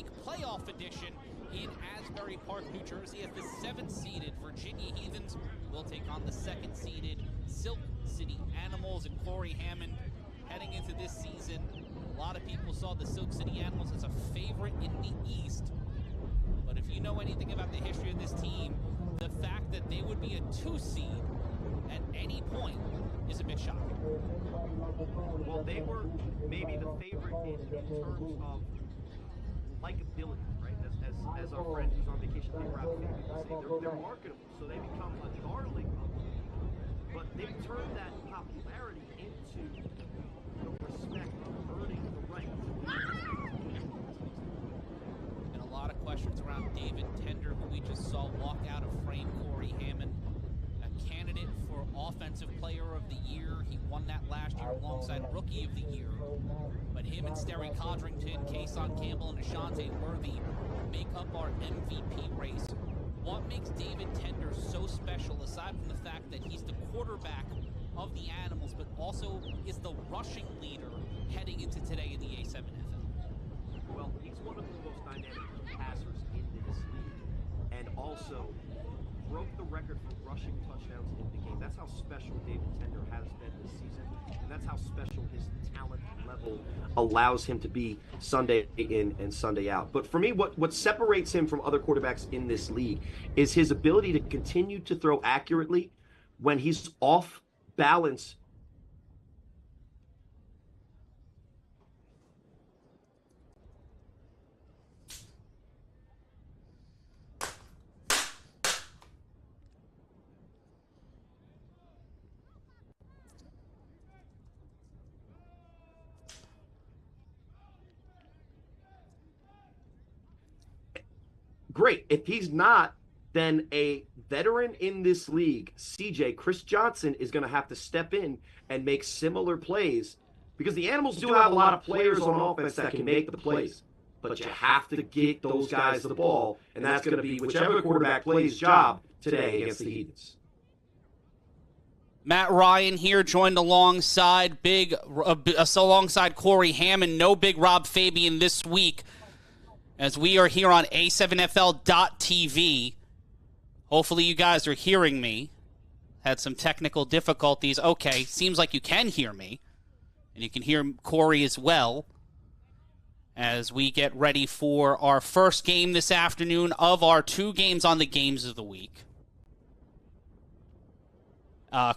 League Playoff Edition in Asbury Park, New Jersey, as the 7th-seeded Virginia Heathens will take on the 2nd-seeded Silk City Animals. And Corey Hammond, heading into this season, a lot of people saw the Silk City Animals as a favorite in the East. But if you know anything about the history of this team, the fact that they would be a 2-seed at any point is a bit shocking. Well, they were maybe the favorite in terms of likability, right? As our friend who's on vacation, Big Rob Fabian would say, they're marketable, so they become a darling of them. But they've turned that popularity into the respect of earning the right to and a lot of questions around David Tender, who we just saw walk out of frame. Corey Hammond, a candidate for Offensive Player of the Year. He won that last year alongside Rookie of the Year. But him and Sterry Codrington, Kason Campbell, and Ashante Worthy make up our MVP race. What makes David Tender so special, aside from the fact that he's the quarterback of the Animals, but also is the rushing leader heading into today in the A7FL? Well, he's one of the most dynamic passers in this league, and also broke the record for rushing touchdowns in the game. That's how special David Tender has been this season, and that's how special his talent level allows him to be Sunday in and Sunday out. But for me, what separates him from other quarterbacks in this league is his ability to continue to throw accurately when he's off balance. Great. If he's not, then a veteran in this league, Chris Johnson, is going to have to step in and make similar plays, because the Animals do have a lot of players on offense that can make the plays, but you have to get those guys the ball, and that's going to be whichever quarterback plays job today against the Heathens. Matt Ryan here, joined alongside alongside Corey Hammond. No Big Rob Fabian this week, as we are here on A7FL.TV. Hopefully you guys are hearing me. Had some technical difficulties. Okay, seems like you can hear me. And you can hear Corey as well, as we get ready for our first game this afternoon of our 2 games on the games of the week.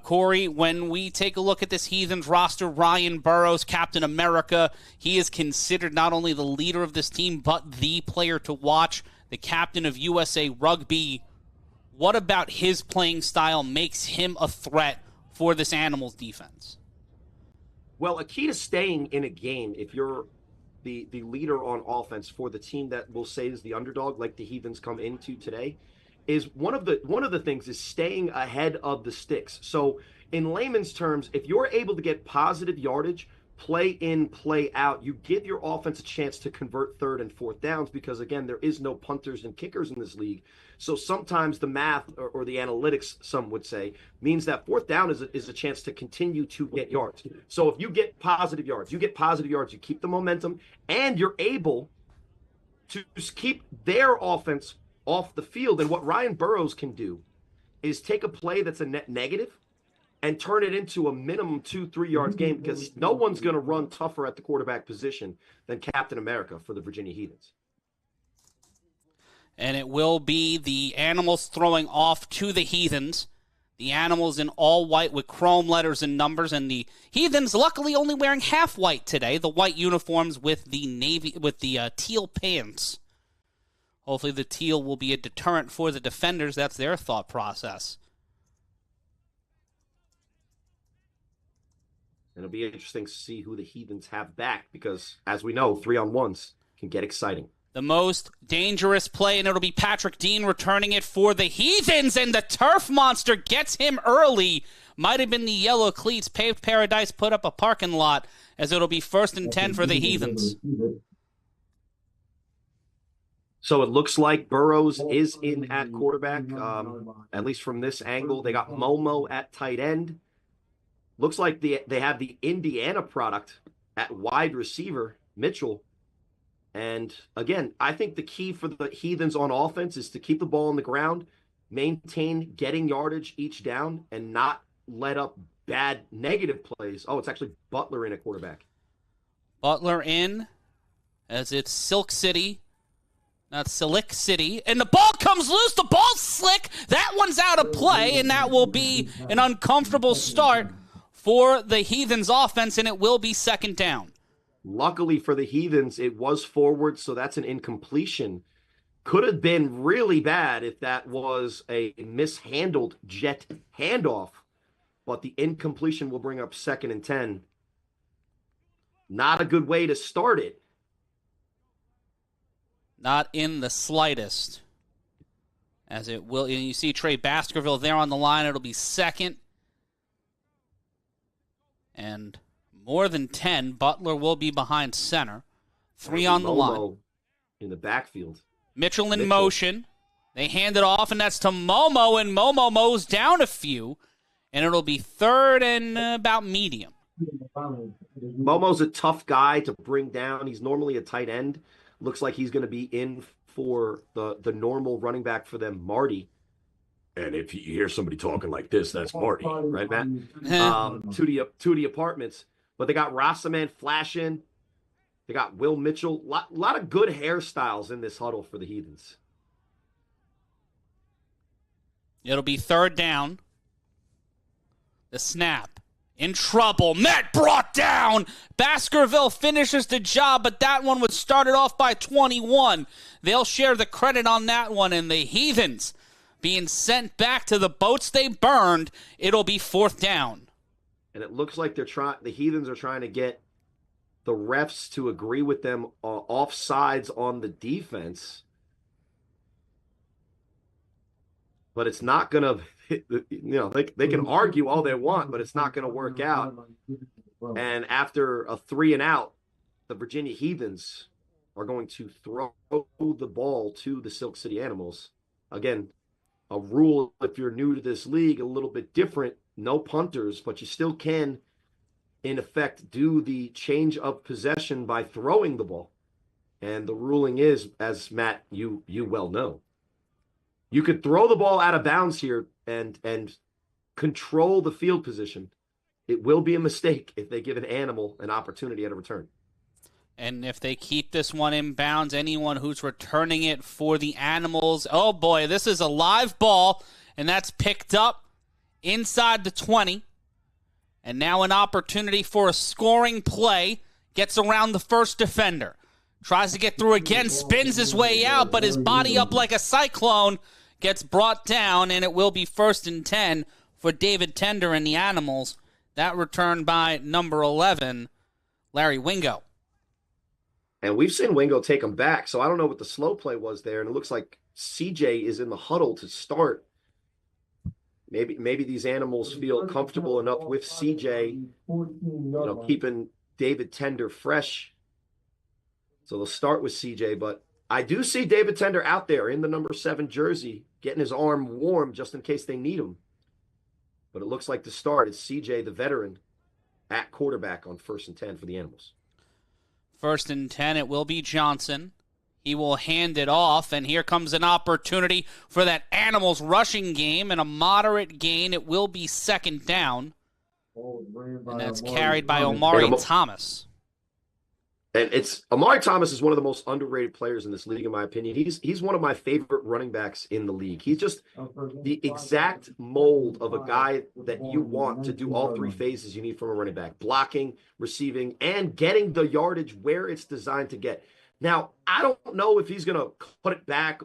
Corey, when we take a look at this Heathens roster, Ryan Burroughs, Captain America, he is considered not only the leader of this team, but the player to watch, the captain of USA Rugby. What about his playing style makes him a threat for this Animals defense? Well, a key to staying in a game, if you're the leader on offense for the team that we'll say is the underdog, like the Heathens come into today, is one of the things is staying ahead of the sticks. So in layman's terms, if you're able to get positive yardage, play in, play out, you give your offense a chance to convert 3rd and 4th downs, because again, there is no punters and kickers in this league. So sometimes the math or the analytics, some would say, means that 4th down is a chance to continue to get yards. So if you get positive yards, you keep the momentum, and you're able to keep their offense off the field. And what Ryan Burroughs can do is take a play that's a net negative and turn it into a minimum 2-3 yards game, because no one's going to run tougher at the quarterback position than Captain America for the Virginia Heathens. And it will be the Animals throwing off to the Heathens. The Animals in all white with chrome letters and numbers, and the Heathens luckily only wearing half white today. The white uniforms with the teal pants. Hopefully the teal will be a deterrent for the defenders. That's their thought process. It'll be interesting to see who the Heathens have back, because, as we know, 3-on-1s can get exciting. The most dangerous play, and it'll be Patrick Dean returning it for the Heathens, and the turf monster gets him early. Might have been the yellow cleats. Paved Paradise put up a parking lot, as it'll be 1st and 10 for the Heathens. So it looks like Burroughs is in at quarterback, at least from this angle. They got Momo at tight end. Looks like they have the Indiana product at wide receiver, Mitchell. And again, I think the key for the Heathens on offense is to keep the ball on the ground, maintain getting yardage each down, and not let up bad negative plays. Oh, it's actually Butler in at quarterback. Butler in as it's Silk City, not Silic City. And the ball comes loose. The ball's slick. That one's out of play, and that will be an uncomfortable start for the Heathens offense, and it will be second down. Luckily for the Heathens, it was forward, so that's an incompletion. Could have been really bad if that was a mishandled jet handoff, but the incompletion will bring up 2nd and 10. Not a good way to start it. Not in the slightest. As it will, and you see Trey Baskerville there on the line. It'll be 2nd and more than 10. Butler will be behind center. 3 on the line. In the backfield. Mitchell in motion. They hand it off, and that's to Momo, and Momo mows down a few, and it'll be 3rd and about medium. Momo's a tough guy to bring down. He's normally a tight end. Looks like he's going to be in for the normal running back for them, Marty. And if you hear somebody talking like this, that's Marty, right, Matt? To the apartments. But they got Rossaman flashing. They got Will Mitchell. Lot of good hairstyles in this huddle for the Heathens. It'll be 3rd down. The snap. In trouble. Met brought down. Baskerville finishes the job, but that one was started off by 21. They'll share the credit on that one, and the Heathens being sent back to the boats they burned. It'll be 4th down. And it looks like the Heathens are trying to get the refs to agree with them offsides on the defense. But it's not going to, they can argue all they want, but it's not going to work out. And after a 3 and out, the Virginia Heathens are going to throw the ball to the Silk City Animals. Again, a rule, if you're new to this league, a little bit different. No punters, but you still can, in effect, do the change of possession by throwing the ball. And the ruling is, as Matt, you well know, you could throw the ball out of bounds here and control the field position. It will be a mistake if they give an animal an opportunity at a return. And if they keep this one in bounds, anyone who's returning it for the Animals, oh boy, this is a live ball, and that's picked up inside the 20. And now an opportunity for a scoring play. Gets around the first defender. Tries to get through again, spins his way out, but his body up like a cyclone gets brought down, and it will be 1st and 10 for David Tender and the Animals. That return by number 11, Larry Wingo. And we've seen Wingo take him back, so I don't know what the slow play was there. And it looks like CJ is in the huddle to start. Maybe these Animals feel comfortable enough with CJ, keeping David Tender fresh. So they'll start with CJ, but I do see David Tender out there in the number 7 jersey, getting his arm warm just in case they need him. But it looks like to start, it's CJ, the veteran, at quarterback on 1st and 10 for the Animals. 1st and 10, it will be Johnson. He will hand it off, and here comes an opportunity for that Animals rushing game and a moderate gain. It will be 2nd down, and that's carried by Omari Thomas. And Omari Thomas is one of the most underrated players in this league, in my opinion. He's one of my favorite running backs in the league. He's just the exact mold of a guy that you want to do all 3 phases you need from a running back: blocking, receiving, and getting the yardage where it's designed to get. Now, I don't know if he's going to put it back,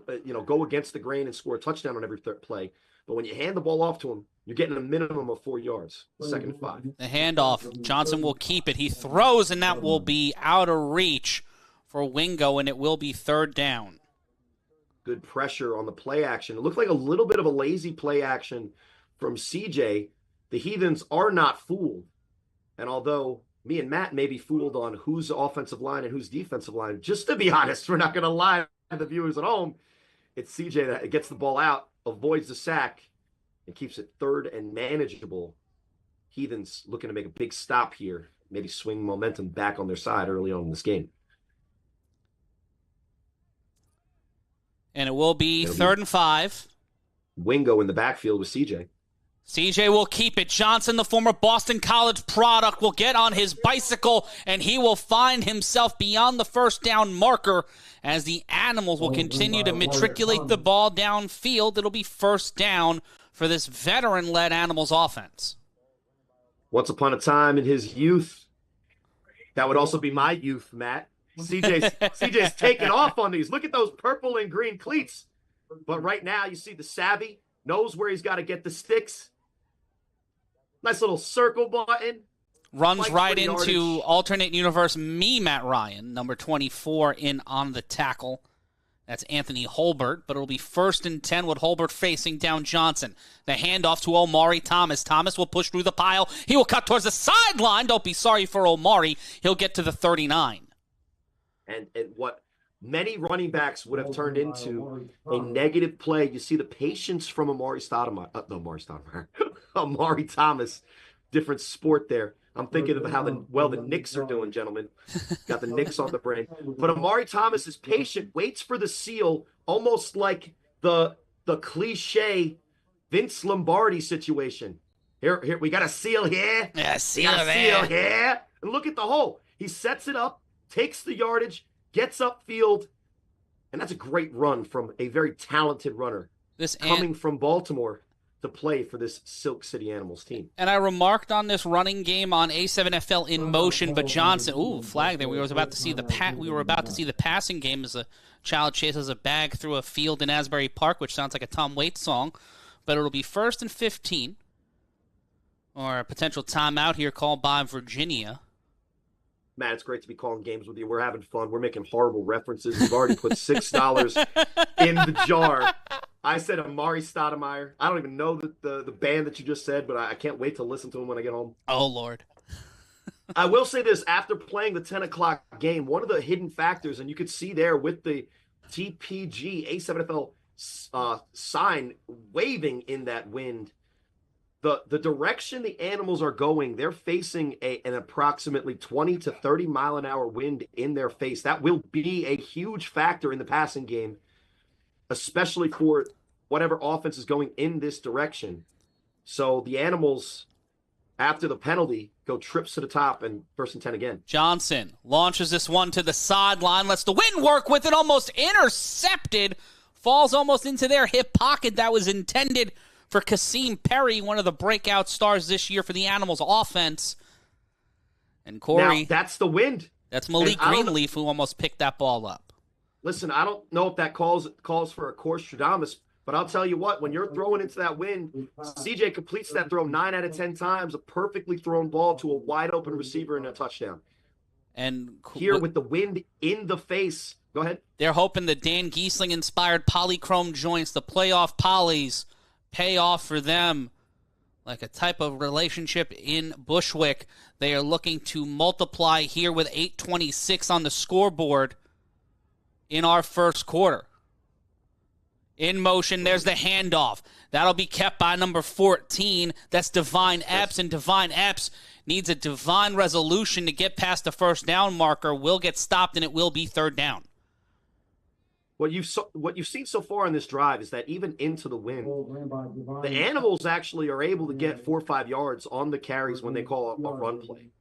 go against the grain and score a touchdown on every play. But when you hand the ball off to him, you're getting a minimum of 4 yards, 2nd and 5. The handoff, Johnson will keep it. He throws, and that will be out of reach for Wingo, and it will be 3rd down. Good pressure on the play action. It looked like a little bit of a lazy play action from CJ. The Heathens are not fooled. And although me and Matt may be fooled on who's offensive line and who's defensive line, just to be honest, we're not going to lie to the viewers at home. It's CJ that gets the ball out, avoids the sack, and keeps it 3rd and manageable. Heathens looking to make a big stop here, maybe swing momentum back on their side early on in this game. And it will be third and 5. Wingo in the backfield with CJ. CJ will keep it. Johnson, the former Boston College product, will get on his bicycle, and he will find himself beyond the first down marker as the Animals will continue to matriculate the ball downfield. It'll be first down for this veteran-led Animals offense. Once upon a time in his youth, that would also be my youth, Matt. CJ's taking off on these. Look at those purple and green cleats. But right now, you see the savvy, knows where he's got to get the sticks. Nice little circle button. Runs right into alternate universe me, Matt Ryan, number 24 in on the tackle. That's Anthony Holbert, but it'll be first and 10 with Holbert facing down Johnson. The handoff to Omari Thomas. Thomas will push through the pile. He will cut towards the sideline. Don't be sorry for Omari. He'll get to the 39. And what many running backs would have turned into a negative play. You see the patience from Omari Thomas. Different sport there. I'm thinking of how the Knicks are doing, gentlemen. Got the Knicks on the brain. But Omari Thomas is patient, waits for the seal, almost like the cliche Vince Lombardi situation. Here, we got a seal here. Yeah, seal here. And look at the hole. He sets it up, takes the yardage, gets upfield, and that's a great run from a very talented runner coming from Baltimore to play for this Silk City Animals team. And I remarked on this running game on A7FL in motion, but Johnson, flag there. We were about to see the passing game as a child chases a bag through a field in Asbury Park, which sounds like a Tom Waits song. But it'll be first and 15, or a potential timeout here called by Virginia. Matt, it's great to be calling games with you. We're having fun. We're making horrible references. We've already put $6 in the jar. I said Amari Stoudemire. I don't even know the band that you just said, but I can't wait to listen to him when I get home. Oh, Lord. I will say this. After playing the 10 o'clock game, one of the hidden factors, and you could see there with the TPG A7FL sign waving in that wind, the direction the Animals are going, they're facing an approximately 20 to 30 mile an hour wind in their face. That will be a huge factor in the passing game, especially for whatever offense is going in this direction. So the Animals, after the penalty, go trips to the top and first and 10 again. Johnson launches this one to the sideline, lets the wind work with it, almost intercepted, falls almost into their hip pocket that was intended for Kasim Perry, one of the breakout stars this year for the Animals offense. And Corey, now, that's the wind. That's Malik Greenleaf who almost picked that ball up. Listen, I don't know if that calls for a course Stradamus, but I'll tell you what, when you're throwing into that wind, CJ completes that throw 9 out of 10 times, a perfectly thrown ball to a wide open receiver and a touchdown. And here with the wind in the face, go ahead. They're hoping the Dan Giesling-inspired polychrome joints, the playoff polys, pay off for them like a type of relationship in Bushwick. They are looking to multiply here with 8:26 on the scoreboard in our first quarter. In motion, there's the handoff. That'll be kept by number 14. That's Divine Epps, and Divine Epps needs a divine resolution to get past the first down marker. Will get stopped, and it will be third down. What you've seen so far in this drive is that even into the wind, the Animals actually are able to get 4 or 5 yards on the carries when they call a run play.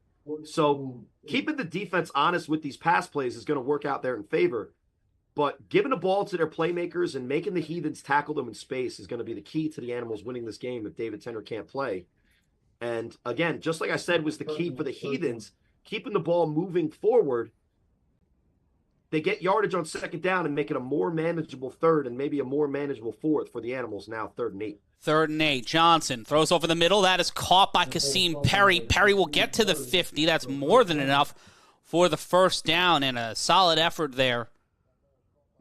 So keeping the defense honest with these pass plays is going to work out there in favor. But giving the ball to their playmakers and making the Heathens tackle them in space is going to be the key to the Animals winning this game if David Tender can't play. And again, just like I said was the key for the Heathens, keeping the ball moving forward, they get yardage on second down and make it a more manageable third and maybe a more manageable fourth for the Animals, now 3rd and 8. 3rd and 8. Johnson throws over the middle. That is caught by Kasim Perry. Perry will get to the 50. That's more than enough for the first down, and a solid effort there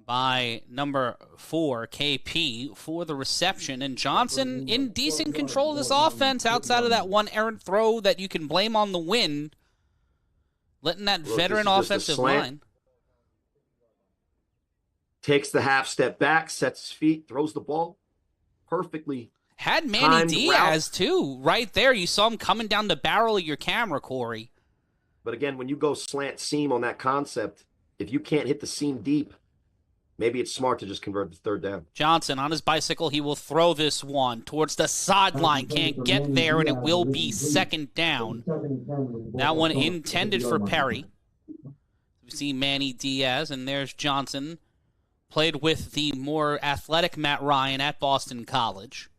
by number 4, KP, for the reception. And Johnson in decent control of this offense outside of that one errant throw that you can blame on the wind, letting that veteran offensive line. Takes the half step back, sets his feet, throws the ball perfectly. Had Manny Diaz, too, right there. You saw him coming down the barrel of your camera, Corey. But again, when you go slant seam on that concept, if you can't hit the seam deep, maybe it's smart to just convert the third down. Johnson on his bicycle. He will throw this one towards the sideline. Can't get there, and it will be second down. That one intended for Perry. We see Manny Diaz, and there's Johnson. Played with the more athletic Matt Ryan at Boston College.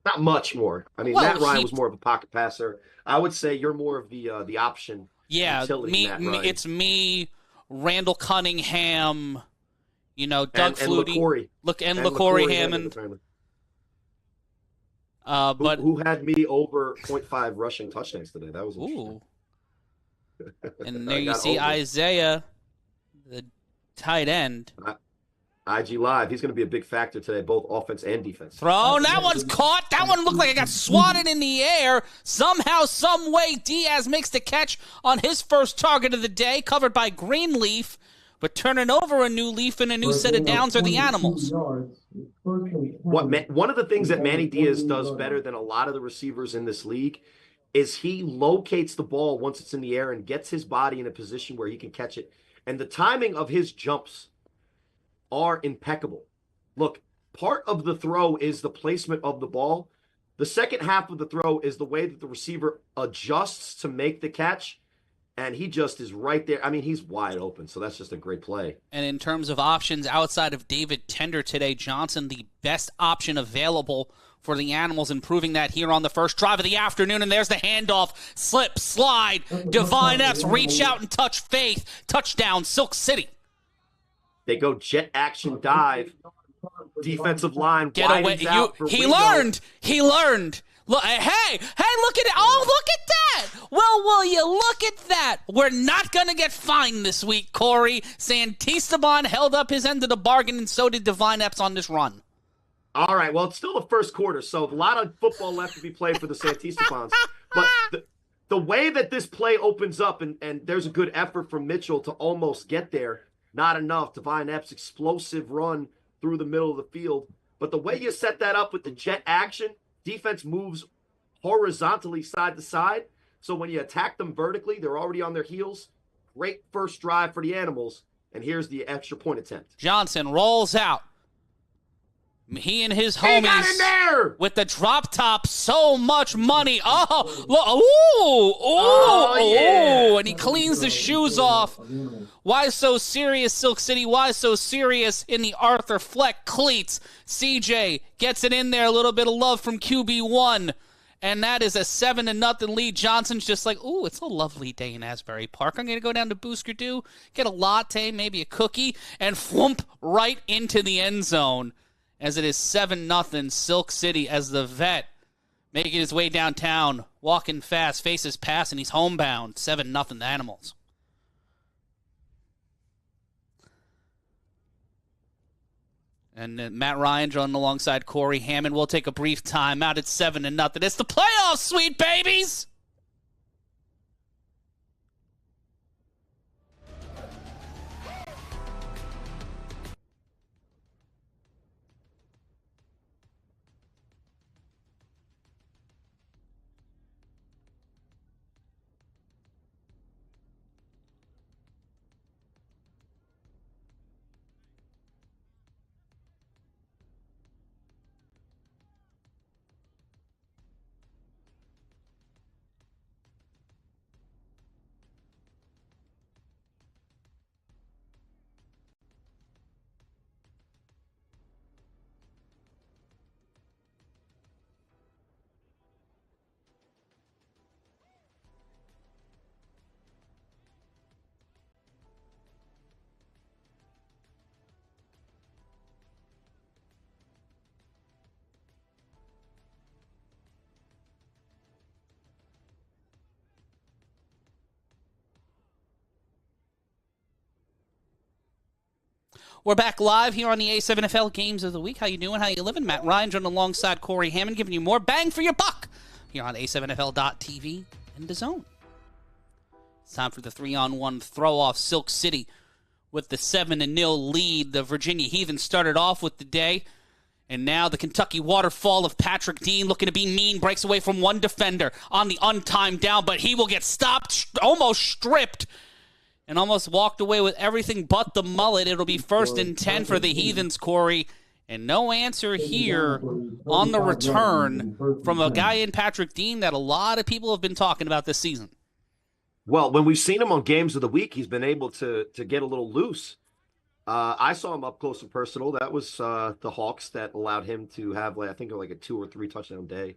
Not much more. I mean, Matt Ryan was more of a pocket passer. I would say you're more of the option. Yeah, it's me, Randall Cunningham, Doug Flutie, and LaCorey Hammond. But who had me over 0.5 rushing touchdowns today? That was interesting. And there you see Isaiah, the tight end. IG Live, he's going to be a big factor today, both offense and defense. Thrown, that one's caught. That one looked like it got swatted in the air. Somehow, some way, Diaz makes the catch on his first target of the day, covered by Greenleaf. But turning over a new leaf and a new set of downs are the Animals. One of the things that Manny Diaz does better than a lot of the receivers in this league is he locates the ball once it's in the air and gets his body in a position where he can catch it. And the timing of his jumps are impeccable. Look, part of the throw is the placement of the ball. The second half of the throw is the way that the receiver adjusts to make the catch, and he just is right there. I mean, he's wide open, so that's just a great play. And in terms of options outside of David Tender today, Johnson, the best option available for the Animals, improving that here on the first drive of the afternoon. And there's the handoff, slip, slide, Divine F's, reach out and touch faith. Touchdown, Silk City. They go jet action dive. Defensive line get away. He learned. Look, hey, look at it. Oh, look at that. Well, will you look at that? We're not going to get fined this week, Corey. Santisteban held up his end of the bargain, and so did Divine Epps on this run. All right, well, it's still the first quarter, so a lot of football left to be played for the Santistebans. But the way that this play opens up, and there's a good effort from Mitchell to almost get there, not enough. Divine Epps' explosive run through the middle of the field. But the way you set that up with the jet action, defense moves horizontally side to side. So when you attack them vertically, they're already on their heels. Great first drive for the Animals. And here's the extra point attempt. Johnson rolls out. He and his homies got in there! With the drop top, so much money. Oh, yeah. And he cleans the shoes off. Why so serious, Silk City? Why so serious in the Arthur Fleck cleats? CJ gets it in there, a little bit of love from QB1. And that is a 7-0 lead. Johnson's just like, ooh, it's a lovely day in Asbury Park. I'm going to go down to Boosker Doo, get a latte, maybe a cookie, and flump right into the end zone. As it is 7-0, Silk City as the vet making his way downtown, walking fast, faces pass, and he's homebound. 7-0 the Animals. And Matt Ryan running alongside Corey Hammond. We'll take a brief time out at 7-0. It's the playoffs, sweet babies! We're back live here on the A7FL Games of the Week. How you doing? How you living? Matt Ryan joined alongside Corey Hammond, giving you more bang for your buck here on A7FL.TV and DAZN. It's time for the 3-on-1 throw-off. Silk City with the 7-0 lead. The Virginia Heathens started off with the day, and now the Kentucky waterfall of Patrick Dean looking to be mean, breaks away from one defender on the untimed down, but he will get stopped, almost stripped. and almost walked away with everything but the mullet. It'll be 1st and 10 for the Heathens, Corey. And no answer here on the return from a guy in Patrick Dean that a lot of people have been talking about this season. Well, when we've seen him on Games of the Week, he's been able to get a little loose. I saw him up close and personal. That was the Hawks that allowed him to have, I think, like a 2 or 3 touchdown day.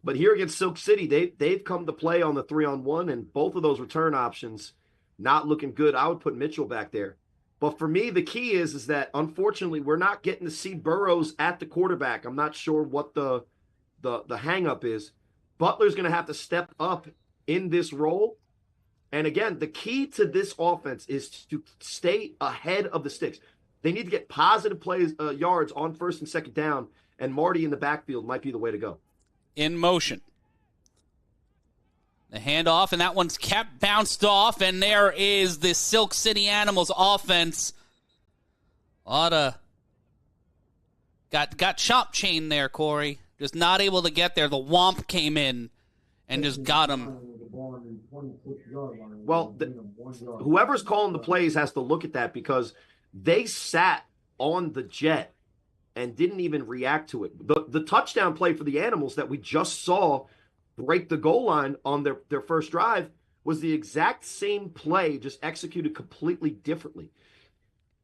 But here against Silk City, they've come to play on the 3-on-1, and both of those return options not looking good. I would put Mitchell back there. But for me, the key is that, unfortunately, we're not getting to see Burrows at the quarterback. I'm not sure what the hang-up is. Butler's going to have to step up in this role. And again, the key to this offense is to stay ahead of the sticks. They need to get positive yards on 1st and 2nd down, and Marty in the backfield might be the way to go. In motion. The handoff, and that one's kept bounced off, and there is the Silk City Animals offense. A lot of got chop chain there, Corey. Just not able to get there. The Womp came in and just got him. Well, whoever's calling the plays has to look at that, because they sat on the jet and didn't even react to it. The touchdown play for the Animals that we just saw break the goal line on their first drive was the exact same play, just executed completely differently.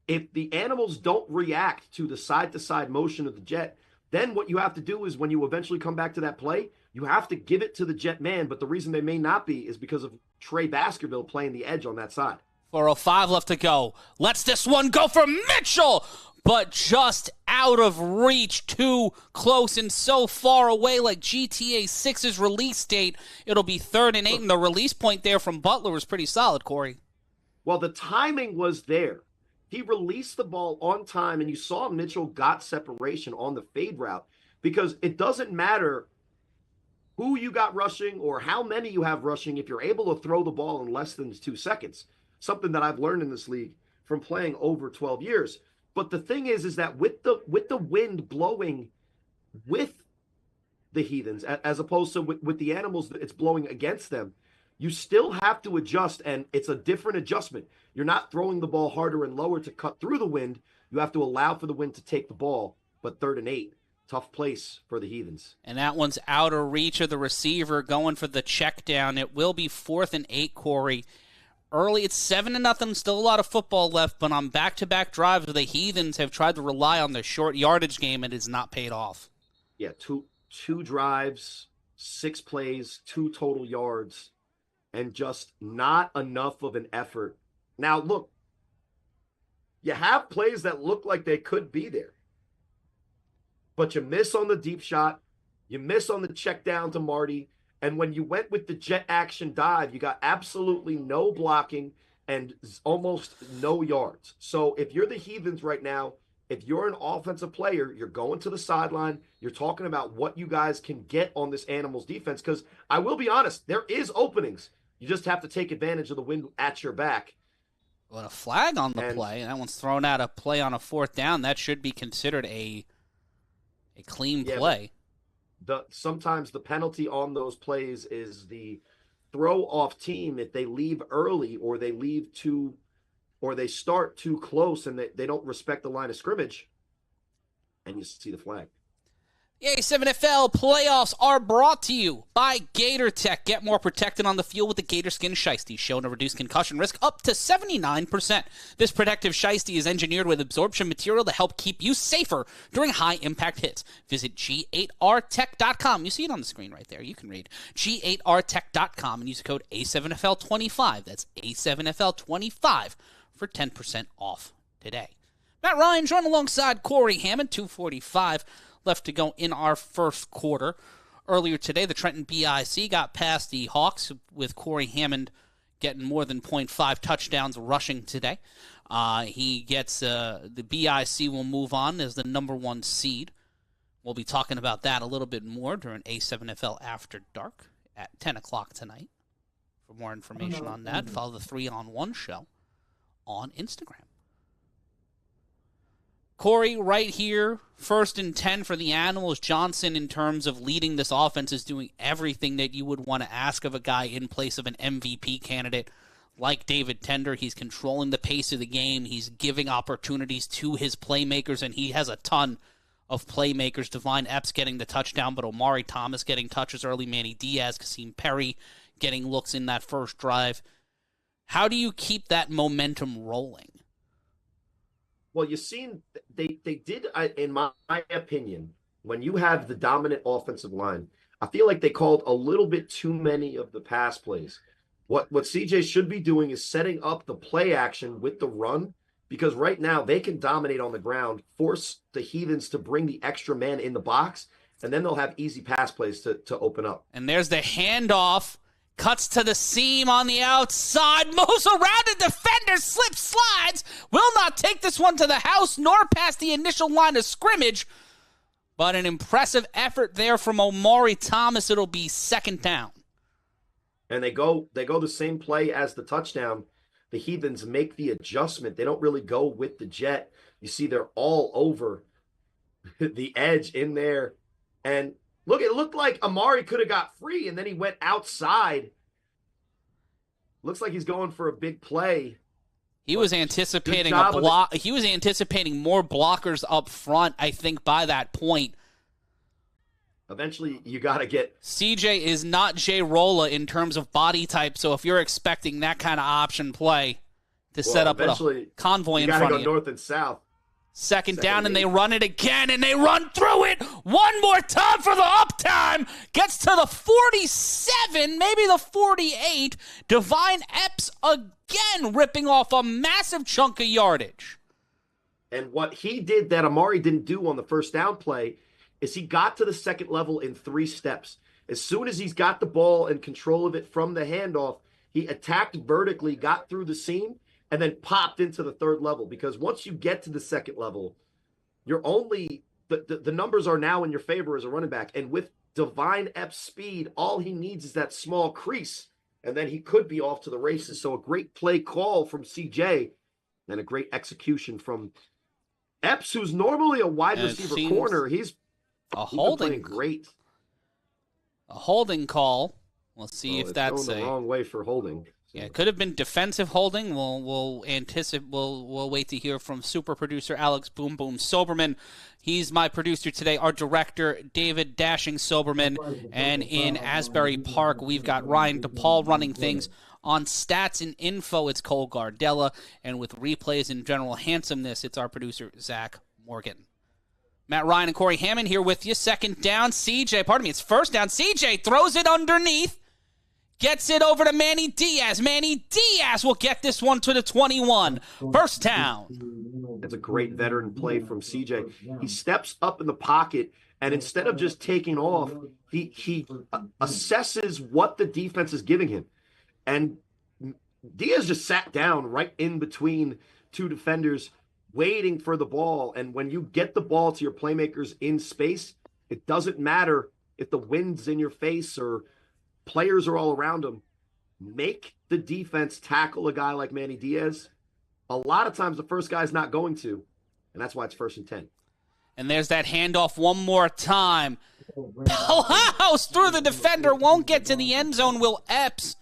If the Animals don't react to the side-to-side motion of the jet, then what you have to do is, when you eventually come back to that play, you have to give it to the jet man. But the reason they may not be is because of Trey Baskerville playing the edge on that side. 4:05 left to go. Let's this one go for Mitchell, but just out of reach, too close and so far away, like GTA 6's release date. It'll be 3rd and 8, and the release point there from Butler was pretty solid, Corey. Well, the timing was there. He released the ball on time, and you saw Mitchell got separation on the fade route, because it doesn't matter who you got rushing or how many you have rushing if you're able to throw the ball in less than 2 seconds, something that I've learned in this league from playing over 12 years. But the thing is that with the wind blowing with the Heathens, as opposed to with the Animals, it's blowing against them, you still have to adjust, and it's a different adjustment. You're not throwing the ball harder and lower to cut through the wind. You have to allow for the wind to take the ball. But 3rd and 8, tough place for the Heathens. And that one's out of reach of the receiver, going for the check down. It will be 4th and 8, Corey. Early, it's 7-0. Still a lot of football left, but on back-to-back drives, the Heathens have tried to rely on their short yardage game, and it has not paid off. Yeah, two drives, 6 plays, 2 total yards, and just not enough of an effort. Now, look, you have plays that look like they could be there, but you miss on the deep shot, you miss on the check down to Marty, and when you went with the jet action dive, you got absolutely no blocking and almost no yards. So if you're the Heathens right now, if you're an offensive player, you're going to the sideline, you're talking about what you guys can get on this Animals defense, because I will be honest, there is openings. You just have to take advantage of the wind at your back. Well, a flag on the play, and that one's thrown out a play on a 4th down. That should be considered a clean play. Sometimes the penalty on those plays is the throw-off team if they leave early, or they start too close and they don't respect the line of scrimmage, and you see the flag. The A7FL playoffs are brought to you by Gator Tech. Get more protected on the field with the Gator Skin Shiesty, shown to reduce concussion risk up to 79%. This protective shiesty is engineered with absorption material to help keep you safer during high-impact hits. Visit G8RTech.com. You see it on the screen right there. You can read G8RTech.com and use the code A7FL25. That's A7FL25 for 10% off today. Matt Ryan joined alongside Corey Hammond, 2:45 left to go in our first quarter. Earlier today, the Trenton BIC got past the Hawks, with Corey Hammond getting more than 0.5 touchdowns rushing today. He gets the BIC will move on as the number 1 seed. We'll be talking about that a little bit more during A7FL After Dark at 10 o'clock tonight. For more information on that, follow the 3-on-1 show on Instagram. Corey, right here, 1st and 10 for the Animals. Johnson, in terms of leading this offense, is doing everything that you would want to ask of a guy in place of an MVP candidate like David Tender, he's controlling the pace of the game. He's giving opportunities to his playmakers, and he has a ton of playmakers. Divine Epps getting the touchdown, but Omari Thomas getting touches early. Manny Diaz, Kasim Perry getting looks in that first drive. How do you keep that momentum rolling? Well, you've seen they did, in my opinion, when you have the dominant offensive line, I feel like they called a little bit too many of the pass plays. What CJ should be doing is setting up the play action with the run, because right now they can dominate on the ground, force the Heathens to bring the extra man in the box, and then they'll have easy pass plays to open up. And there's the handoff. Cuts to the seam on the outside. Moves around the defender. Slips, slides. Will not take this one to the house nor past the initial line of scrimmage. But an impressive effort there from Omari Thomas. It'll be second down. And they go the same play as the touchdown. The Heathens make the adjustment. They don't really go with the jet. You see they're all over the edge in there. And look, it looked like Amari could have got free, and then he went outside. Looks like he's going for a big play. He was anticipating a block. He was anticipating more blockers up front, I think, by that point. Eventually, you got to get... CJ is not Jay Rolla in terms of body type, so if you're expecting that kind of option play to set up a convoy in front of you. You got to go north and south. Second down, and they run it again, and they run through it one more time for the uptime. Gets to the 47, maybe the 48. Divine Epps again ripping off a massive chunk of yardage. And what he did that Amari didn't do on the first down play is he got to the second level in 3 steps. As soon as he's got the ball and control of it from the handoff, he attacked vertically, got through the seam, and then popped into the third level. Because once you get to the second level, you're only the numbers are now in your favor as a running back. And with Divine Epps' speed, all he needs is that small crease, and then he could be off to the races. So a great play call from CJ and a great execution from Epps, who's normally a wide receiver corner. He's playing great. A holding call. We'll see if that's the wrong way for holding. Yeah, it could have been defensive holding. We'll anticipate. We'll wait to hear from super producer Alex Boom Boom Soberman. He's my producer today. Our director David Dashing Soberman, and in Asbury Park we've got Ryan DePaul running things on stats and info. It's Cole Gardella, and with replays and general handsomeness, it's our producer Zach Morgan. Matt Ryan and Corey Hammond here with you. Second down, CJ. Pardon me, it's first down. CJ throws it underneath. Gets it over to Manny Diaz. Manny Diaz will get this one to the 21. First down. That's a great veteran play from CJ. He steps up in the pocket, and instead of just taking off, he assesses what the defense is giving him. And Diaz just sat down right in between 2 defenders, waiting for the ball. And when you get the ball to your playmakers in space, it doesn't matter if the wind's in your face or players are all around him. Make the defense tackle a guy like Manny Diaz. A lot of times the first guy's not going to, and that's why it's 1st and 10. And there's that handoff one more time. House through the defender, won't get to the end zone, Will Epps.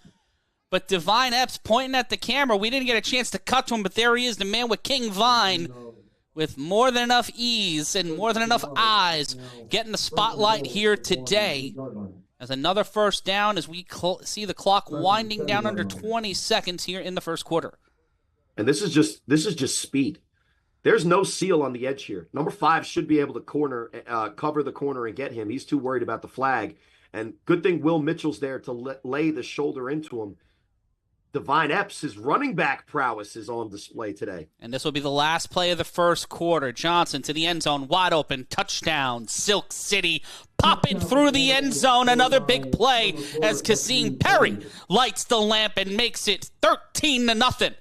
But Divine Epps pointing at the camera. We didn't get a chance to cut to him, but there he is, the man with King Vine, with more than enough ease and more than enough eyes, getting the spotlight here today. As another first down as we see the clock winding down under 20 seconds here in the first quarter. And this is just speed. There's no seal on the edge here. Number 5 should be able to cover the corner and get him. He's too worried about the flag. And good thing Will Mitchell's there to lay the shoulder into him. Divine Epps, his running back prowess is on display today. And this will be the last play of the first quarter. Johnson to the end zone, wide open, touchdown, Silk City, popping through the end zone. Another big play as Kasim Perry lights the lamp and makes it 13-0.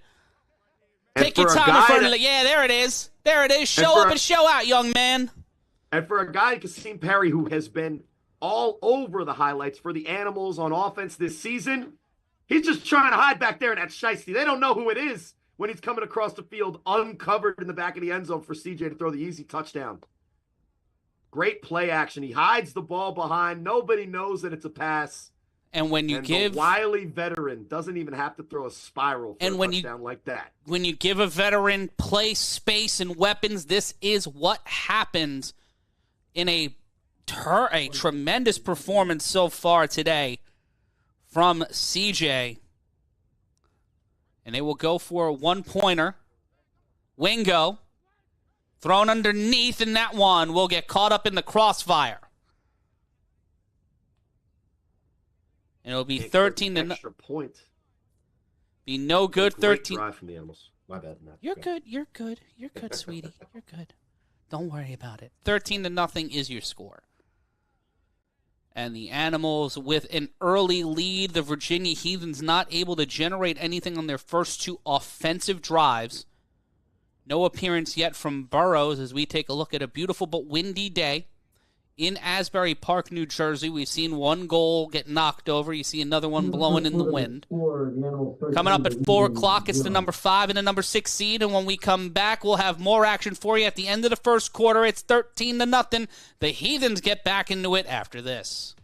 Take your time in front of it. Yeah, there it is. There it is. Show up and show out, young man. And for a guy, Kasim Perry, who has been all over the highlights for the Animals on offense this season, he's just trying to hide back there in that shiesty. They don't know who it is when he's coming across the field uncovered in the back of the end zone for CJ to throw the easy touchdown. Great play action. He hides the ball behind. Nobody knows that it's a pass. And when you give the wily veteran doesn't even have to throw a spiral for a touchdown like that. When you give a veteran place, space, and weapons, this is what happens in a tremendous performance so far today from CJ. And they will go for a one-pointer. Wingo thrown underneath, and that one will get caught up in the crossfire. And it'll be 13 to extra point. Be no good. 13. Drive from the Animals. My bad. You're good. You're good. You're good, sweetie. You're good. Don't worry about it. 13-0 is your score. And the Animals with an early lead. The Virginia Heathens not able to generate anything on their first two offensive drives. No appearance yet from Burrows as we take a look at a beautiful but windy day in Asbury Park, New Jersey. We've seen one goal get knocked over. You see another one blowing in the wind. Coming up at 4 o'clock, it's the number 5 and the number 6 seed. And when we come back, we'll have more action for you at the end of the first quarter. It's 13-0. The Heathens get back into it after this.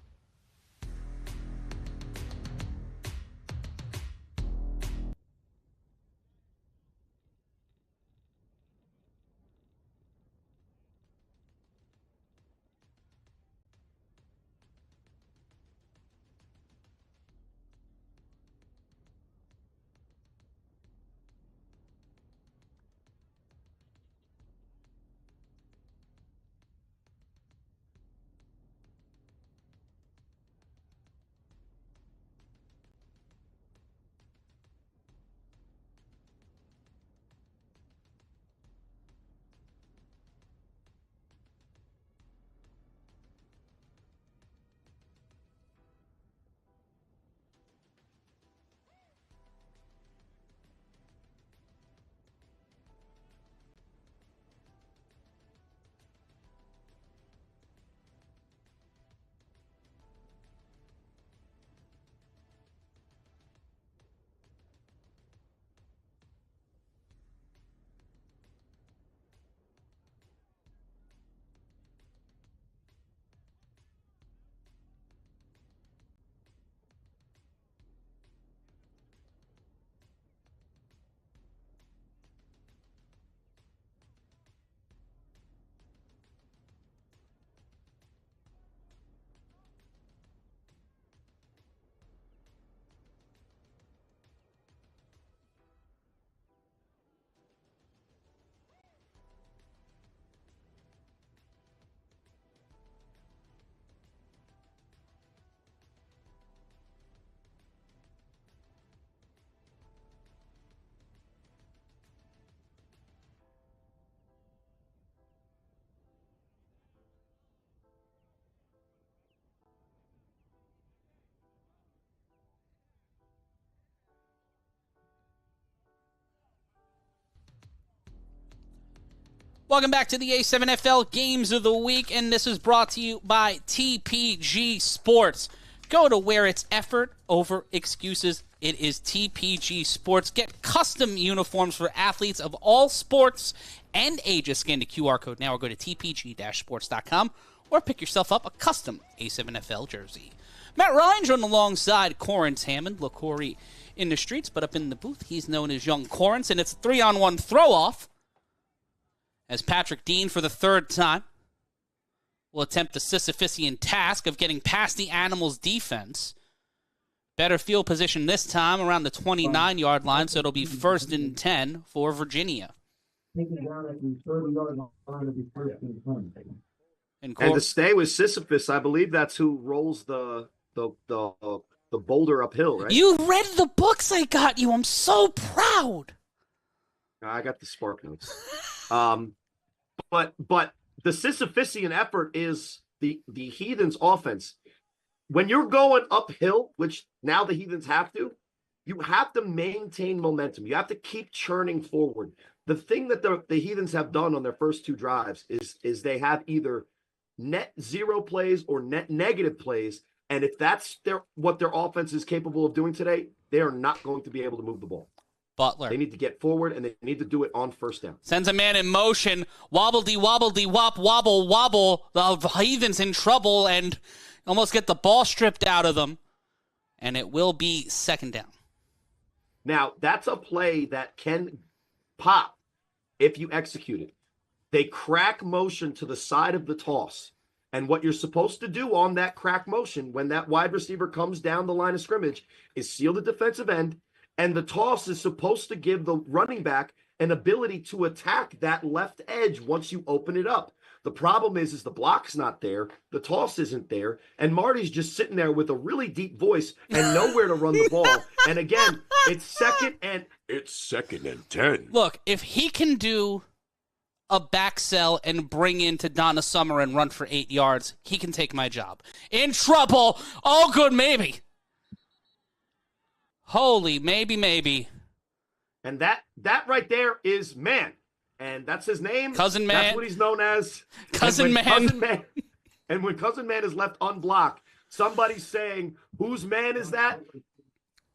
Welcome back to the A7FL Games of the Week, and this is brought to you by TPG Sports. Go to where it's effort over excuses. It is TPG Sports. Get custom uniforms for athletes of all sports and ages. Scan the QR code now or go to tpg-sports.com or pick yourself up a custom A7FL jersey. Matt Ryan joined alongside Corrence Hammond. Look, Corey in the streets, but up in the booth, he's known as Young Corrence, and it's a 3-on-1 throw-off as Patrick Dean, for the third time, will attempt the Sisyphusian task of getting past the Animals' defense. Better field position this time around the 29-yard line, so it'll be 1st and 10 for Virginia. And to stay with Sisyphus, I believe that's who rolls the boulder uphill, right? You read the books I got you. I'm so proud. I got the spark notes. But the Sisyphusian effort is the Heathens offense. When you're going uphill, which now the Heathens have to, you have to maintain momentum. You have to keep churning forward. The thing that the Heathens have done on their first two drives is they have either net zero plays or net negative plays. And if that's what their offense is capable of doing today, they are not going to be able to move the ball. Butler. They need to get forward, and they need to do it on first down. Sends a man in motion. Wobble-de-wobble-de-wop, wobble-wobble. The Heathens in trouble and almost get the ball stripped out of them. and it will be second down. Now, that's a play that can pop if you execute it. They crack motion to the side of the toss. And what you're supposed to do on that crack motion when that wide receiver comes down the line of scrimmage is seal the defensive end. And the toss is supposed to give the running back an ability to attack that left edge once you open it up. The problem is the block's not there, the toss isn't there, and Marty's just sitting there with a really deep voice and nowhere to run the ball. And again, it's second and 10. Look, if he can do a back sell and bring into Donna Summer and run for 8 yards, he can take my job. In trouble. Oh, good, maybe. Holy, maybe. And that right there is Man. And that's his name. Cousin Man. That's what he's known as. Cousin Man. And when Cousin Man is left unblocked, somebody's saying, whose man is that?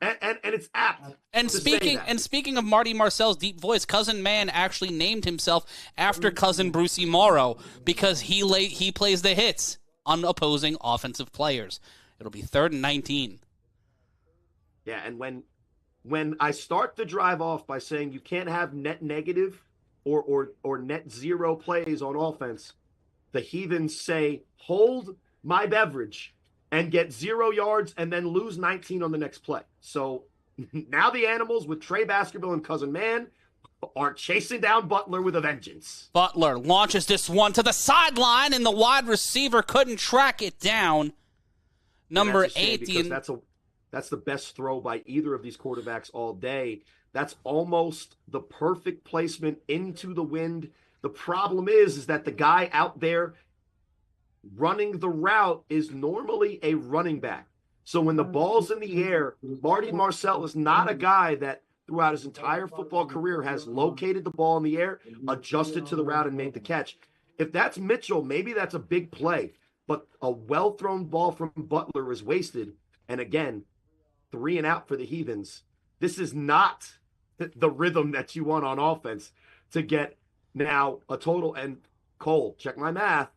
And it's apt. And speaking of Marty Marcel's deep voice, Cousin Man actually named himself after Cousin Brucey Morrow because he plays the hits on opposing offensive players. It'll be 3rd and 19. Yeah, and when I start the drive off by saying you can't have net negative or net zero plays on offense, the Heathens say, hold my beverage and get 0 yards and then lose 19 on the next play. So now the Animals with Trey Baskerville and Cousin Man are chasing down Butler with a vengeance. Butler launches this one to the sideline, and the wide receiver couldn't track it down. Number 18. That's the best throw by either of these quarterbacks all day. That's almost the perfect placement into the wind. The problem is that the guy out there running the route is normally a running back. So when the ball's in the air, Marty Marcel is not a guy that throughout his entire football career has located the ball in the air, adjusted to the route, and made the catch. If that's Mitchell, maybe that's a big play. But a well-thrown ball from Butler is wasted. And again, 3 and out for the Heathens. This is not the rhythm that you want on offense to get now a total. And Cole, check my math.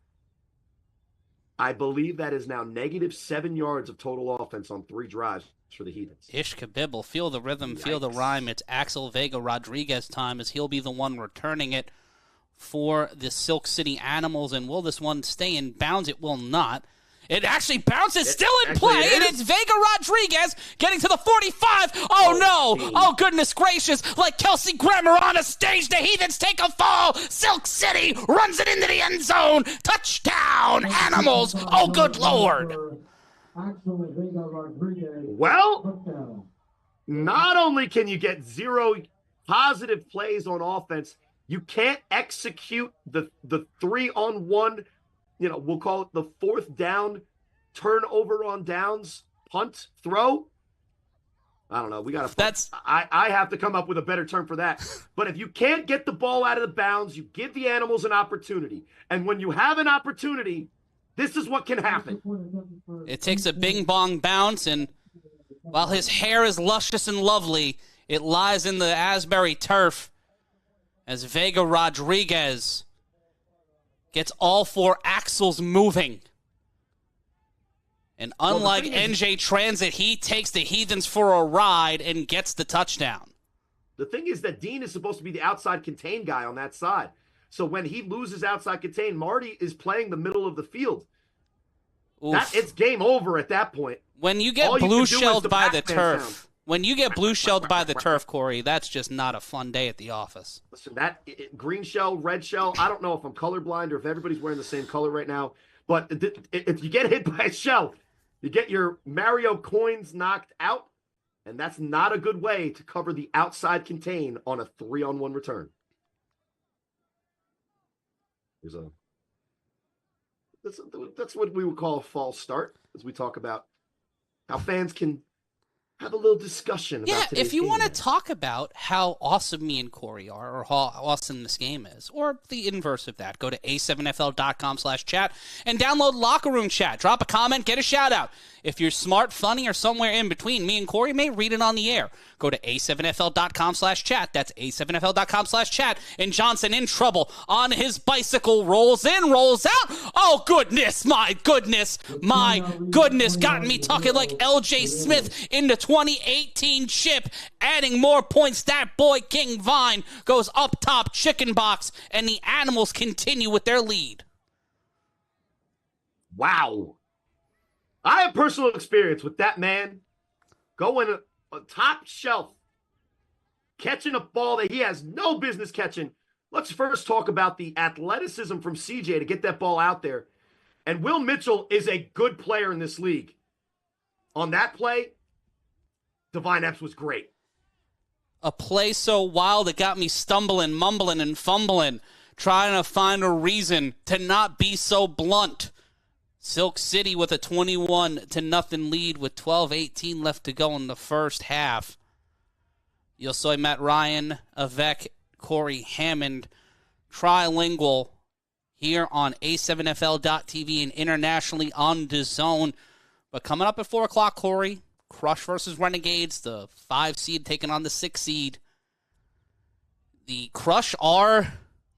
I believe that is now negative 7 yards of total offense on 3 drives for the Heathens. Ish Kabibble, feel the rhythm, feel the rhyme. It's Axel Vega Rodriguez time as he'll be the one returning it for the Silk City Animals. And will this one stay in bounds? It will not. It actually bounces, still in play, and it's Vega Rodriguez getting to the 45. Oh, no. Oh, goodness gracious. Like Kelsey Grammer on a stage, the Heathens take a fall. Silk City runs it into the end zone. Touchdown, Animals. Oh, good Lord. Well, not only can you get 0 positive plays on offense, you can't execute the 3-on-1, we'll call it the 4th down, turnover on downs, punt, throw. I don't know. We got to. I have to come up with a better term for that. But if you can't get the ball out of the bounds, you give the Animals an opportunity. And when you have an opportunity, this is what can happen. It takes a bing bong bounce, and while his hair is luscious and lovely, it lies in the Asbury turf as Vega Rodriguez gets all 4 axles moving. And unlike NJ Transit, he takes the Heathens for a ride and gets the touchdown. The thing is that Dean is supposed to be the outside contain guy on that side. So when he loses outside contain, Marty is playing the middle of the field. It's game over at that point. When you get blue shelled by the turf, Corey, that's just not a fun day at the office. Listen, green shell, red shell, I don't know if I'm colorblind or if everybody's wearing the same color right now, but if you get hit by a shell, you get your Mario coins knocked out, and that's not a good way to cover the outside contain on a 3-on-1 return. That's what we would call a false start, as we talk about how fans can have a little discussion about today's if you game. want to talk about how awesome me and Corey are, or how awesome this game is, or the inverse of that, go to a7fl.com/chat and download Locker Room Chat. Drop a comment, get a shout out. If you're smart, funny, or somewhere in between, me and Corey may read it on the air. Go to a7fl.com/chat. That's a7fl.com/chat. And Johnson in trouble on his bicycle. Rolls in, rolls out. Oh, goodness. My goodness. My goodness. Got me talking like LJ Smith in the 2018 chip. Adding more points. That boy King Vine goes up top, chicken box. And the Animals continue with their lead. Wow. I have personal experience with that man going a top shelf, catching a ball that he has no business catching. Let's first talk about the athleticism from CJ to get that ball out there. And Will Mitchell is a good player in this league. On that play, Divine Epps was great. A play so wild it got me stumbling, mumbling, and fumbling, trying to find a reason to not be so blunt. Silk City with a 21-0 lead with 12:18 left to go in the first half. You'll see Matt Ryan, Avec, Corey Hammond, trilingual here on a7fl.tv and internationally on DAZN. But coming up at 4 o'clock, Corey, Crush versus Renegades, the 5 seed taking on the 6 seed. The Crush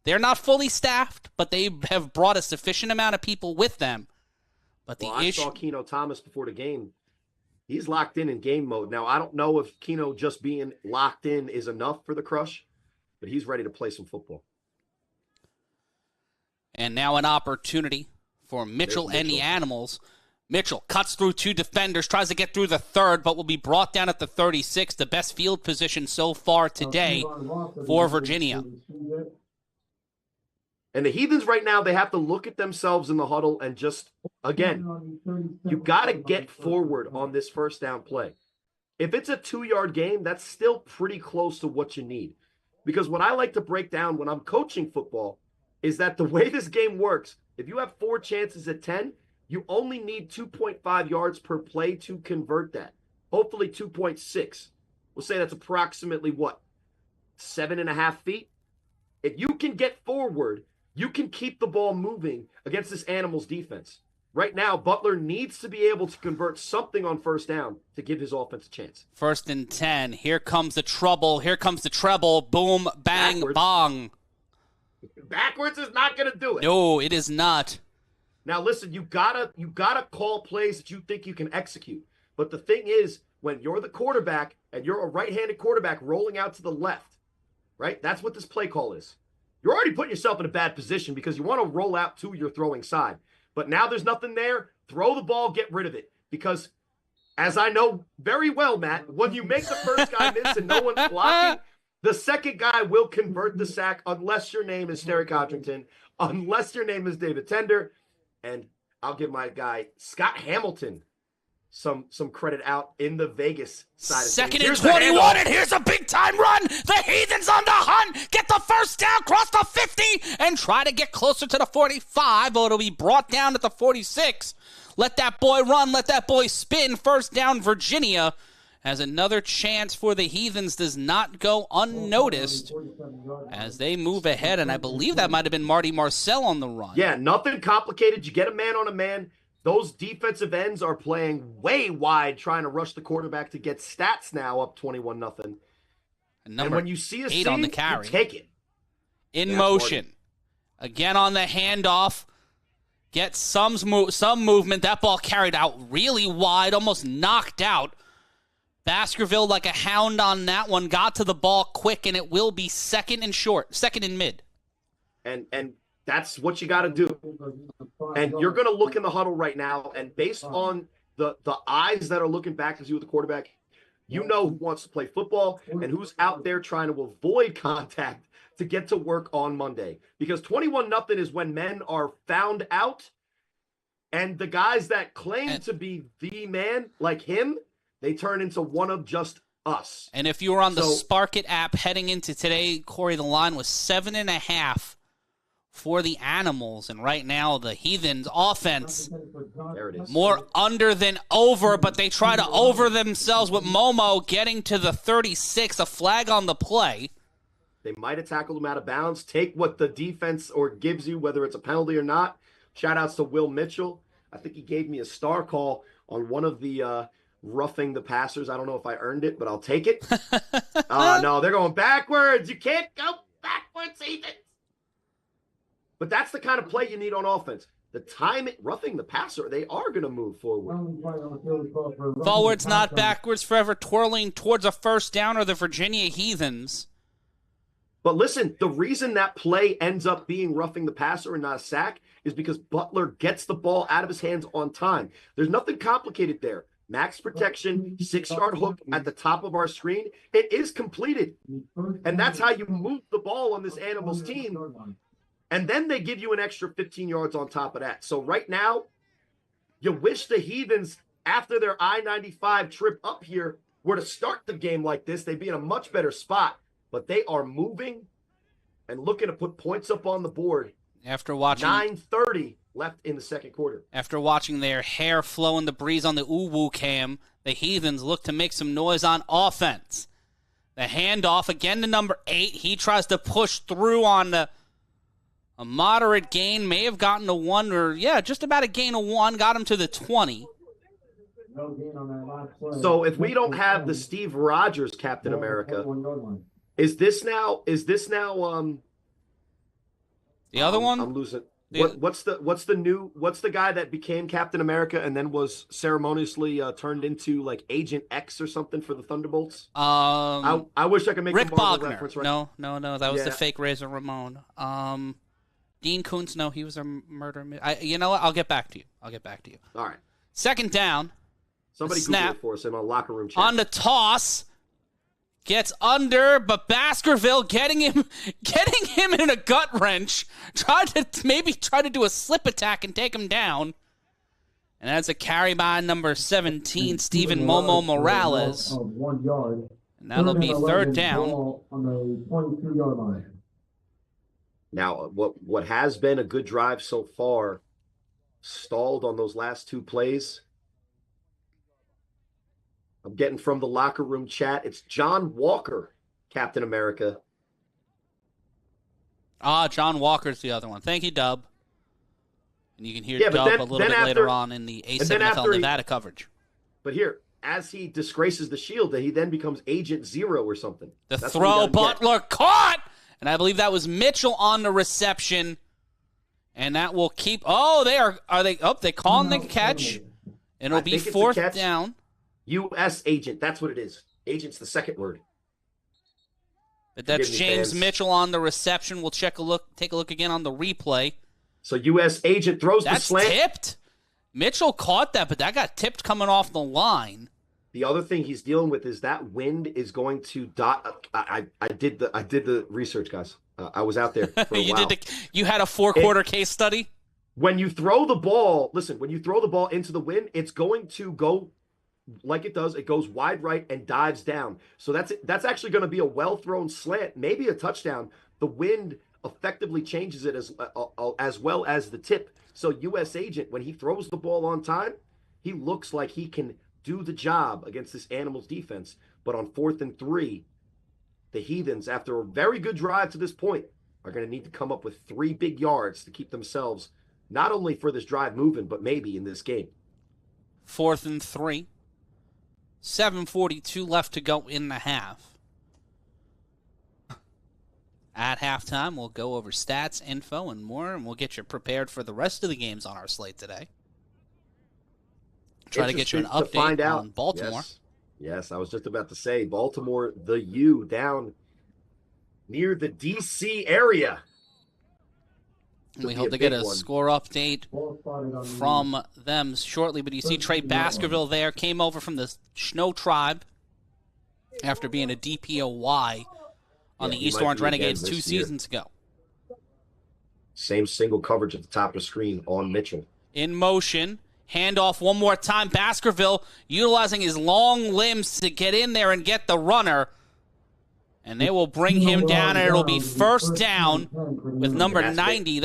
they're not fully staffed, but they have brought a sufficient amount of people with them. But I saw Keno Thomas before the game. He's locked in game mode. Now, I don't know if Keno just being locked in is enough for the Crush, but he's ready to play some football. And now an opportunity for Mitchell and the Animals. Mitchell cuts through 2 defenders, tries to get through the third, but will be brought down at the 36, the best field position so far today for Virginia. And the Heathens right now, they have to look at themselves in the huddle and just, again, you got to get forward on this first down play. If it's a 2-yard game, that's still pretty close to what you need. Because what I like to break down when I'm coaching football is that the way this game works, if you have 4 chances at 10, you only need 2.5 yards per play to convert that. Hopefully 2.6. We'll say that's approximately what? 7.5 feet? If you can get forward, you can keep the ball moving against this Animals defense. Right now, Butler needs to be able to convert something on first down to give his offense a chance. 1st and 10. Here comes the trouble. Here comes the treble. Boom, bang, bong. Backwards is not going to do it. No, it is not. Now, listen, you gotta call plays that you think you can execute. But the thing is, when you're the quarterback and you're a right-handed quarterback rolling out to the left, right? That's what this play call is. You're already putting yourself in a bad position because you want to roll out to your throwing side. But now there's nothing there. Throw the ball, get rid of it. Because, as I know very well, Matt, when you make the first guy miss and no one's blocking, the second guy will convert the sack unless your name is Sterry Codrington, unless your name is David Tender. And I'll give my guy, Scott Hamilton, some credit out in the Vegas side of things. 2nd and 21, and here's a big-time run. The Heathens on the hunt. Get the first down, cross the 50, and try to get closer to the 45, but it'll be brought down at the 46. Let that boy run. Let that boy spin. First down, Virginia. As another chance for the Heathens does not go unnoticed as they move ahead, and I believe that might have been Marty Marcel on the run. Yeah, nothing complicated. You get a man on a man. Those defensive ends are playing way wide, trying to rush the quarterback to get stats now up 21-0. And when you see a 8 seam, on the carry, you take it. In motion. Marty. Again on the handoff. Get some movement. That ball carried out really wide, almost knocked out. Baskerville, like a hound on that one, got to the ball quick, and it will be 2nd and short, 2nd and mid. And that's what you got to do. And you're going to look in the huddle right now, and based on the eyes that are looking back to you with the quarterback, you know who wants to play football and who's out there trying to avoid contact to get to work on Monday. Because 21-0 is when men are found out, and the guys that claim to be the man, like him, they turn into one of just us. And if you were on the Spark It app heading into today, Corey, the line was 7.5 for the Animals. And right now, the Heathens offense, there it is. More under than over, but they try to over themselves with Momo getting to the 36, a flag on the play. They might have tackled him out of bounds. Take what the defense or gives you, whether it's a penalty or not. Shout outs to Will Mitchell. I think he gave me a star call on one of the roughing the passers. I don't know if I earned it, but I'll take it. No, they're going backwards. You can't go backwards, Heathens. But that's the kind of play you need on offense. The time roughing the passer, they are going to move forward. Forwards, not backwards, forever twirling towards a first down are the Virginia Heathens. But listen, the reason that play ends up being roughing the passer and not a sack is because Butler gets the ball out of his hands on time. There's nothing complicated there. Max protection, 6-yard hook at the top of our screen. It is completed. And that's how you move the ball on this Animals team. And then they give you an extra 15 yards on top of that. So right now, you wish the Heathens, after their I-95 trip up here, were to start the game like this. They'd be in a much better spot. But they are moving and looking to put points up on the board. After watching 9:30 left in the second quarter. After watching their hair flow in the breeze on the uwu cam, the Heathens look to make some noise on offense. The handoff again to number 8. He tries to push through on a moderate gain. May have gotten to 1 or, just about a gain of 1. Got him to the 20. So if we don't have the Steve Rogers Captain America, is this now the other one? I'm losing. What's the guy that became Captain America and then was ceremoniously turned into like Agent X or something for the Thunderbolts? I wish I could make Rick a Marvel Bogner. reference right. No, that was the fake Razor Ramon. Dean Koontz, no, he was a murder. You know what? I'll get back to you. All right. Second down. Somebody Google it for us in our locker room chat. On the toss. Gets under, but Baskerville getting him in a gut wrench. Try to do a slip attack and take him down. And that's a carry by number 17, Stephen Momo Morales. And that'll be third down. On the 22-yard line. Now, what has been a good drive so far stalled on those last 2 plays. I'm getting from the locker room chat. It's John Walker, Captain America. John Walker's the other one. Thank you, Dub. And you can hear Dub a little bit later on in the A7FL Nevada coverage. But here, as he disgraces the shield, he then becomes Agent Zero or something. That's throw, Butler caught! And I believe that was Mitchell on the reception. And that will keep... they calling the catch. And it'll be fourth down. U.S. agent. That's what it is. Agent's the second word. But that's James Mitchell on the reception. We'll take a look again on the replay. So U.S. agent throws the slant. That's tipped. Mitchell caught that, but that got tipped coming off the line. The other thing he's dealing with is that wind is going to dot. I did the research, guys. I was out there for a while. You had a 4-quarter case study? When you throw the ball, into the wind, it's going to go like it does. It goes wide right and dives down. So that's actually going to be a well-thrown slant, maybe a touchdown. The wind effectively changes it as well as the tip. So U.S. agent, when he throws the ball on time, he looks like he can do the job against this Animals defense. But on 4th and 3, the Heathens, after a very good drive to this point, are going to need to come up with 3 big yards to keep themselves not only for this drive moving, but maybe in this game. 4th and 3. 7:42 left to go in the half. At halftime, we'll go over stats, info, and more, and we'll get you prepared for the rest of the games on our slate today. Try to get you an update on Baltimore. Yes, I was just about to say, Baltimore, the U, down near the D.C. area. We hope to get a score update from them shortly. But you see Trey Baskerville there, came over from the Snow Tribe after being a DPOY on the East Orange Renegades 2 seasons ago. Same single coverage at the top of the screen on Mitchell. In motion, handoff one more time. Baskerville utilizing his long limbs to get in there and get the runner. And they will bring him down, and it'll be first down with number 90.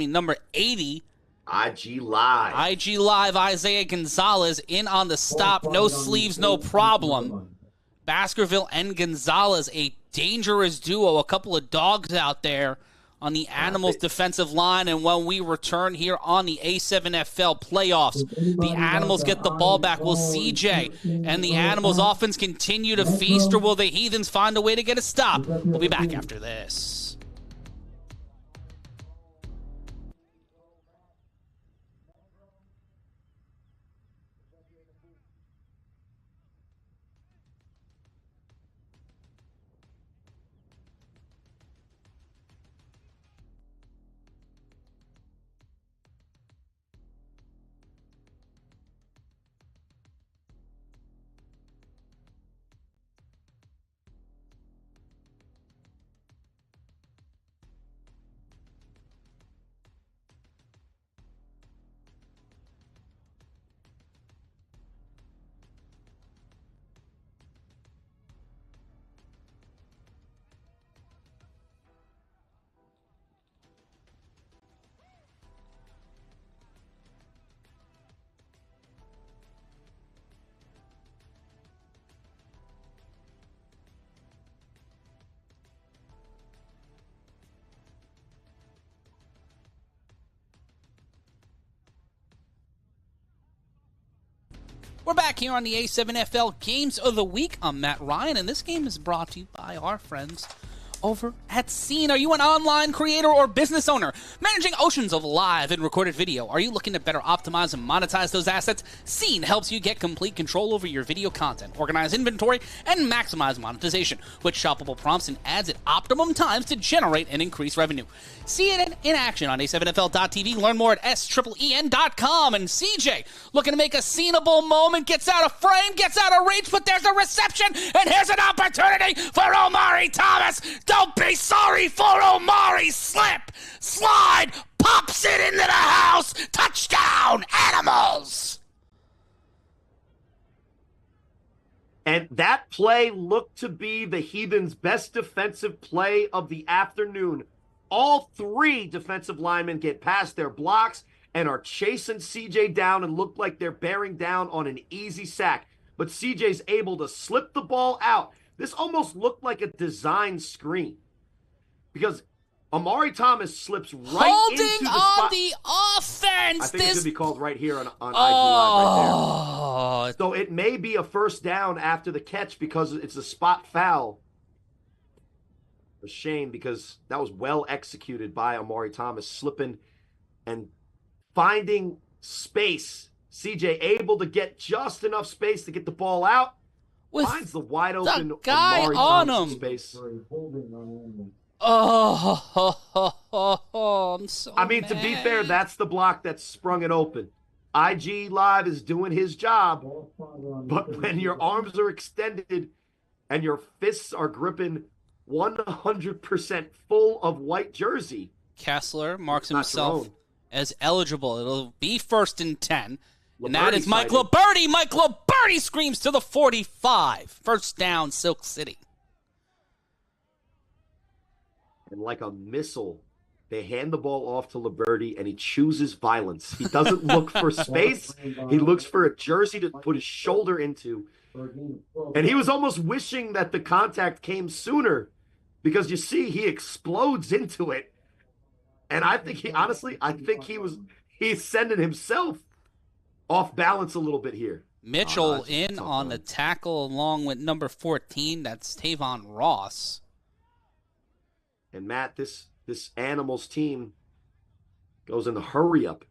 Number 80. IG Live, Isaiah Gonzalez in on the stop. No sleeves, no problem. Baskerville and Gonzalez, a dangerous duo. A couple of dogs out there on the Animals defensive line. And when we return here on the A7FL playoffs, the Animals get the ball back. Will CJ and the Animals offense continue to feast, or will the Heathens find a way to get a stop? We'll be back after this. We're back here on the A7FL Games of the Week. I'm Matt Ryan, and this game is brought to you by our friends over at Scene. Are you an online creator or business owner managing oceans of live and recorded video? Are you looking to better optimize and monetize those assets? Scene helps you get complete control over your video content, organize inventory, and maximize monetization with shoppable prompts and ads at optimum times to generate and increase revenue. See it in action on a7fl.tv. Learn more at SEEN.com. And CJ, looking to make a sceneable moment, gets out of frame, gets out of reach, but there's a reception, and here's an opportunity for Omari Thomas. Don't be sorry for Omari. Slip, slide, pops it into the house. Touchdown, Animals. And that play looked to be the Heathens' best defensive play of the afternoon. All three defensive linemen get past their blocks and are chasing CJ down and look like they're bearing down on an easy sack. But CJ's able to slip the ball out. This almost looked like a design screen because Omari Thomas slips right into the spot. The offense. I think it should be called right here on IG Live right there. So it may be a first down after the catch because it's a spot foul. A shame because that was well executed by Omari Thomas, slipping and finding space. CJ able to get just enough space to get the ball out. Finds the wide open guy Omari on Thomas him. Space. I'm so I mean, mad. to be fair, that's the block that sprung it open. IG Live is doing his job, but when your arms are extended and your fists are gripping 100% full of white jersey, Kessler marks himself as eligible. It'll be 1st and 10. And that is Mike sighted. Liberty. Mike Liberty screams to the 45. First down, Silk City. And like a missile, they hand the ball off to Liberty, and he chooses violence. He doesn't look for space. He looks for a jersey to put his shoulder into. And he was almost wishing that the contact came sooner because you see he explodes into it. And I think he's sending himself off balance a little bit here. Mitchell in on the tackle along with number 14. That's Tavon Ross. And Matt, this Animals team goes in the hurry up.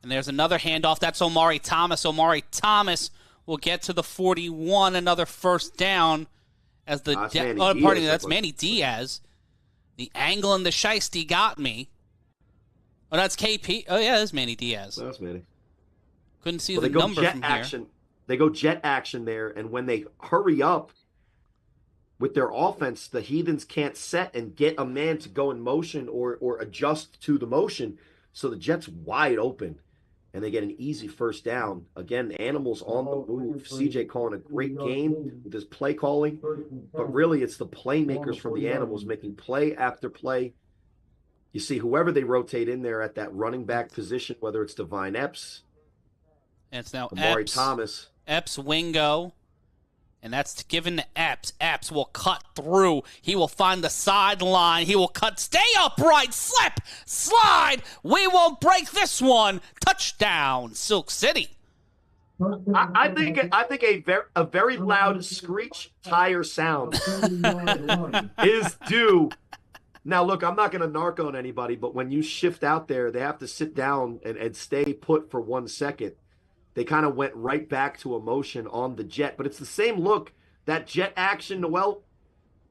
And there's another handoff. That's Omari Thomas. Omari Thomas will get to the 41. Another first down as the that's Manny Diaz. The angle and the shiesty got me. Oh, that's KP. Oh yeah, that's Manny Diaz. That's Manny. Couldn't see the number from action. Here. They go jet action there, and when they hurry up with their offense, the Heathens can't set and get a man to go in motion or adjust to the motion. So the Jets wide open, and they get an easy first down. Again, Animals on the move. CJ calling a great game with his play calling, but really it's the playmakers from the Animals making play after play. You see whoever they rotate in there at that running back position, whether it's Divine Epps, and it's now Omari Thomas. Epps, Wingo, And that's given to Epps. Epps will cut through. He will find the sideline. He will cut. Stay upright. Slip. Slide. We won't break this one. Touchdown, Silk City. I think a very loud screech tire sound is due. Now, look, I'm not going to narc on anybody, but when you shift out there, they have to sit down and stay put for 1 second. They kind of went right back to emotion on the jet, but it's the same look. That jet action, Noel.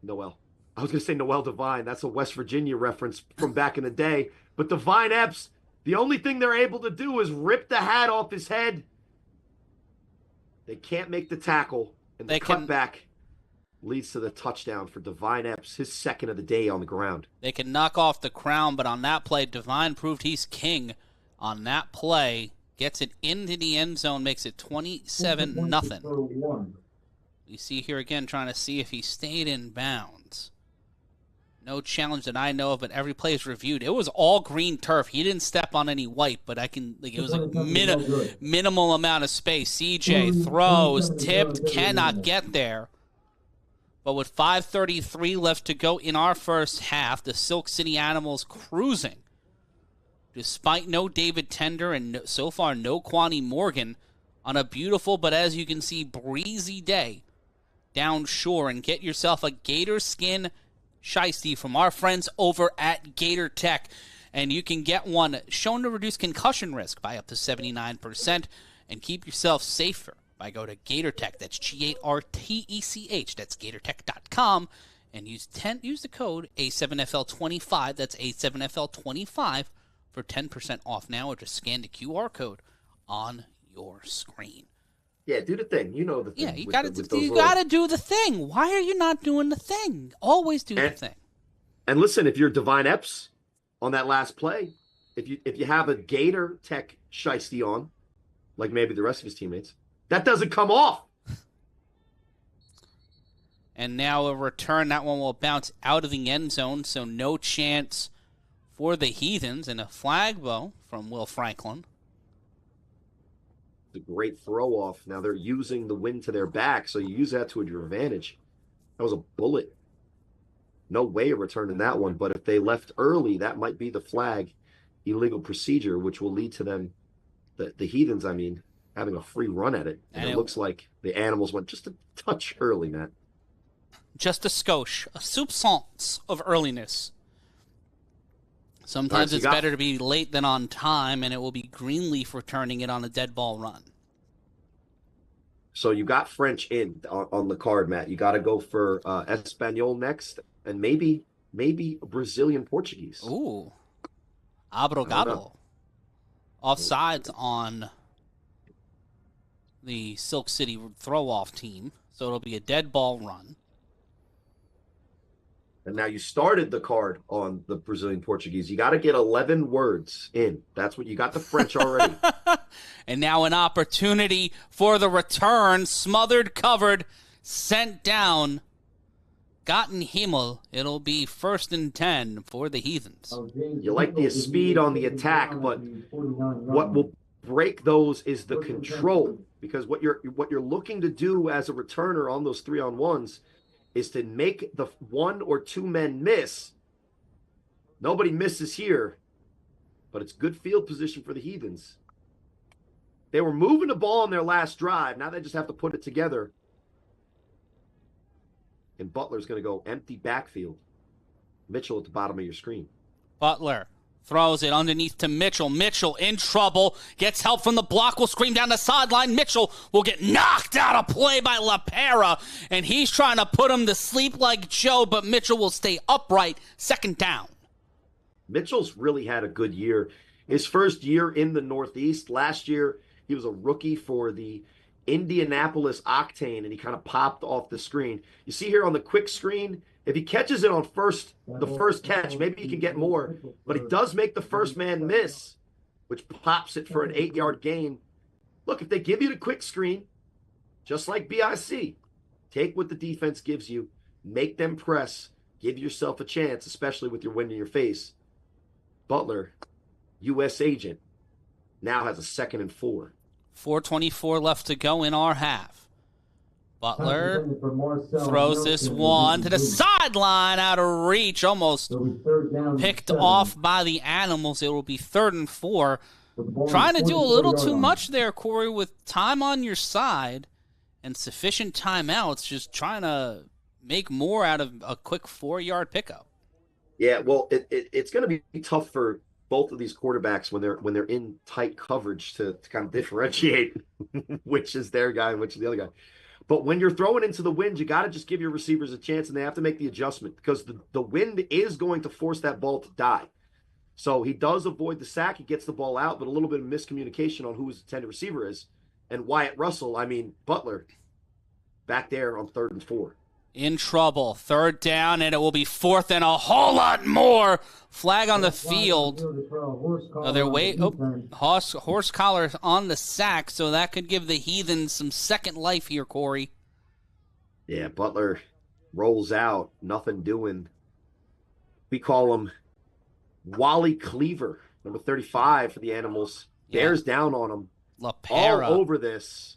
I was going to say Noel Devine. That's a West Virginia reference from back in the day. But Devine Epps, the only thing they're able to do is rip the hat off his head. They can't make the tackle, and the cutback leads to the touchdown for Devine Epps, his second of the day on the ground. They can knock off the crown, but on that play, Devine proved he's king on that play. Gets it into the end zone, makes it 27-0. We see here again trying to see if he stayed in bounds. No challenge that I know of, but every play is reviewed. It was all green turf. He didn't step on any white, but it was like minimal amount of space. CJ throws, tipped, cannot get there. But with 5:33 left to go in our first half, the Silk City Animals cruising. Despite no David Tender and so far no Kwani Morgan, on a beautiful but as you can see breezy day down shore, and get yourself a gator skin shiesty from our friends over at Gator Tech. And you can get one shown to reduce concussion risk by up to 79% and keep yourself safer by go to Gator Tech. That's GARTECH. That's GatorTech.com. And use the code A7FL25. That's A7FL25 for 10% off now, or just scan the QR code on your screen. Yeah, do the thing. You know the thing. Yeah, you got to do the thing. Why are you not doing the thing? Always do the thing. And listen, if you're Devine Epps on that last play, if you have a Gator Tech shiesty on, like maybe the rest of his teammates, that doesn't come off. And now a return. That one will bounce out of the end zone, so no chance for the Heathens, and a flag, though, from Will Franklin. A great throw-off. Now they're using the wind to their back, so you use that to your advantage. That was a bullet. No way of returning that one, but if they left early, that might be the flag. Illegal procedure, which will lead to them, the Heathens, having a free run at it. And it looks like the Animals went just a touch early, Matt. Just a skosh, a soupçon of earliness. Sometimes it's better to be late than on time, and it will be Greenleaf returning it on a dead ball run. So you got French in on the card, Matt. You got to go for Espanol next, and maybe Brazilian Portuguese. Ooh. Abrogado. Offsides on the Silk City throw-off team, so it'll be a dead ball run. And now you started the card on the Brazilian Portuguese. You got to get 11 words in. That's what you got the French already. And now an opportunity for the return. Smothered, covered, sent down. Gotten Himmel. It'll be 1st and 10 for the Heathens. You like the speed on the attack, but what will break those is the control. Because what you're looking to do as a returner on those 3-on-1s is to make the 1 or 2 men miss. Nobody misses here, but it's good field position for the Heathens. They were moving the ball on their last drive. Now they just have to put it together. And Butler's going to go empty backfield. Mitchell at the bottom of your screen. Butler throws it underneath to Mitchell. Mitchell in trouble. Gets help from the block. Will scream down the sideline. Mitchell will get knocked out of play by LaPera. And he's trying to put him to sleep like Joe, but Mitchell will stay upright. 2nd down. Mitchell's really had a good year. His first year in the Northeast. Last year, he was a rookie for the Indianapolis Octane, and he kind of popped off the screen. You see here on the quick screen, if he catches it on the first catch, maybe he can get more. But he does make the first man miss, which pops it for an 8-yard gain. Look, if they give you the quick screen, just like BIC, take what the defense gives you, make them press, give yourself a chance, especially with your wind in your face. Butler, U.S. agent, now has a 2nd and 4. 4:24 left to go in our half. Butler throws this one to the sideline, out of reach, almost picked off by the Animals. It will be 3rd and 4. Trying to do a little too much there, Corey, with time on your side and sufficient timeouts, just trying to make more out of a quick 4-yard pickup. Yeah, well, it's going to be tough for both of these quarterbacks when they're in tight coverage to kind of differentiate which is their guy and which is the other guy. But when you're throwing into the wind, you got to just give your receivers a chance, and they have to make the adjustment because the wind is going to force that ball to die. So he does avoid the sack. He gets the ball out, but a little bit of miscommunication on who his intended receiver is. And Wyatt Russell, Butler, back there on 3rd and 4. In trouble. 3rd down, and it will be 4th and a whole lot more. Flag on the field. Horse collar on the sack, so that could give the Heathens some second life here, Corey. Yeah, Butler rolls out, nothing doing. We call him Wally Cleaver, number 35 for the Animals. Bears down on him. LaPera. All over this.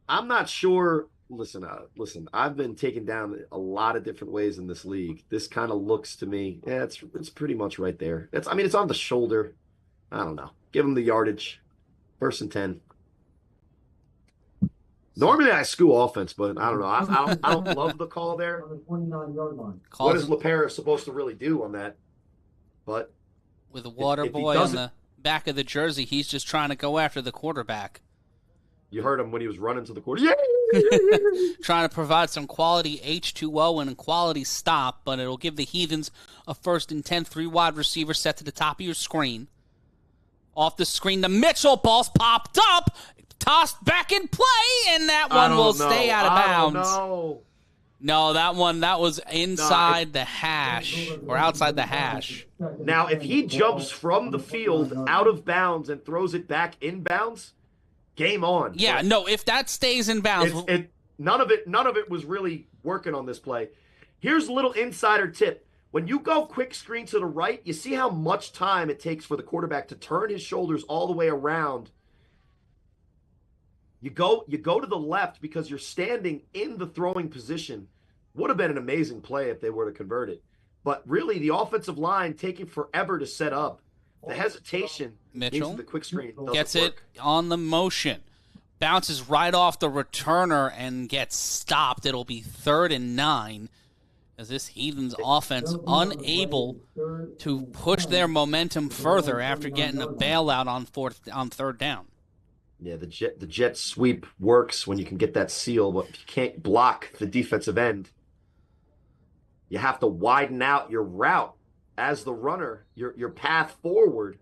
I'm not sure. Listen, I've been taken down a lot of different ways in this league. This kind of looks to me, it's pretty much right there. It's on the shoulder. I don't know. Give him the yardage. 1st and 10. Normally I school offense, but I don't know. I don't love the call there. On the 29-yard line. What is LaPera supposed to really do on that? But with a water boy on the back of the jersey, he's just trying to go after the quarterback. You heard him when he was running to the quarter. Yeah! Trying to provide some quality H2O and a quality stop, but it'll give the Heathens a 1st and 10, 3 wide receiver set to the top of your screen. Off the screen, the Mitchell ball's popped up, tossed back in play, and that one will stay out of bounds. No, that was inside the hash, or outside the hash. Now, if he jumps from the field out of bounds and throws it back in bounds, game on. Yeah, no, if that stays in bounds. None of it was really working on this play. Here's a little insider tip. When you go quick screen to the right, you see how much time it takes for the quarterback to turn his shoulders all the way around. You go to the left because you're standing in the throwing position. Would have been an amazing play if they were to convert it. But really, the offensive line taking forever to set up. The hesitation Mitchell the quick screen gets it on the motion. Bounces right off the returner and gets stopped. It'll be 3rd and 9 as this Heathens offense unable to push their momentum further after getting a bailout on 3rd down. Yeah, the jet sweep works when you can get that seal, but if you can't block the defensive end, you have to widen out your route as the runner, your path forward.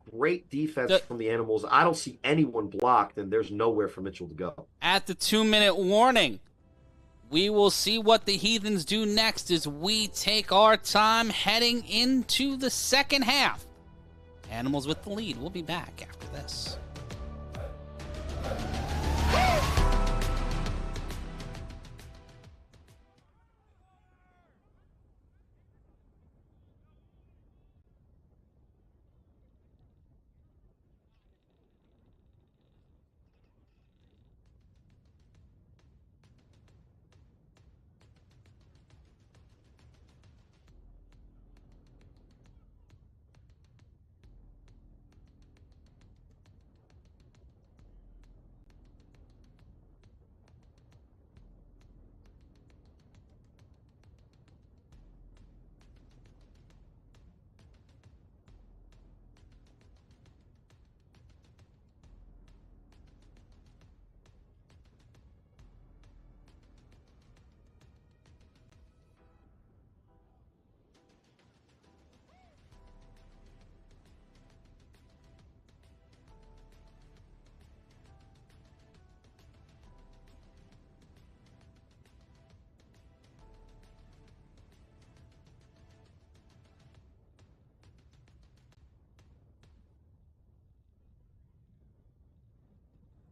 Great defense from the Animals. I don't see anyone blocked, and there's nowhere for Mitchell to go. At the 2-minute warning, we will see what the Heathens do next as we take our time heading into the second half. Animals with the lead. We'll be back after this.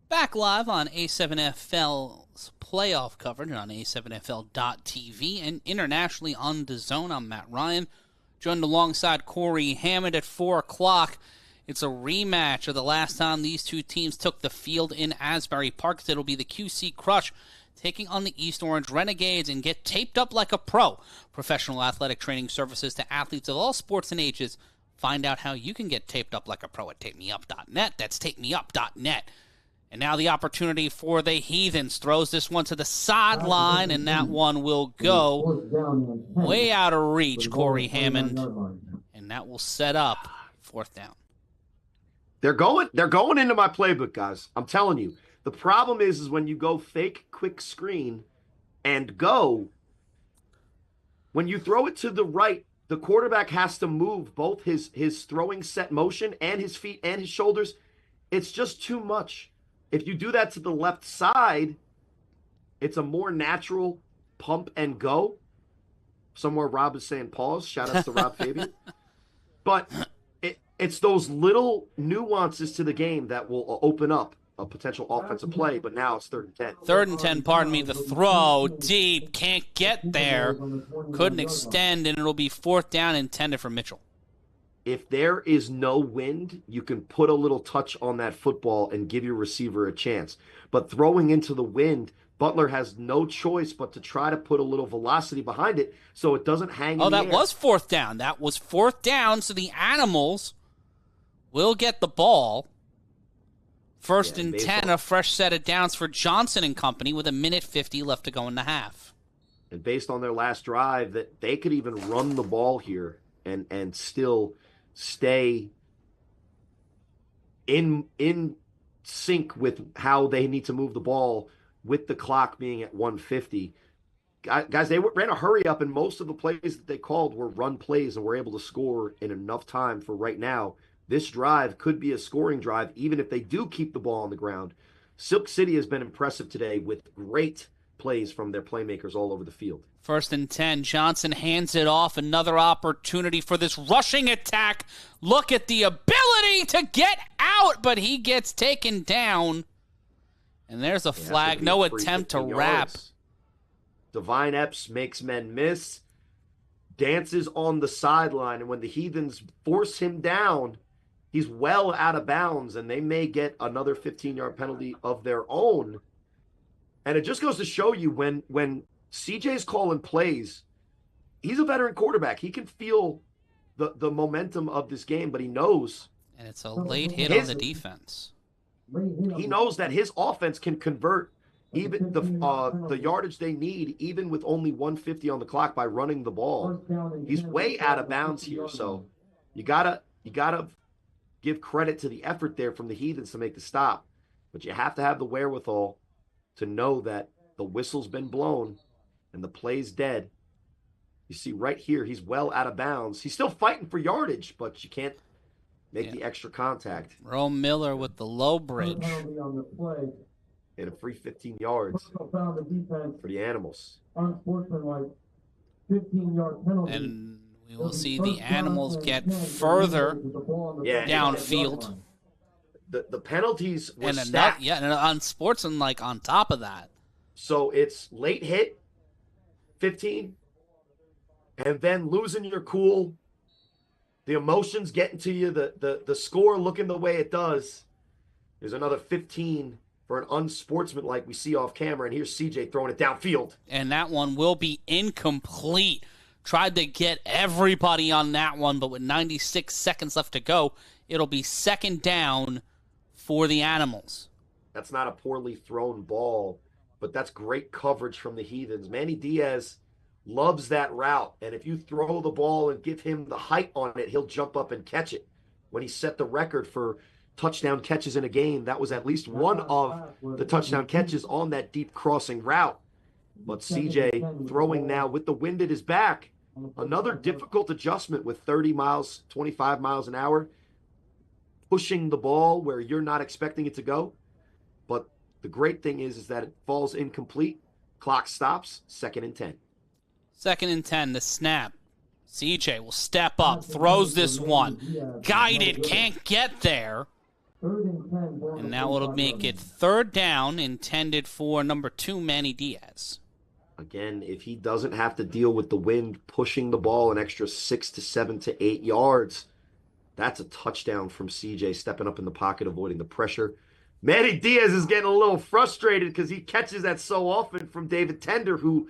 Back live on A7FL's playoff coverage on A7FL.tv and internationally on DAZN. I'm Matt Ryan, joined alongside Corey Hammond at 4 o'clock It's a rematch of the last time these two teams took the field in Asbury Park. It'll be the QC Crush taking on the East Orange Renegades, and get taped up like a pro. Professional athletic training services to athletes of all sports and ages. Find out how you can get taped up like a pro at tapemeup.net. That's tapemeup.net. And now the opportunity for the Heathens. Throws this one to the sideline, and that one will go way out of reach, Corey Hammond. And that will set up 4th down. They're going into my playbook, guys. I'm telling you. The problem is when you go fake quick screen and go, when you throw it to the right, the quarterback has to move both his throwing set motion and his feet and his shoulders. It's just too much. If you do that to the left side, it's a more natural pump and go. Somewhere Rob is saying pause. Shout out to Rob Fabian. But it's those little nuances to the game that will open up a potential offensive play, but now it's 3rd and 10. 3rd and 10, pardon me. The throw deep, can't get there, couldn't extend, and it'll be 4th down intended for Mitchell. If there is no wind, you can put a little touch on that football and give your receiver a chance. But throwing into the wind, Butler has no choice but to try to put a little velocity behind it so it doesn't hang in the air. That was 4th down. That was 4th down, so the Animals will get the ball. 1st and 10, a fresh set of downs for Johnson and company with 1:50 left to go in the half. And based on their last drive, that they could even run the ball here and still stay in sync with how they need to move the ball with the clock being at 1:50. Guys, they ran a hurry up, and most of the plays that they called were run plays and were able to score in enough time for right now. This drive could be a scoring drive, even if they do keep the ball on the ground. Silk City has been impressive today with great plays from their playmakers all over the field. 1st and 10, Johnson hands it off. Another opportunity for this rushing attack. Look at the ability to get out, but he gets taken down. And there's a flag, no attempt to wrap. Divine Epps makes men miss, dances on the sideline, and when the Heathens force him down, he's well out of bounds, and they may get another 15-yard penalty of their own. And it just goes to show you when CJ's calling plays, he's a veteran quarterback. He can feel the momentum of this game, but he knows. And it's a late hit on the defense. He knows that his offense can convert even the yardage they need, even with only 1:50 on the clock, by running the ball. He's way out of bounds here, so you gotta give credit to the effort there from the Heathens to make the stop. But you have to have the wherewithal to know that the whistle's been blown and the play's dead. You see right here, he's well out of bounds. He's still fighting for yardage, but you can't make the extra contact. Rome Miller with the low bridge. And a free 15 yards for the Animals. And we will see the Animals get further downfield. The penalties were stacked. And on sportsmanlike on top of that. So it's late hit, 15, and then losing your cool, the emotions getting to you, the score looking the way it does. There's another 15 for an unsportsmanlike we see off camera, and here's CJ throwing it downfield. And that one will be incomplete. Tried to get everybody on that one, but with 96 seconds left to go, it'll be 2nd down for the Animals. That's not a poorly thrown ball, but that's great coverage from the Heathens. Manny Diaz loves that route, and if you throw the ball and give him the height on it, he'll jump up and catch it. When he set the record for touchdown catches in a game, that was at least one of the touchdown catches on that deep crossing route. But CJ throwing now with the wind at his back. Another difficult adjustment with 30 miles, 25 miles an hour, pushing the ball where you're not expecting it to go. But the great thing is that it falls incomplete. Clock stops, 2nd and 10. 2nd and 10, the snap. CJ will step up, throws this one. Guided, can't get there. And now it'll make it 3rd down, intended for number 2, Manny Diaz. Again, if he doesn't have to deal with the wind pushing the ball an extra 6 to 7 to 8 yards, That's a touchdown from CJ, stepping up in the pocket, avoiding the pressure. Manny Diaz is getting a little frustrated because he catches that so often from David Tender, who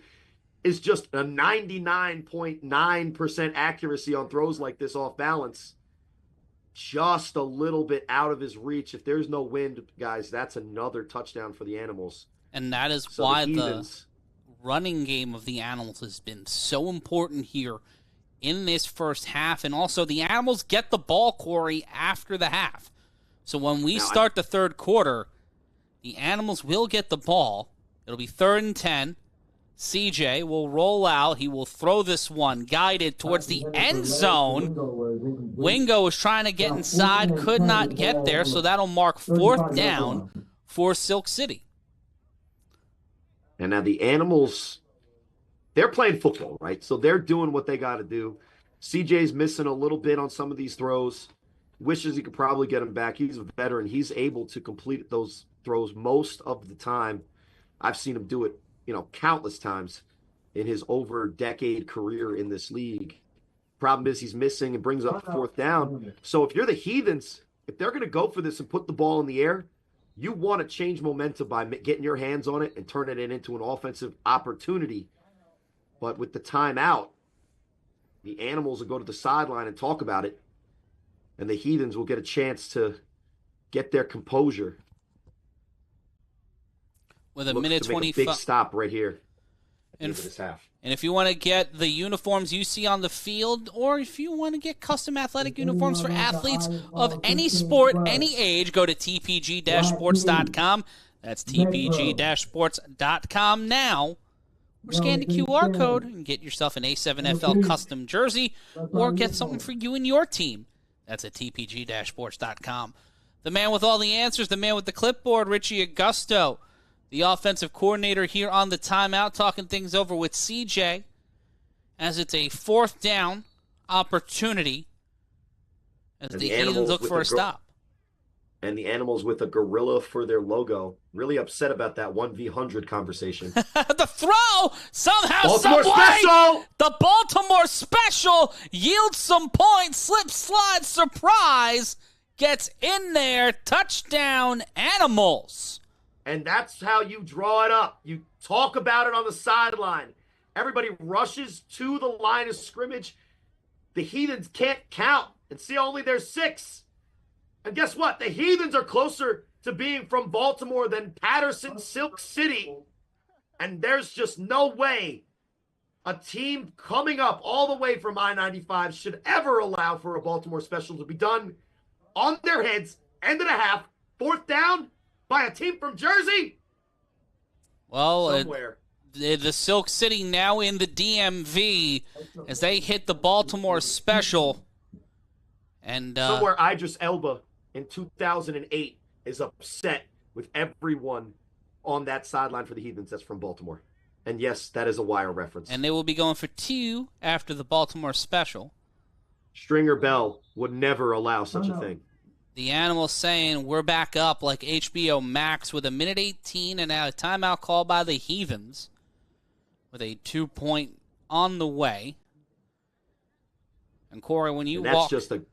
is just a 99.9% accuracy on throws like this off balance. Just a little bit out of his reach. If there's no wind, guys, that's another touchdown for the Animals. And that is why the running game of the Animals has been so important here in this first half. And also, the Animals get the ball, Corey, after the half. So when we start the third quarter, the Animals will get the ball. It'll be 3rd and 10. CJ will roll out. He will throw this one guided towards the end zone. Wingo was trying to get inside, could not get there, so that'll mark 4th down for Silk City. And now the Animals, they're playing football, right? So they're doing what they got to do. CJ's missing a little bit on some of these throws. Wishes he could probably get him back. He's a veteran. He's able to complete those throws most of the time. I've seen him do it, countless times in his over-decade career in this league. Problem is he's missing and brings up 4th down. So if you're the Heathens, if they're going to go for this and put the ball in the air, you want to change momentum by getting your hands on it and turning it into an offensive opportunity. But with the timeout, the Animals will go to the sideline and talk about it, and the Heathens will get a chance to get their composure. With a minute 25. Big stop right here at the end of this half. And if you want to get the uniforms you see on the field, or if you want to get custom athletic uniforms for athletes of any sport, any age, go to tpg-sports.com. That's tpg-sports.com now. Or scan the QR code and get yourself an A7FL custom jersey, or get something for you and your team. That's at tpg-sports.com. The man with all the answers, the man with the clipboard, Richie Augusto, the offensive coordinator here on the timeout, talking things over with CJ as it's a 4th down opportunity as the Heathens look for a stop. And the Animals with a gorilla for their logo. Really upset about that 1v100 conversation. The throw! Somehow, Baltimore someway, special! The Baltimore special yields some points. Slip, slide, surprise. Gets in there. Touchdown, Animals. And that's how you draw it up. You talk about it on the sideline. Everybody rushes to the line of scrimmage. The Heathens can't count. And see, only there's 6. And guess what? The Heathens are closer to being from Baltimore than Patterson, Silk City. And there's just no way a team coming up all the way from I-95 should ever allow for a Baltimore special to be done on their heads, end of the half, 4th down, by a team from Jersey? Well, somewhere. The Silk City now in the DMV as they hit the Baltimore special. And somewhere Idris Elba in 2008 is upset with everyone on that sideline for the Heathens that's from Baltimore. And yes, that is a Wire reference. And they will be going for 2 after the Baltimore special. Stringer Bell would never allow such a thing. The Animals saying we're back up like HBO Max with a minute 18 and now a timeout call by the Heathens with a 2-point on the way. And Corey, when you walk into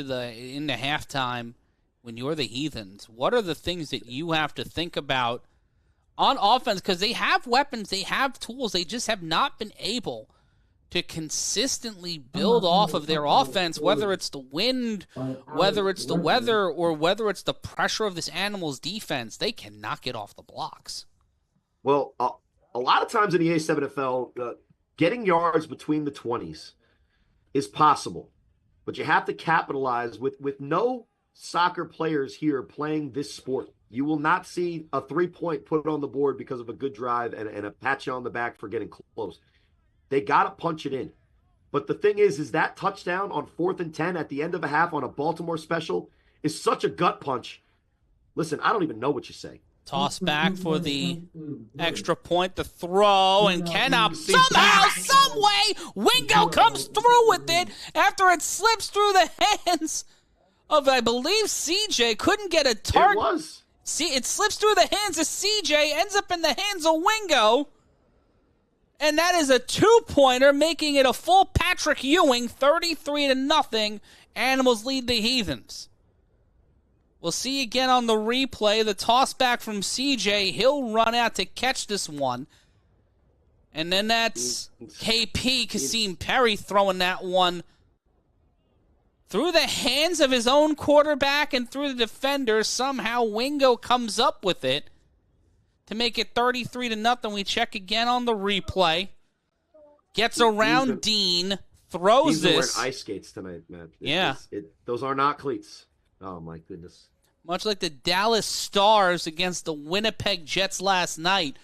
halftime, when you're the Heathens, what are the things that you have to think about on offense? Because they have weapons, they have tools, they just have not been able to consistently build off of their offense, whether it's the wind, whether it's the weather, or whether it's the pressure of this Animals defense. They cannot get off the blocks. Well, a lot of times in the A7FL, getting yards between the 20s is possible, but you have to capitalize with no soccer players here playing this sport. You will not see a 3-point put on the board because of a good drive and a pat you on the back for getting close. They got to punch it in. But the thing is that touchdown on 4th and 10 at the end of a half on a Baltimore special is such a gut punch. Listen, I don't even know what you say. Toss back for the extra point, the throw, and cannot somehow, some way, Wingo comes through with it after it slips through the hands of, I believe, CJ. Couldn't get a target. It was. See, it slips through the hands of CJ, ends up in the hands of Wingo. And that is a 2-pointer, making it a full Patrick Ewing, 33-0. Animals lead the Heathens. We'll see again on the replay. The toss back from CJ. He'll run out to catch this one. And then that's KP, Kasim Perry, throwing that one through the hands of his own quarterback and through the defender. Somehow Wingo comes up with it to make it 33-0. We check again on the replay. Gets around Dean, throws this. He's wearing ice skates tonight, man. Those are not cleats. Oh, my goodness. Much like the Dallas Stars against the Winnipeg Jets last night.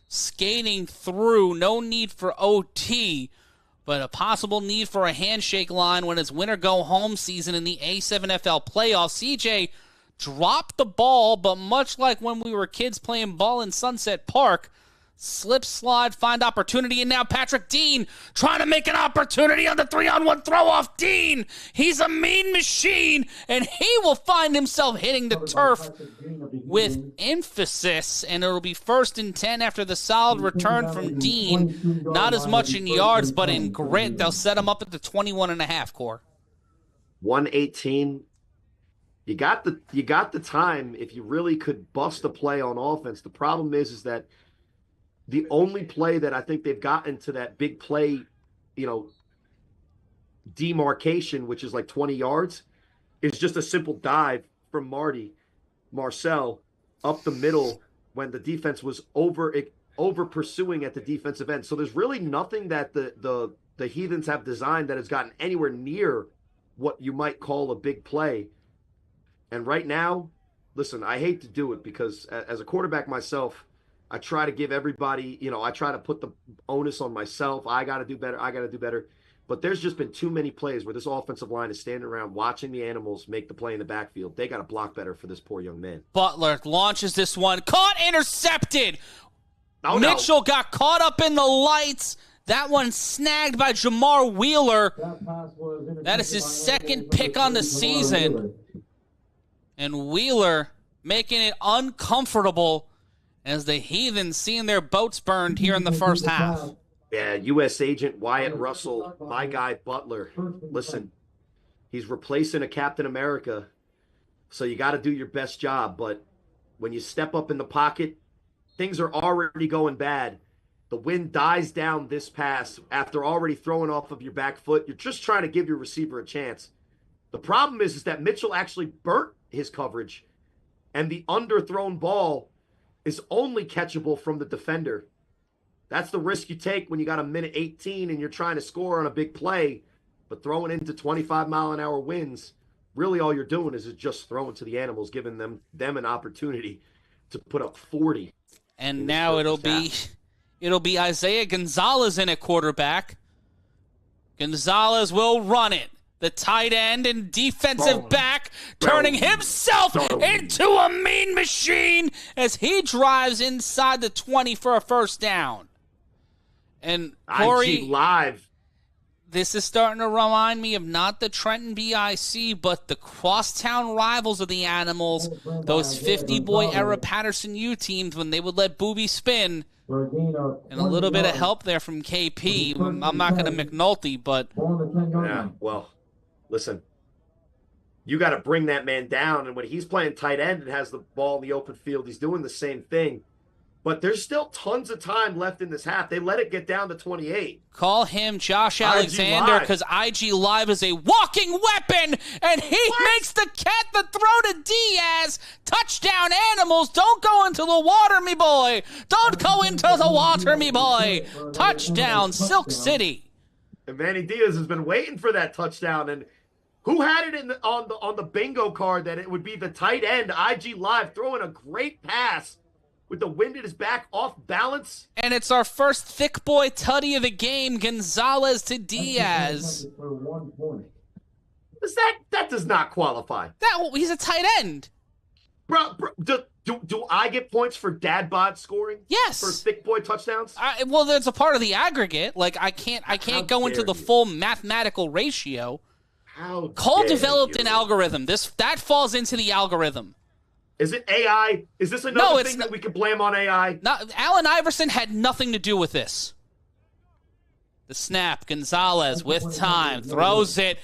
Skating through, no need for OT, but a possible need for a handshake line when it's win-or-go-home season in the A7FL playoffs. CJ dropped the ball, but much like when we were kids playing ball in Sunset Park, slip, slide, find opportunity, and now Patrick Dean trying to make an opportunity on the 3-on-1 throw-off. Dean, he's a mean machine, and he will find himself hitting the turf with emphasis, and it'll be 1st and 10 after the solid return from Dean. Not as much in yards, but in grit. They'll set him up at the 21.5 core. 118. You got the time if you really could bust a play on offense. The problem is that the only play that I think they've gotten to that big play, demarcation, which is like 20 yards, is just a simple dive from Marcel up the middle when the defense was over pursuing at the defensive end. So there's really nothing that the Heathens have designed that has gotten anywhere near what you might call a big play. And right now, listen, I hate to do it because as a quarterback myself, I try to give everybody, I try to put the onus on myself. I got to do better. But there's just been too many plays where this offensive line is standing around watching the Animals make the play in the backfield. They got to block better for this poor young man. Butler launches this one. Caught, intercepted. Oh, Mitchell got caught up in the lights. That one snagged by Jamar Wheeler. That is his second pick on the season. And Wheeler making it uncomfortable as the Heathens seeing their boats burned here in the first half. Yeah, U.S. agent Wyatt Russell, my guy Butler. Listen, he's replacing a Captain America, so you got to do your best job. But when you step up in the pocket, things are already going bad. The wind dies down this pass after already throwing off of your back foot. You're just trying to give your receiver a chance. The problem is that Mitchell actually burnt his coverage, and the underthrown ball is only catchable from the defender. That's the risk you take when you got a minute 18 and you're trying to score on a big play, but throwing into 25-mile-an-hour winds, really all you're doing is just throwing to the Animals, giving them an opportunity to put up 40. And now it'll be Isaiah Gonzalez in at quarterback. Gonzalez will run it. The tight end and defensive back turning himself into a mean machine as he drives inside the 20 for a first down. And Corey, live. This is starting to remind me of not the Trenton BIC, but the crosstown rivals of the Animals, those 50-boy era Patterson U teams when they would let Booby spin. And a little bit of help there from KP. I'm not going to McNulty, but... Yeah, well... Listen, you got to bring that man down. And when he's playing tight end and has the ball in the open field, he's doing the same thing. But there's still tons of time left in this half. They let it get down to 28. Call him Josh Alexander because IG Live is a walking weapon. And he makes the throw to Diaz. Touchdown, Animals. Don't go into the water, me boy. Don't go into the water, me boy. Touchdown, Silk City. And Manny Diaz has been waiting for that touchdown. And who had it on the bingo card that it would be the tight end, IG Live, throwing a great pass with the wind at his back, off balance? And it's our first thick boy tutty of the game, Gonzalez to Diaz. That does not qualify. He's a tight end. Bro, do I get points for dad bod scoring? Yes. For thick boy touchdowns? Well, that's a part of the aggregate. Like I can't go into the full mathematical ratio. Cole developed an algorithm. That falls into the algorithm. Is it AI? Is this another thing that we could blame on AI? Allen Iverson had nothing to do with this. The snap, Gonzalez with time, throws it,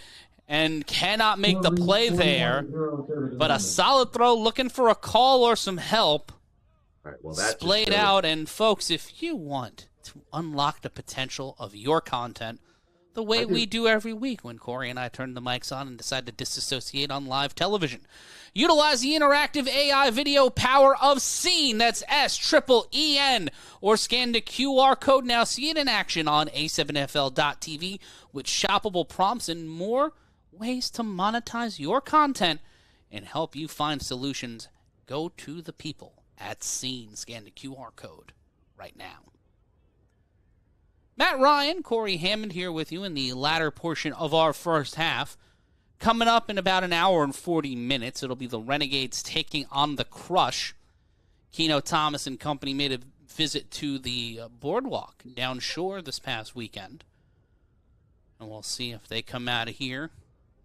and cannot make the play there. But a solid throw, looking for a call or some help. All right, well, that's splayed out. And folks, if you want to unlock the potential of your content the way we do every week when Corey and I turn the mics on and decide to disassociate on live television, utilize the interactive AI video power of Scene. That's SEEN. Or scan the QR code now. See it in action on a7fl.tv with shoppable prompts and more ways to monetize your content and help you find solutions. Go to the people at Scene. Scan the QR code right now. Matt Ryan, Corey Hammond here with you in the latter portion of our first half. Coming up in about an hour and 40 minutes, it'll be the Renegades taking on the Crush. Keno Thomas and company made a visit to the boardwalk down shore this past weekend. And we'll see if they come out of here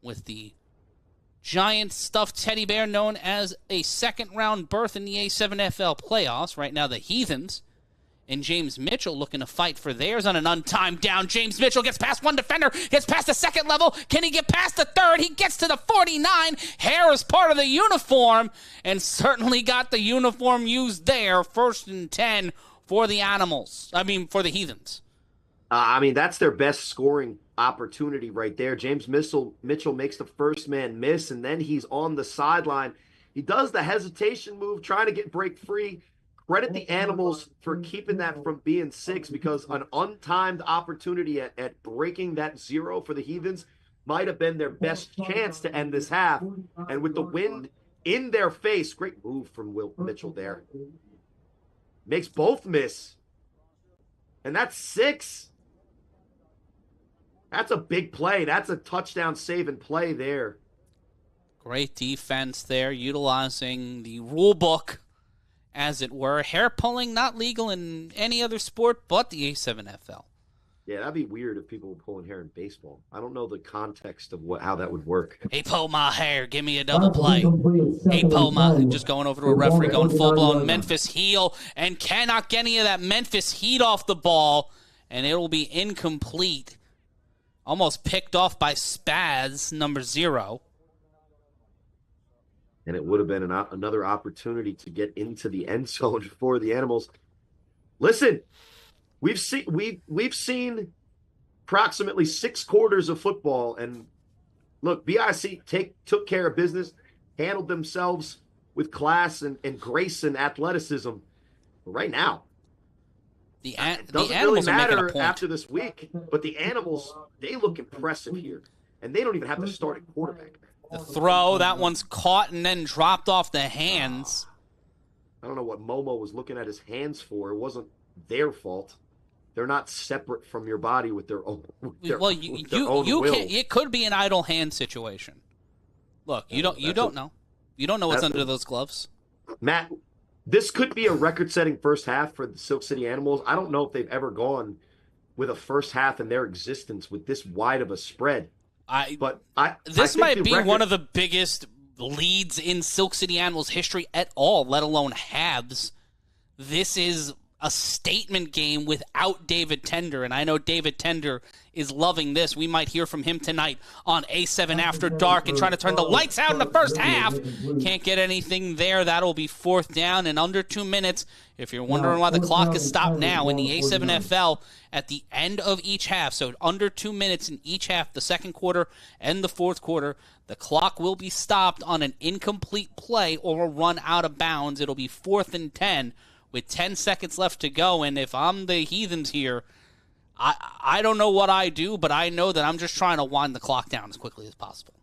with the giant stuffed teddy bear known as a second-round berth in the A7FL playoffs. Right now, the Heathens and James Mitchell looking to fight for theirs on an untimed down. James Mitchell gets past one defender, gets past the second level. Can he get past the third? He gets to the 49. Hair is part of the uniform and certainly got the uniform used there. 1st and 10 for the for the Heathens. That's their best scoring opportunity right there. James Mitchell makes the first man miss, and then he's on the sideline. He does the hesitation move, trying to break free. Credit the Animals for keeping that from being 6, because an untimed opportunity at breaking that 0 for the Heathens might have been their best chance to end this half. And with the wind in their face, great move from Will Mitchell there. Makes both miss. And that's 6. That's a big play. That's a touchdown save and play there. Great defense there, utilizing the rule book, as it were. Hair pulling not legal in any other sport but the A7FL. Yeah, that'd be weird if people were pulling hair in baseball. I don't know the context of how that would work. Hey, pull my hair. Give me a double play. Hey, pull my... Just going over to a referee, going full-blown Memphis heel, and cannot get any of that Memphis heat off the ball, and it will be incomplete. Almost picked off by Spaz, number 0. And it would have been another opportunity to get into the end zone for the Animals. Listen, we've seen approximately 6 quarters of football, and look, BIC took care of business, handled themselves with class and grace and athleticism. But right now, the doesn't Animals really matter are making a point after this week. But the Animals, they look impressive here, and they don't even have to start at quarterback. The throw, that one's caught and then dropped off the hands. I don't know what Momo was looking at his hands for. It wasn't their fault. They're not separate from your body with their own. Their own will. Can't. It could be an idle hand situation. Look, you don't know. You don't know what's under those gloves. Matt, this could be a record-setting first half for the Silk City Animals. I don't know if they've ever gone with a first half in their existence with this wide of a spread. This might be one of the biggest leads in Silk City Animals history at all, let alone halves. This is a statement game without David Tender, and I know David Tender is loving this. We might hear from him tonight on A7 After Dark and trying to turn the lights out in the first half. Can't get anything there. That'll be 4th down in under 2 minutes. If you're wondering why the clock is stopped now in the A7FL at the end of each half, so under 2 minutes in each half, the second quarter and the fourth quarter, the clock will be stopped on an incomplete play or a run out of bounds. It'll be 4th and 10 with 10 seconds left to go, and if I'm the Heathens here, I don't know what I do, but I know that I'm just trying to wind the clock down as quickly as possible.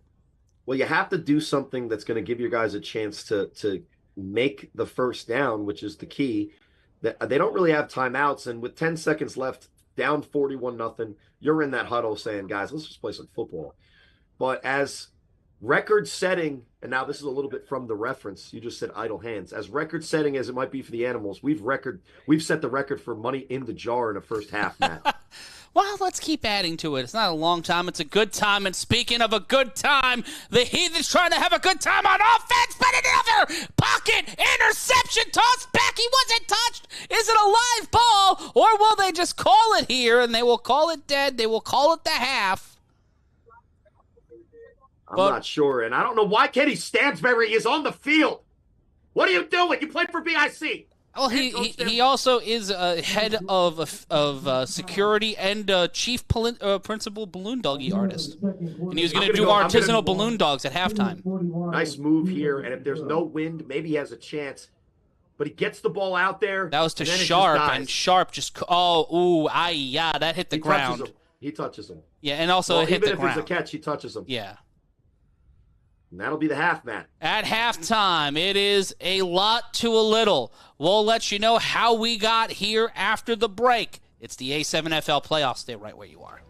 Well, you have to do something that's going to give your guys a chance to make the first down, which is the key. They don't really have timeouts, and with 10 seconds left, down 41-0, you're in that huddle saying, guys, let's just play some football. But as record-setting, and now this is a little bit from the reference, you just said idle hands. As record-setting as it might be for the Animals, we've set the record for money in the jar in the first half, Matt. Well, let's keep adding to it. It's not a long time. It's a good time. And speaking of a good time, the Heathens trying to have a good time on offense, but another pocket interception tossed back. He wasn't touched. Is it a live ball, or will they just call it here, and they will call it dead? They will call it the half. I'm not sure, and I don't know why Kenny Stansberry is on the field. What are you doing? You played for BIC. Well, he also is head of security and chief principal balloon doggy artist. And he was going to do artisanal balloon dogs at halftime. Nice move here, and if there's no wind, maybe he has a chance. But he gets the ball out there. That was to Sharp, and Sharp just, that hit the ground. He touches him. Yeah, and also it hit the ground. Even if it's a catch, he touches him. Yeah. And that'll be the half, Matt. At halftime, it is a lot to a little. We'll let you know how we got here after the break. It's the A7FL playoffs. Stay right where you are.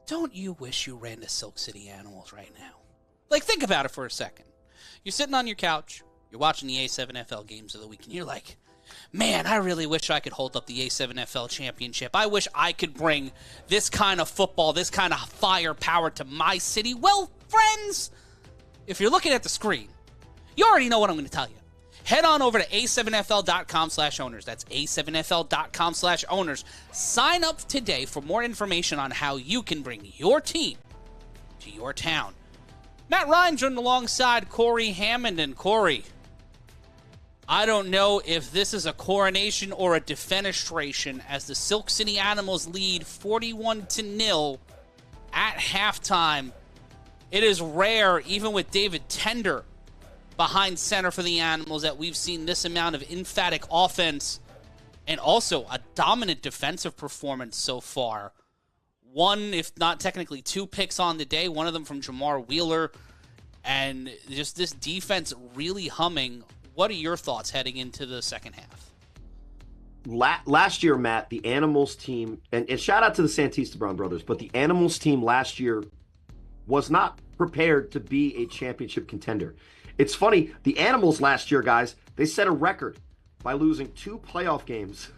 Don't you wish you ran to Silk City Animals right now? Like, think about it for a second. You're sitting on your couch, you're watching the A7FL games of the week, and you're like, man, I really wish I could hold up the A7FL championship. I wish I could bring this kind of football, this kind of firepower to my city. Well, friends, if you're looking at the screen, you already know what I'm going to tell you. Head on over to a7fl.com/owners. That's a7fl.com/owners. Sign up today for more information on how you can bring your team to your town. Matt Ryan joined alongside Corey Hammond. And Corey, I don't know if this is a coronation or a defenestration as the Silk City Animals lead 41-0 at halftime. It is rare, even with David Tender behind center for the Animals, that we've seen this amount of emphatic offense and also a dominant defensive performance so far. One, if not technically two picks on the day, one of them from Jamar Wheeler, and just this defense really humming. What are your thoughts heading into the second half? Last year, Matt, the Animals team, and shout out to the Santista Brown brothers, but the Animals team last year was not prepared to be a championship contender. It's funny, the Animals last year, guys, they set a record by losing 2 playoff games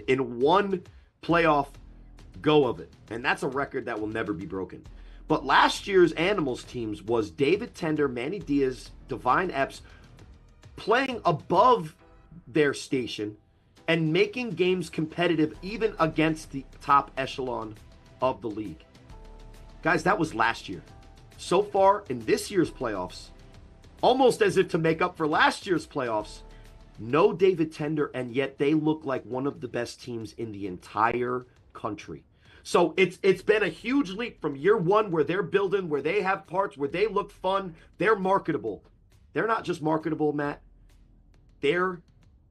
in one playoff go of it. And that's a record that will never be broken. But last year's Animals teams was David Tender, Manny Diaz, Divine Epps playing above their station and making games competitive even against the top echelon of the league. Guys, that was last year. So far in this year's playoffs, almost as if to make up for last year's playoffs, no David Tender, and yet they look like one of the best teams in the entire country. So it's been a huge leap from year one, where they're building, where they have parts, where they look fun, they're marketable. They're not just marketable, Matt. They're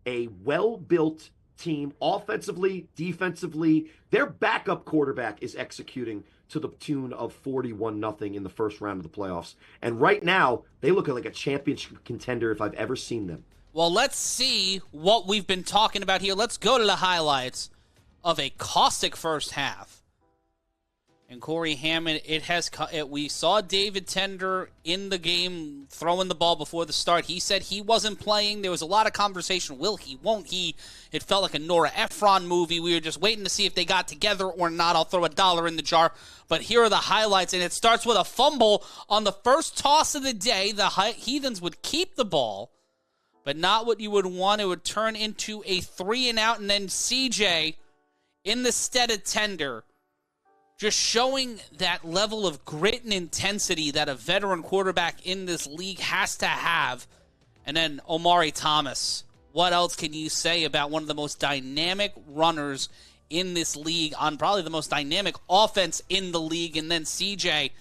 a well-built team, offensively, defensively. Their backup quarterback is executing to the tune of 41-0 in the first round of the playoffs. And right now, they look like a championship contender if I've ever seen them. Well, let's see what we've been talking about here. Let's go to the highlights of a caustic first half. And Corey Hammond, we saw David Tender in the game throwing the ball before the start. He said he wasn't playing. There was a lot of conversation. Will he? Won't he? It felt like a Nora Ephron movie. We were just waiting to see if they got together or not. I'll throw $1 in the jar. But here are the highlights, and it starts with a fumble on the first toss of the day. The Heathens would keep the ball, but not what you would want. It would turn into a 3-and-out, and then CJ in the stead of Tender, just showing that level of grit and intensity that a veteran quarterback in this league has to have. And then Omari Thomas. What else can you say about one of the most dynamic runners in this league on probably the most dynamic offense in the league? And then CJ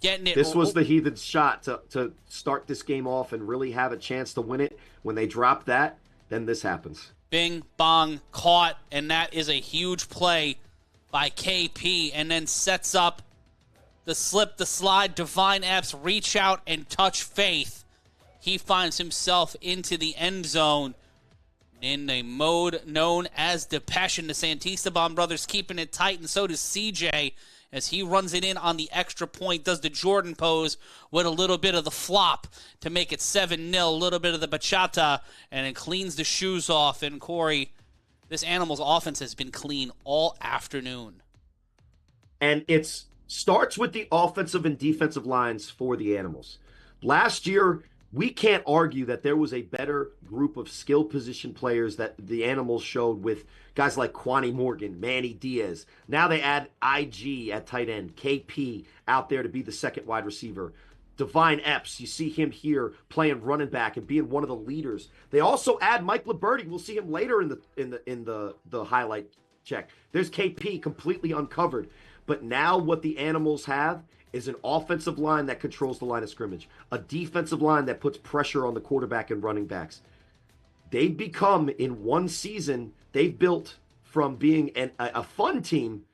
getting it. This was the Heathens' shot to start this game off and really have a chance to win it. When they drop that, then this happens. Bing, bong, caught, and that is a huge play by KP, and then sets up the slip, the slide. Divine Epps reach out and touch Faith. He finds himself into the end zone in a mode known as Depeche, and the Santisteban brothers keeping it tight, and so does CJ as he runs it in on the extra point, does the Jordan pose with a little bit of the flop to make it 7-0, a little bit of the bachata, and it cleans the shoes off. And Corey, this Animals offense has been clean all afternoon. And it starts with the offensive and defensive lines for the Animals. Last year, we can't argue that there was a better group of skill position players that the Animals showed with guys like Quani Morgan, Manny Diaz. Now they add IG at tight end, KP out there to be the second wide receiver. Divine Epps, you see him here playing running back and being one of the leaders. They also add Mike Liberti. We'll see him later in the highlight check. There's KP completely uncovered. But now what the Animals have is an offensive line that controls the line of scrimmage, a defensive line that puts pressure on the quarterback and running backs. They've become, in one season, they've built from being a fun team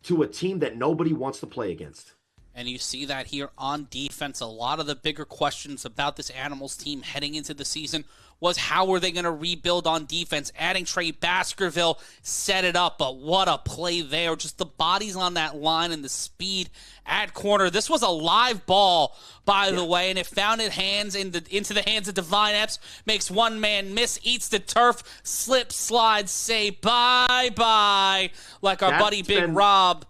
to a team that nobody wants to play against. And you see that here on defense. A lot of the bigger questions about this Animals team heading into the season was how were they going to rebuild on defense? Adding Trey Baskerville set it up, but what a play there. Just the bodies on that line and the speed at corner. This was a live ball, by the way, and it found its hands into the hands of Divine Epps. Makes one man miss, eats the turf, slip, slides, say bye-bye, like our buddy Big Rob,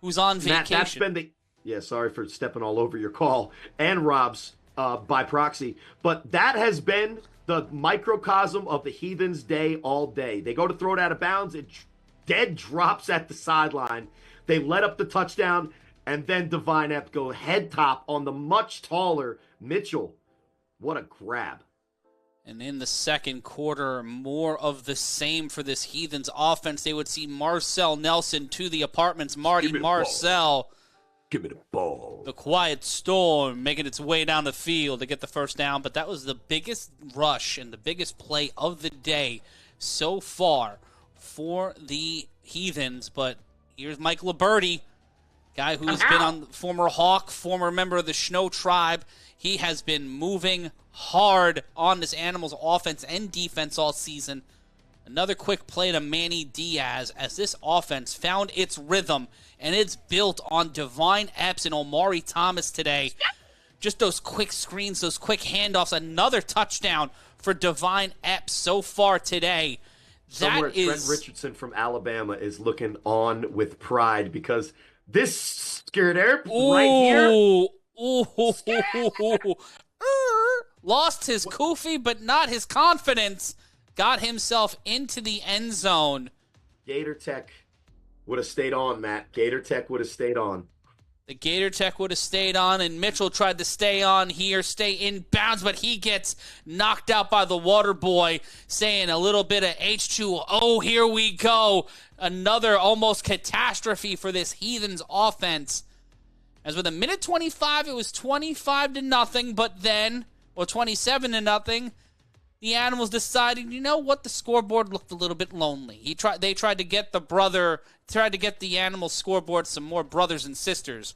who's on vacation. That's been sorry for stepping all over your call and Rob's by proxy, but that has been the microcosm of the Heathens' day all day. They go to throw it out of bounds, it dead drops at the sideline. They let up the touchdown, and then Divine Epps go head top on the much taller Mitchell. What a grab. And in the second quarter, more of the same for this Heathens offense. They would see Marcel Nelson to the apartments. Marty Marcel. Give me the ball. The quiet storm making its way down the field to get the first down. But that was the biggest rush and the biggest play of the day so far for the Heathens. But here's Mike Liberti, guy who's been on former Hawk, former member of the Snow Tribe. He has been moving hard on this Animals offense and defense all season. Another quick play to Manny Diaz as this offense found its rhythm, and it's built on Divine Epps and Omari Thomas today. Just those quick screens, those quick handoffs. Another touchdown for Divine Epps so far today. Somewhere Trent Richardson from Alabama is looking on with pride because this Skirter, right here. Ooh. Lost his kufi, but not his confidence. Got himself into the end zone. Gator Tech would have stayed on, Matt. Gator Tech would have stayed on. The Gator Tech would have stayed on, and Mitchell tried to stay on here, stay in bounds, but he gets knocked out by the water boy, saying a little bit of H2O. Here we go. Another almost catastrophe for this Heathens offense. As with a minute 25, it was 25-0, but then, or 27-0, the Animals decided, you know what, the scoreboard looked a little bit lonely. They tried to get the Animals scoreboard some more brothers and sisters.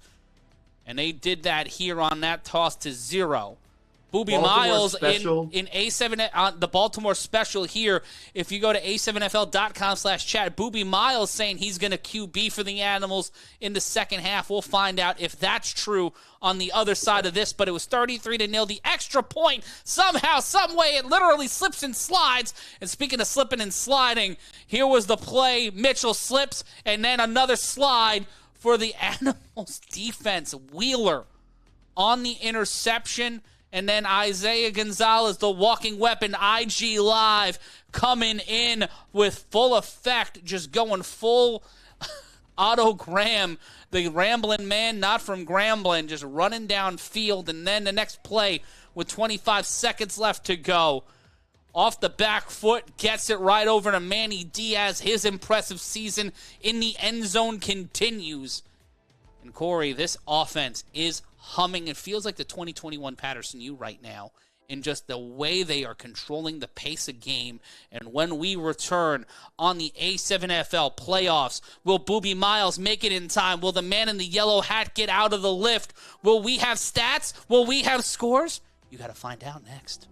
And they did that here on that toss to 0. Booby Miles in A7 on the Baltimore special here. If you go to a7fl.com/chat, Booby Miles saying he's going to QB for the Animals in the second half. We'll find out if that's true on the other side of this. But it was 33-0. The extra point, somehow, some way, it literally slips and slides. And speaking of slipping and sliding, here was the play. Mitchell slips, and then another slide for the Animals defense. Wheeler on the interception. And then Isaiah Gonzalez, the walking weapon, IG Live, coming in with full effect, just going full Otto Graham, the rambling man, not from Grambling, just running downfield. And then the next play with 25 seconds left to go. Off the back foot, gets it right over to Manny Diaz. His impressive season in the end zone continues. And Corey, this offense is humming. It feels like the 2021 Patterson U right now in just the way they are controlling the pace of game. And when we return on the A7FL playoffs, will Booby Miles make it in time? Will the man in the yellow hat get out of the lift? Will we have stats? Will we have scores? You got to find out next.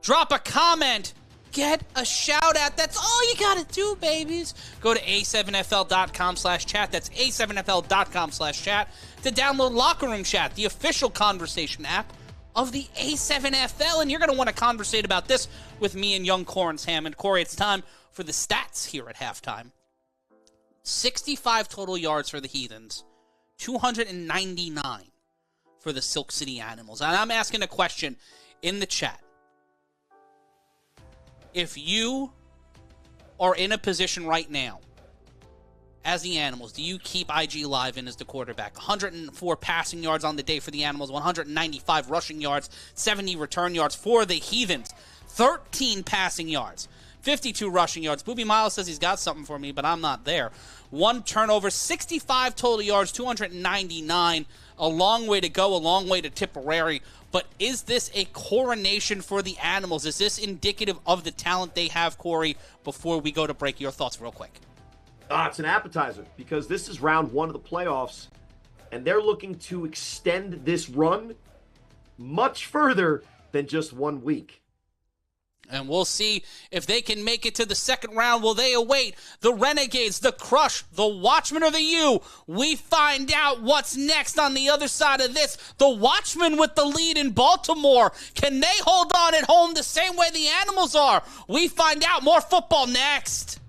Drop a comment. Get a shout out. That's all you got to do, babies. Go to a7fl.com/chat. That's a7fl.com/chat to download Locker Room Chat, the official conversation app of the A7FL. And you're going to want to conversate about this with me and young Corrence Hammond. Corey, it's time for the stats here at halftime. 65 total yards for the Heathens, 299 for the Silk City Animals. And I'm asking a question in the chat. If you are in a position right now as the Animals, do you keep IG Live in as the quarterback? 104 passing yards on the day for the Animals, 195 rushing yards, 70 return yards for the Heathens, 13 passing yards, 52 rushing yards. Booby Miles says he's got something for me, but I'm not there. 1 turnover, 65 total yards, 299. A long way to go, a long way to Tipperary. But is this a coronation for the Animals? Is this indicative of the talent they have, Corey? Before we go to break, your thoughts real quick. It's an appetizer because this is round 1 of the playoffs, and they're looking to extend this run much further than just 1 week. And we'll see if they can make it to the second round. Will they await the Renegades, the Crush, the Watchmen, or the U? We find out what's next on the other side of this. The Watchmen with the lead in Baltimore. Can they hold on at home the same way the Animals are? We find out. More football next.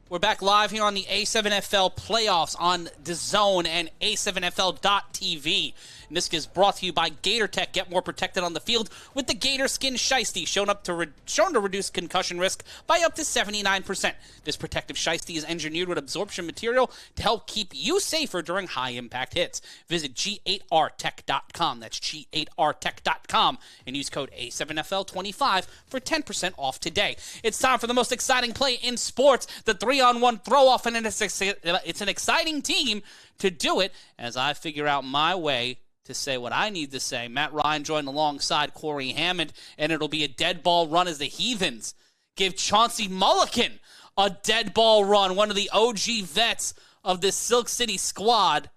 We're back live here on the A7FL playoffs on DAZN and A7FL.tv. And this is brought to you by Gator Tech. Get more protected on the field with the Gator Skin Shiesty, shown to reduce concussion risk by up to 79%. This protective shiesty is engineered with absorption material to help keep you safer during high-impact hits. Visit G8RTech.com. That's G8RTech.com and use code A7FL25 for 10% off today. It's time for the most exciting play in sports, the 3-on-1 throw-off, and it's an exciting team to do it as I figure out my way to say what I need to say. Matt Ryan joined alongside Corey Hammond, and it'll be a dead ball run as the Heathens give Chauncey Mulligan a dead ball run, one of the OG vets of this Silk City squad.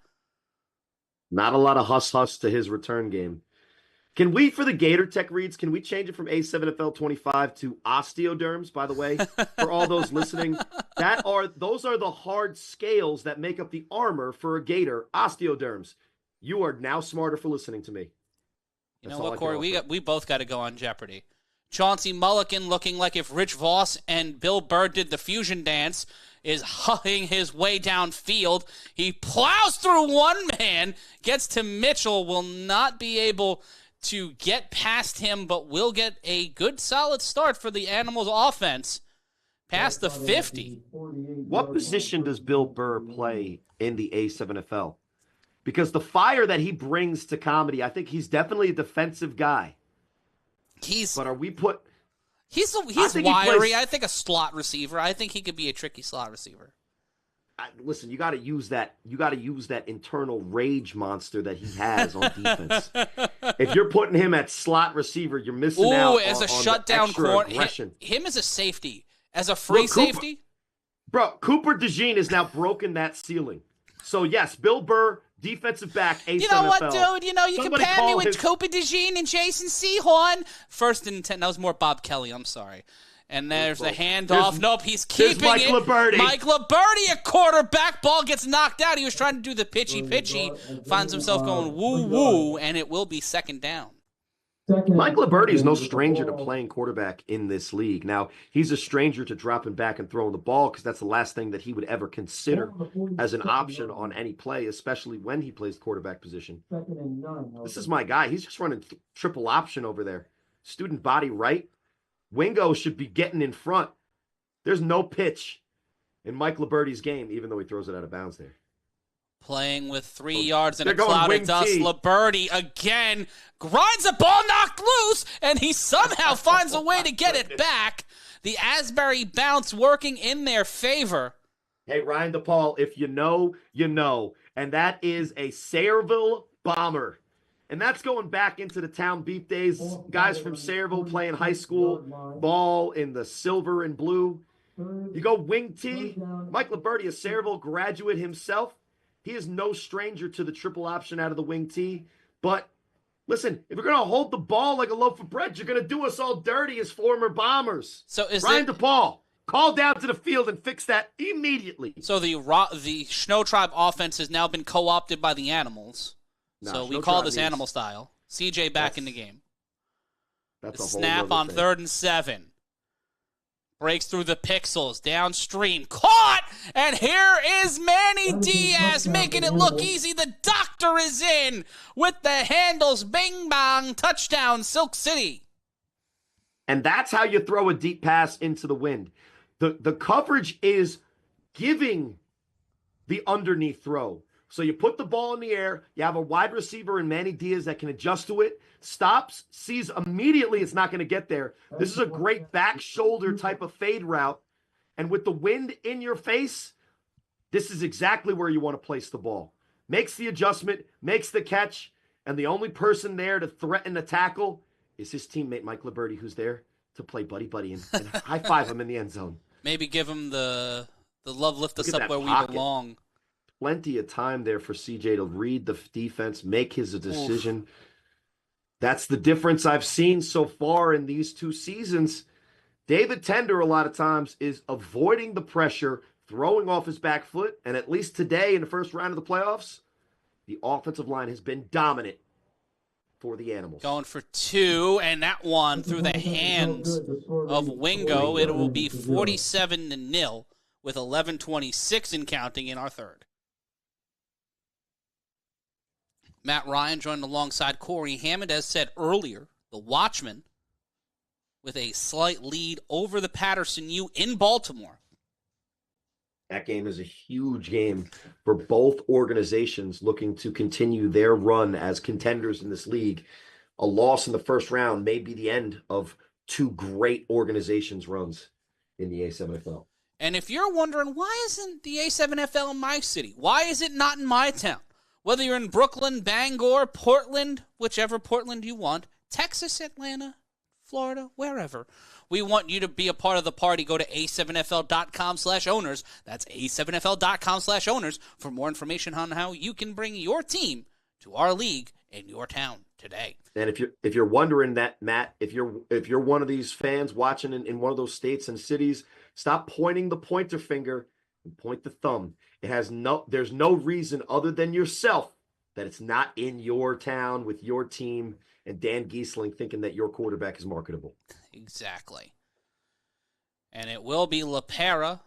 Not a lot of huss to his return game. Can we, for the Gator Tech reads, can we change it from A7FL25 to osteoderms, by the way, for all those listening? Those are the hard scales that make up the armor for a gator, osteoderms. You are now smarter for listening to me. You know what, Corey? We both got to go on Jeopardy. Chauncey Mulligan looking like if Rich Voss and Bill Burr did the fusion dance is huffing his way downfield. He plows through one man, gets to Mitchell, will not be able to get past him, but will get a good solid start for the Animals offense past the 50. What position does Bill Burr play in the A7FL? Because the fire that he brings to comedy, I think he's definitely a defensive guy. He's He's wiry. I think a slot receiver. I think he could be a tricky slot receiver. listen, you got to use that. You got to use that internal rage monster that he has on defense. If you're putting him at slot receiver, you're missing out as a on shutdown the extra corner. aggression. Him as a safety, as a free safety. Cooper DeJean has now broken that ceiling. So yes, Bill Burr, defensive back, ace You know NFL. what, dude? You compare me with Cooper DeJean and Jason Sehorn. 1st and 10. That was more Bob Kelly. I'm sorry. And there's the handoff. Nope, he's keeping Mike it. Liberty. Mike Liberty, a quarterback. Ball gets knocked out. He was trying to do the pitchy. Finds himself going woo-woo, and it will be 2nd down. Mike Liberty is no stranger to playing quarterback in this league. Now, he's a stranger to dropping back and throwing the ball because that's the last thing that he would ever consider as an option on any play, especially when he plays quarterback position. This is my guy. He's just running triple option over there. Student body right. Wingo should be getting in front. There's no pitch in Mike Liberty's game, even though he throws it out of bounds there. Playing with 3 yards and a cloud of dust. Liberty again grinds the ball knocked loose, and he somehow finds a way to get it back. The Asbury bounce working in their favor. Hey, Ryan DePaul, if you know, you know. And that is a Sayreville bomber. And that's going back into the town beat days. Guys from Sayreville playing high school ball in the silver and blue. You go wing T. Mike Liberty, a Sayreville graduate himself. He is no stranger to the triple option out of the wing T. But listen, if you're going to hold the ball like a loaf of bread, you're going to do us all dirty as former Bombers. So is Ryan DePaul, call down to the field and fix that immediately. So the Snow Tribe offense has now been co-opted by the Animals. So we call this animal style. CJ back in the game. That's the a whole snap on thing. 3rd and 7. Breaks through the pixels, downstream, caught, and here is Manny Diaz making it look easy. The doctor is in with the handles, bing bang, touchdown, Silk City. And that's how you throw a deep pass into the wind. The coverage is giving the underneath throw. So you put the ball in the air, you have a wide receiver in Manny Diaz that can adjust to it, stops, sees immediately it's not going to get there. This is a great back shoulder type of fade route. And with the wind in your face, this is exactly where you want to place the ball. Makes the adjustment, makes the catch, and the only person there to threaten the tackle is his teammate Mike Liberty, who's there to play buddy and high-five him in the end zone. Maybe give him the love lift us Look at up that where pocket. we belong. Plenty of time there for CJ to read the defense, make his decision. Oof. That's the difference I've seen so far in these 2 seasons. David Tender, a lot of times, is avoiding the pressure, throwing off his back foot, and at least today in the first round of the playoffs, the offensive line has been dominant for the Animals. Going for 2, and that one through the hands of Wingo. It will be 47-0 with 11:26 and counting in our 3rd. Matt Ryan joined alongside Corey Hammond, as said earlier, the Watchman, with a slight lead over the Patterson U in Baltimore. That game is a huge game for both organizations looking to continue their run as contenders in this league. A loss in the first round may be the end of 2 great organizations' runs in the A7FL. And if you're wondering, why isn't the A7FL in my city? Why is it not in my town? Whether you're in Brooklyn, Bangor, Portland, whichever Portland you want, Texas, Atlanta, Florida, wherever, we want you to be a part of the party. Go to a7fl.com/owners. That's a7fl.com/owners for more information on how you can bring your team to our league in your town today. And if you're wondering that, Matt, if you're one of these fans watching in one of those states and cities, stop pointing the pointer finger and point the thumb. There's no reason other than yourself that it's not in your town with your team and Dan Giesling thinking that your quarterback is marketable. Exactly. And it will be LaPera,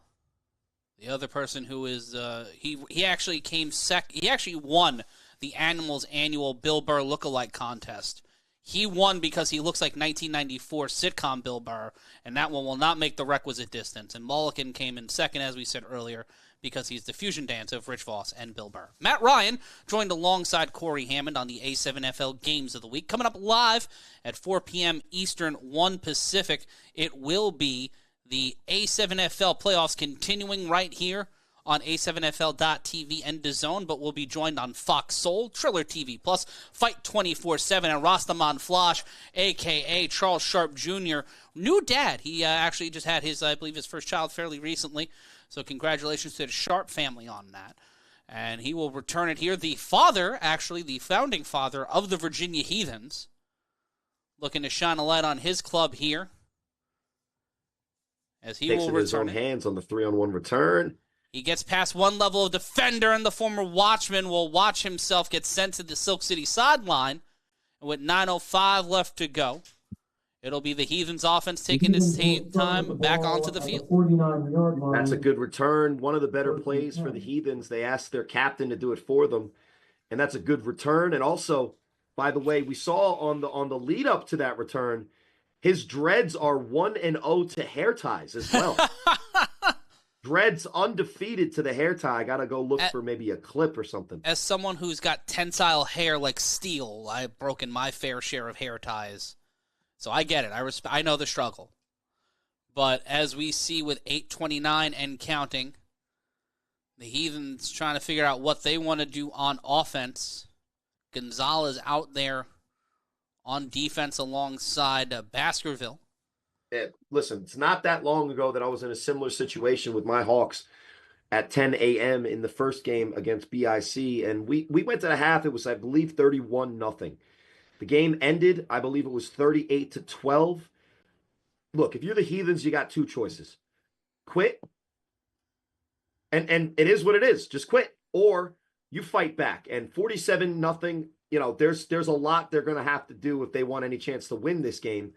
the other person who is he actually came second. He actually won the Animals annual Bill Burr lookalike contest. He won because he looks like 1994 sitcom Bill Burr, and that one will not make the requisite distance. And Mulligan came in second, as we said earlier, because he's the fusion dance of Rich Voss and Bill Burr. Matt Ryan joined alongside Corey Hammond on the A7FL Games of the Week. Coming up live at 4 p.m. Eastern, 1 Pacific, it will be the A7FL playoffs continuing right here on A7FL.TV and DAZN, but we'll be joined on Fox Soul, Triller TV Plus, Fight 24/7, and Rastaman Flosh, a.k.a. Charles Sharp Jr., new dad. He actually just had his, I believe, his first child fairly recently, so congratulations to the Sharp family on that. And he will return it here. The father, actually, the founding father of the Virginia Heathens, looking to shine a light on his club here, as he Takes will it in his own return it. hands on the 3-on-1 return. He gets past one level of defender, and the former Watchman will watch himself get sent to the Silk City sideline. And with 9:05 left to go, it'll be the Heathens offense taking its time back onto the field. 49-yard line. That's a good return. One of the better plays for the Heathens. They asked their captain to do it for them, and that's a good return. And also, by the way, we saw on the lead up to that return, his dreads are 1-0 to hair ties as well. Dreads undefeated to the hair tie. I got to go look for maybe a clip or something. As someone who's got tensile hair like steel, I've broken my fair share of hair ties. So I get it. I know the struggle. But as we see with 8:29 and counting, the Heathens trying to figure out what they want to do on offense. Gonzalez out there on defense alongside Baskerville. Listen, it's not that long ago that I was in a similar situation with my Hawks at 10 a.m. in the first game against BIC, and we went to the half. It was, I believe, 31-0. The game ended, I believe it was 38-12. Look, if you're the Heathens, you got two choices. Quit, and it is what it is. Just quit, or you fight back. And 47-0, there's a lot they're going to have to do if they want any chance to win this game.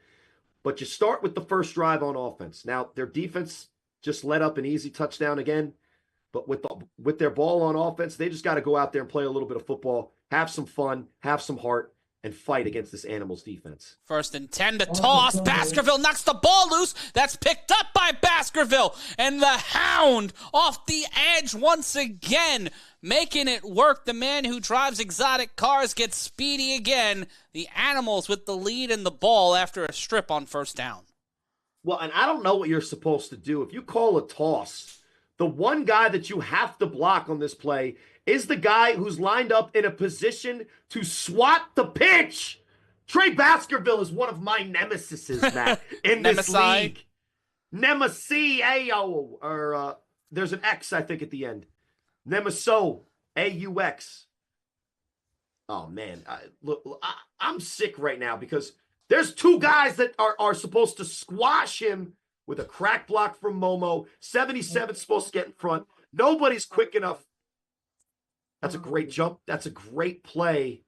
But you start with the first drive on offense. Now, their defense just let up an easy touchdown again. But with their ball on offense, they just got to go out there and play a little bit of football, have some fun, have some heart, and fight against this Animals defense. 1st and 10 to toss. Baskerville knocks the ball loose. That's picked up by Baskerville. And the Hound off the edge once again, making it work. The man who drives exotic cars gets speedy again. The Animals with the lead and the ball after a strip on 1st down. Well, and I don't know what you're supposed to do. If you call a toss, the one guy that you have to block on this play is the guy who's lined up in a position to swat the pitch. Trey Baskerville is one of my nemesises, Matt, in this league. Nemesis, A-O, or there's an X, I think, at the end. Nemeso, A-U-X. Oh, man. I'm sick right now because there's two guys that are supposed to squash him with a crack block from Momo. 77's supposed to get in front. Nobody's quick enough. That's a great jump. That's a great play.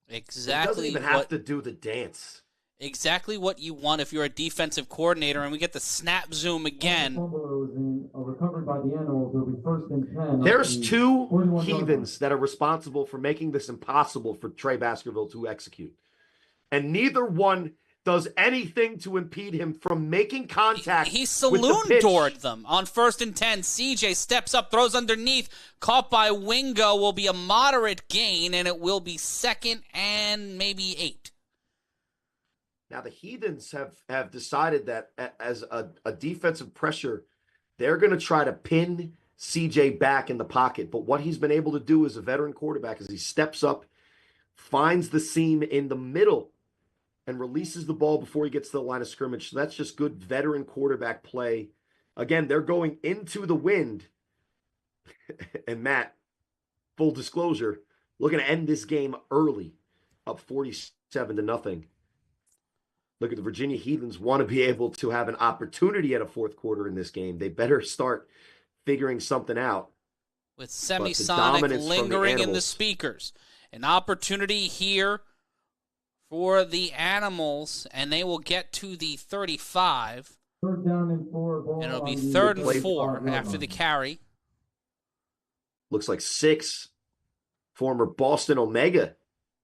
Exactly. He doesn't even have to do the dance. Exactly what you want if you're a defensive coordinator, and we get the snap zoom again. Recovered by the Animals. It'll be 1st and 10. There's two Heathens that are responsible for making this impossible for Trey Baskerville to execute. And neither one does anything to impede him from making contact. He saloon-doored them on 1st and 10. CJ steps up, throws underneath, caught by Wingo. Will be a moderate gain, and it will be 2nd and maybe 8. Now, the Heathens have decided that as a defensive pressure, they're going to try to pin CJ back in the pocket. But what he's been able to do as a veteran quarterback is he steps up, finds the seam in the middle, and releases the ball before he gets to the line of scrimmage. So that's just good veteran quarterback play. Again, they're going into the wind. And Matt, full disclosure, looking to end this game early, up 47-0. Look at the Virginia Heathens want to be able to have an opportunity at a 4th quarter in this game. They better start figuring something out. With Semisonic lingering in the speakers. An opportunity here for the Animals, and they will get to the 35. 3rd down and 4. And it'll be 3rd and 4 after the carry. Looks like 6. Former Boston Omega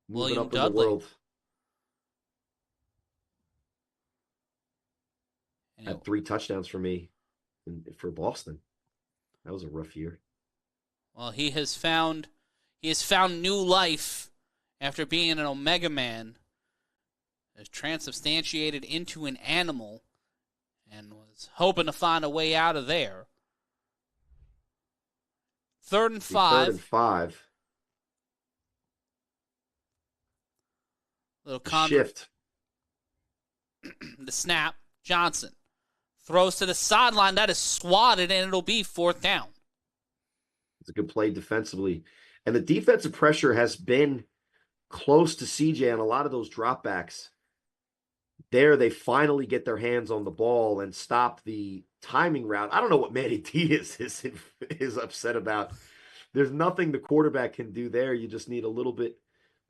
moving William up Dudley. in the world. Had 3 touchdowns for me for Boston. That was a rough year. Well, he has found new life after being an Omega man. Has transubstantiated into an animal and was hoping to find a way out of there. 3rd and The 3rd and 5. 5. Little Shift. The snap. Johnson throws to the sideline. That is swatted, and it'll be 4th down. It's a good play defensively. And the defensive pressure has been close to CJ on a lot of those dropbacks. There, they finally get their hands on the ball and stop the timing route. I don't know what Manny Diaz is upset about. There's nothing the quarterback can do there. You just need a little bit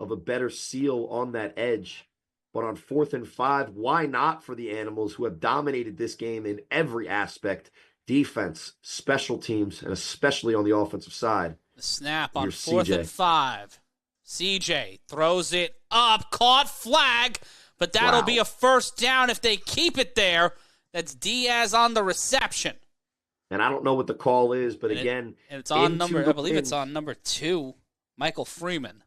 of a better seal on that edge. But on 4th and 5, why not for the Animals, who have dominated this game in every aspect? Defense, special teams, and especially on the offensive side. The snap on 4th CJ. and 5. CJ throws it up, caught, flag, but that'll be a 1st down if they keep it there. That's Diaz on the reception. And I don't know what the call is, but again, it's on number, I believe it's on number 2, Michael Freeman.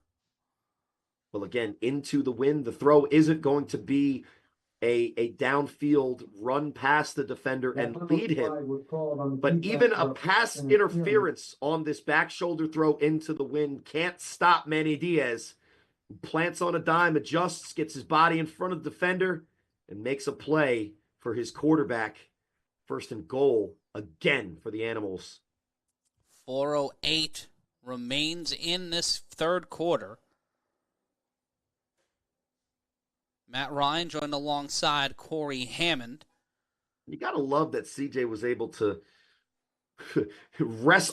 Well, again, into the wind, the throw isn't going to be a downfield run past the defender and lead him. But even a pass interference on this back shoulder throw into the wind can't stop Manny Diaz. Plants on a dime, adjusts, gets his body in front of the defender, and makes a play for his quarterback. 1st and goal again for the Animals. 4:08 remains in this 3rd quarter. Matt Ryan joined alongside Corey Hammond. You got to love that CJ was able to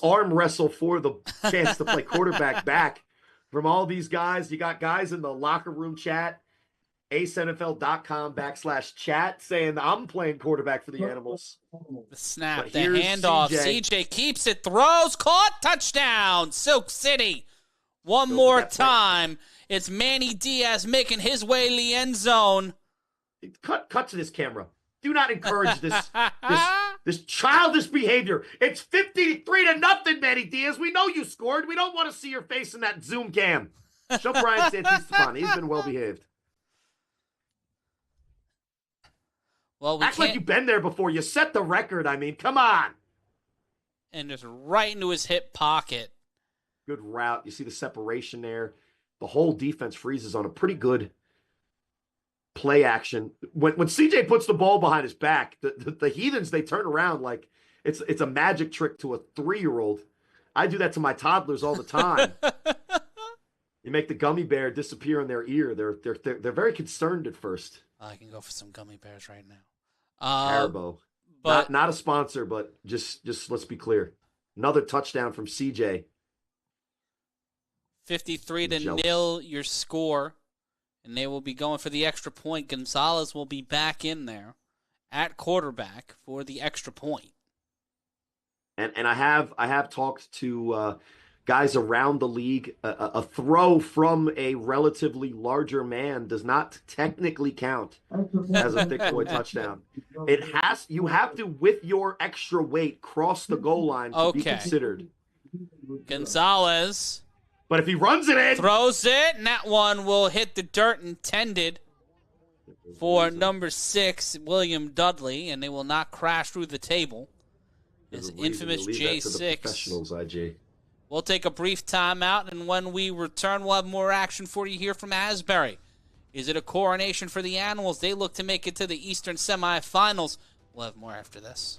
arm wrestle for the chance to play quarterback back from all these guys. You got guys in the locker room chat, acenfl.com/chat, saying I'm playing quarterback for the Animals. The snap, the handoff. CJ keeps it, throws, caught, touchdown, Silk City. One more time. It's Manny Diaz making his way to the end zone. Cut to this camera. Do not encourage this childish behavior. It's 53-0, Manny Diaz. We know you scored. We don't want to see your face in that Zoom cam. Show Brian Santistefan. He's been well behaved. Well, Act like you've been there before. You set the record. I mean, come on. And just right into his hip pocket. Good route. You see the separation there. The whole defense freezes on a pretty good play action. When CJ puts the ball behind his back, the Heathens, they turn around like it's a magic trick to a 3-year-old. I do that to my toddlers all the time. You make the gummy bear disappear in their ear. They're very concerned at first. I can go for some gummy bears right now. Haribo. But not a sponsor, but just let's be clear. Another touchdown from CJ. 53-0 your score, and they will be going for the extra point. Gonzalez will be back in there at quarterback for the extra point. And I have talked to guys around the league. A throw from a relatively larger man does not technically count as a thick boy touchdown. You have to, with your extra weight, cross the goal line to be considered. Gonzalez. But if he runs it in, throws it, and that one will hit the dirt intended for number 6, William Dudley, and they will not crash through the table. This infamous J6. We'll take a brief timeout, and when we return, we'll have more action for you here from Asbury. Is it a coronation for the Animals? They look to make it to the Eastern semifinals. We'll have more after this.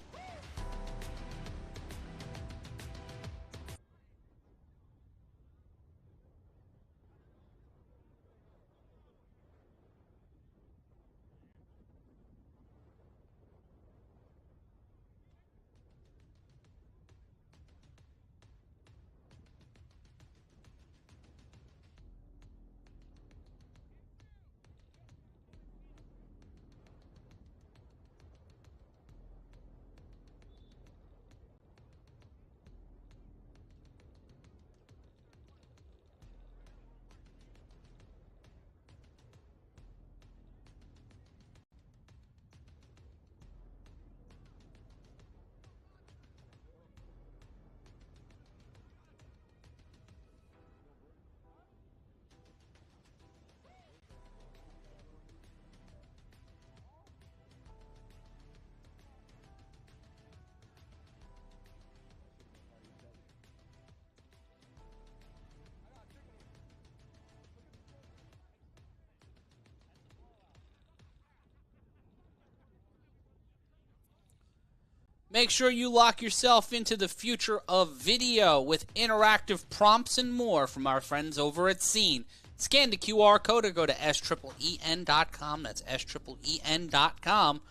Make sure you lock yourself into the future of video with interactive prompts and more from our friends over at Scene. Scan the QR code or go to SEEN.com. That's SEEN.com.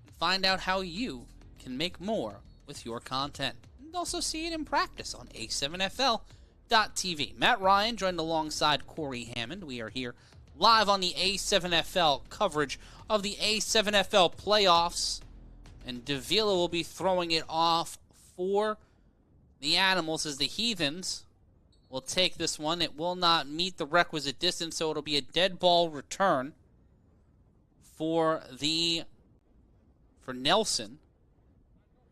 And find out how you can make more with your content. And also see it in practice on A7FL.TV. Matt Ryan joined alongside Corey Hammond. We are here live on the A7FL coverage of the A7FL playoffs. And Davila will be throwing it off for the Animals as the Heathens will take this one. It will not meet the requisite distance, so it'll be a dead ball return for Nelson.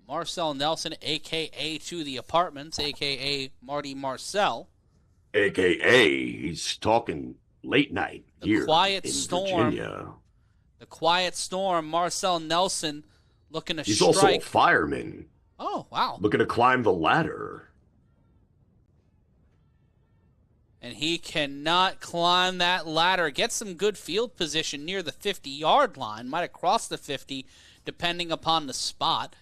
Marcel Nelson, a.k.a. to the apartments, a.k.a. Marty Marcel. A.k.a. he's talking late night here in Virginia. The Quiet Storm, Marcel Nelson looking to strike. He's also a fireman. Oh, wow. Looking to climb the ladder. And he cannot climb that ladder. Gets some good field position near the 50-yard line. Might have crossed the 50, depending upon the spot.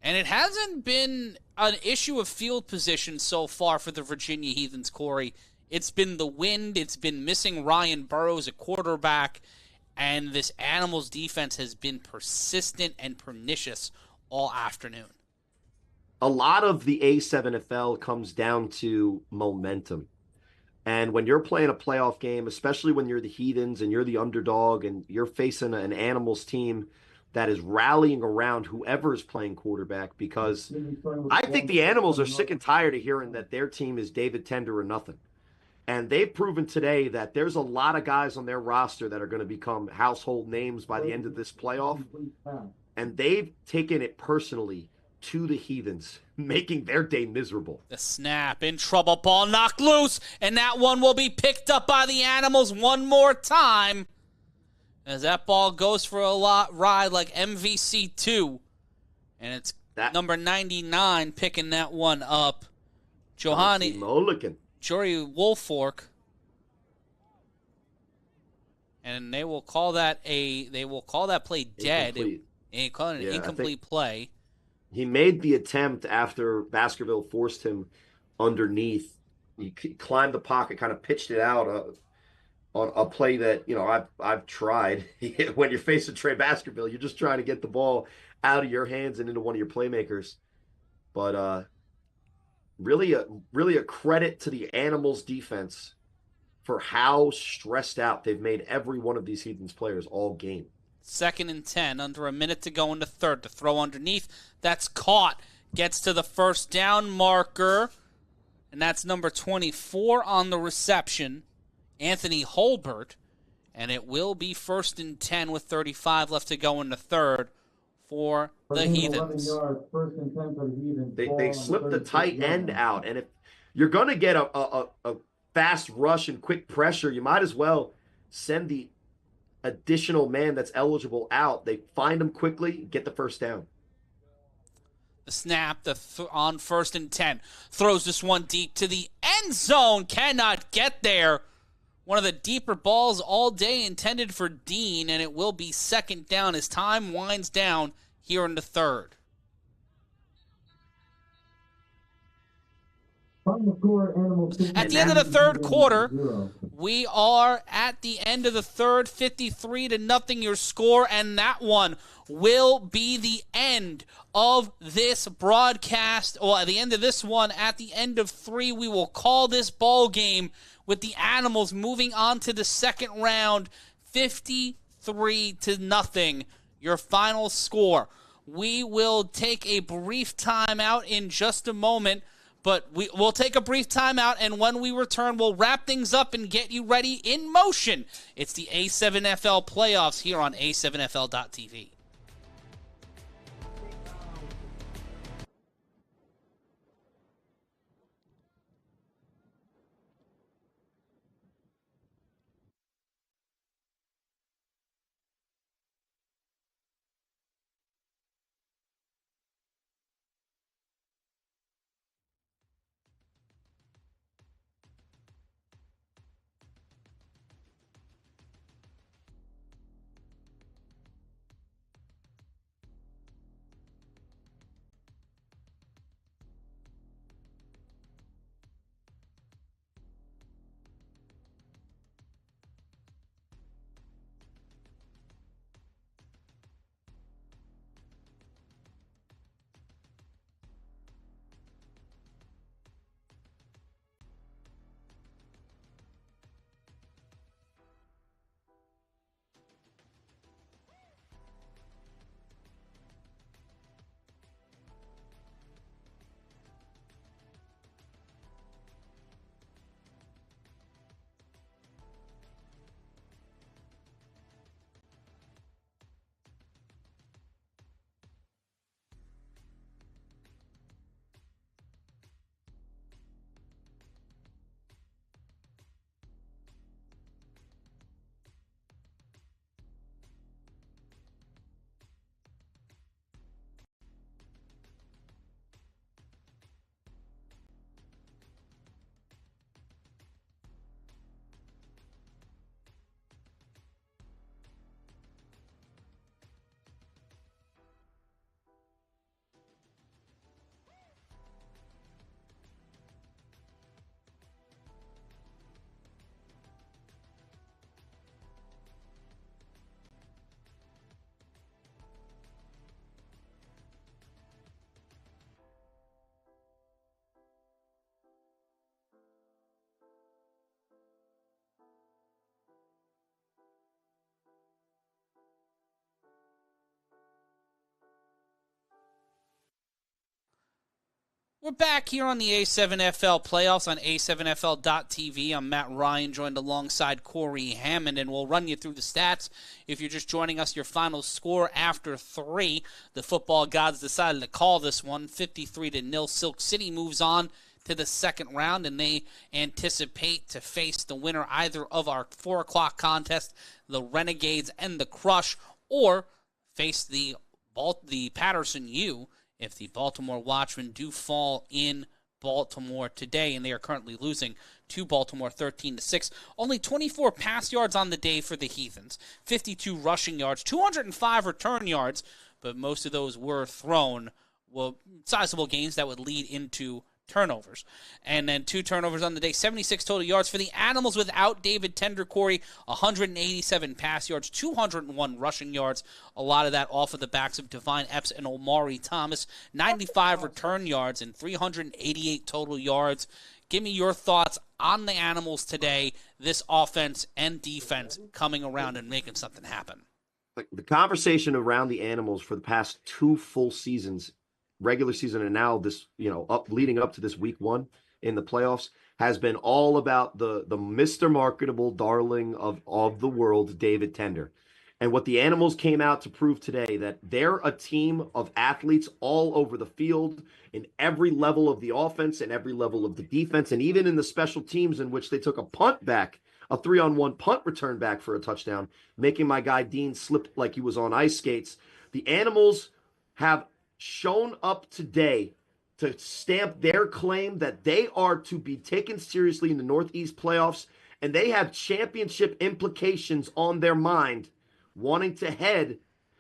And it hasn't been an issue of field position so far for the Virginia Heathens, Corey. It's been the wind. It's been missing Ryan Burroughs, a quarterback. And this Animals defense has been persistent and pernicious all afternoon. A lot of the A7FL comes down to momentum. And when you're playing a playoff game, especially when you're the Heathens and you're the underdog and you're facing an Animals team that is rallying around whoever is playing quarterback, because I think the Animals are sick and tired of hearing that their team is David Tender or nothing. And they've proven today that there's a lot of guys on their roster that are going to become household names by the end of this playoff. And they've taken it personally to the Heathens, making their day miserable. The snap, in trouble, ball knocked loose, and that one will be picked up by the Animals one more time. As that ball goes for a ride like MVC2. And it's number 99 picking that one up. Jory Woolfolk. And they will call that play dead. They call it an incomplete play. He made the attempt after Baskerville forced him underneath. He climbed the pocket, kind of pitched it out on a play that, I've tried. When you're facing Trey Baskerville, you're just trying to get the ball out of your hands and into one of your playmakers. But really a credit to the Animals defense for how stressed out they've made every one of these Heathens players all game. 2nd and 10, under a minute to go in the third. To throw underneath, that's caught. Gets to the first down marker, and that's number 24 on the reception, Anthony Holbert. And it will be 1st and 10 with 35 left to go in the third for the Heathens. They slipped the tight end out, and if you're going to get a fast rush and quick pressure, you might as well send the additional man that's eligible out. They find him quickly, get the first down. The snap on 1st and 10. Throws this one deep to the end zone. Cannot get there. One of the deeper balls all day intended for Dean, and it will be 2nd down as time winds down here in the third. At the end of the third quarter, we are at the end of the third, 53-0 your score, and that one will be the end of this broadcast. Well, at the end of this one, at the end of 3, we will call this ball game with the Animals moving on to the second round, 53-0, your final score. We will take a brief timeout in just a moment. But we'll take a brief timeout, and when we return, we'll wrap things up and get you ready in motion. It's the A7FL playoffs here on A7FL.TV. We're back here on the A7FL playoffs on A7FL.tv. I'm Matt Ryan, joined alongside Corey Hammond, and we'll run you through the stats. If you're just joining us, your final score after 3. The football gods decided to call this one 53-0. Silk City moves on to the second round, and they anticipate to face the winner either of our 4 o'clock contest, the Renegades and the Crush, or face the Patterson U if the Baltimore Watchmen do fall in Baltimore today, and they are currently losing to Baltimore 13-6. Only 24 pass yards on the day for the Heathens, 52 rushing yards, 205 return yards, but most of those were thrown. Well, sizable gains that would lead into turnovers. And then 2 turnovers on the day, 76 total yards for the Animals without David Tender, Corey, 187 pass yards, 201 rushing yards, a lot of that off of the backs of Divine Epps and Omari Thomas, 95 return yards and 388 total yards. Give me your thoughts on the Animals today, this offense and defense coming around and making something happen. The conversation around the Animals for the past 2 full seasons, regular season and now this, leading up to this week 1 in the playoffs, has been all about the Mr. Marketable darling of the world, David Tender. And what the Animals came out to prove today, that they're a team of athletes all over the field in every level of the offense and every level of the defense, and even in the special teams in which they took a punt back, a 3-on-1 punt return back for a touchdown, making my guy Dean slip like he was on ice skates. The Animals have shown up today to stamp their claim that they are to be taken seriously in the Northeast playoffs, and they have championship implications on their mind, wanting to head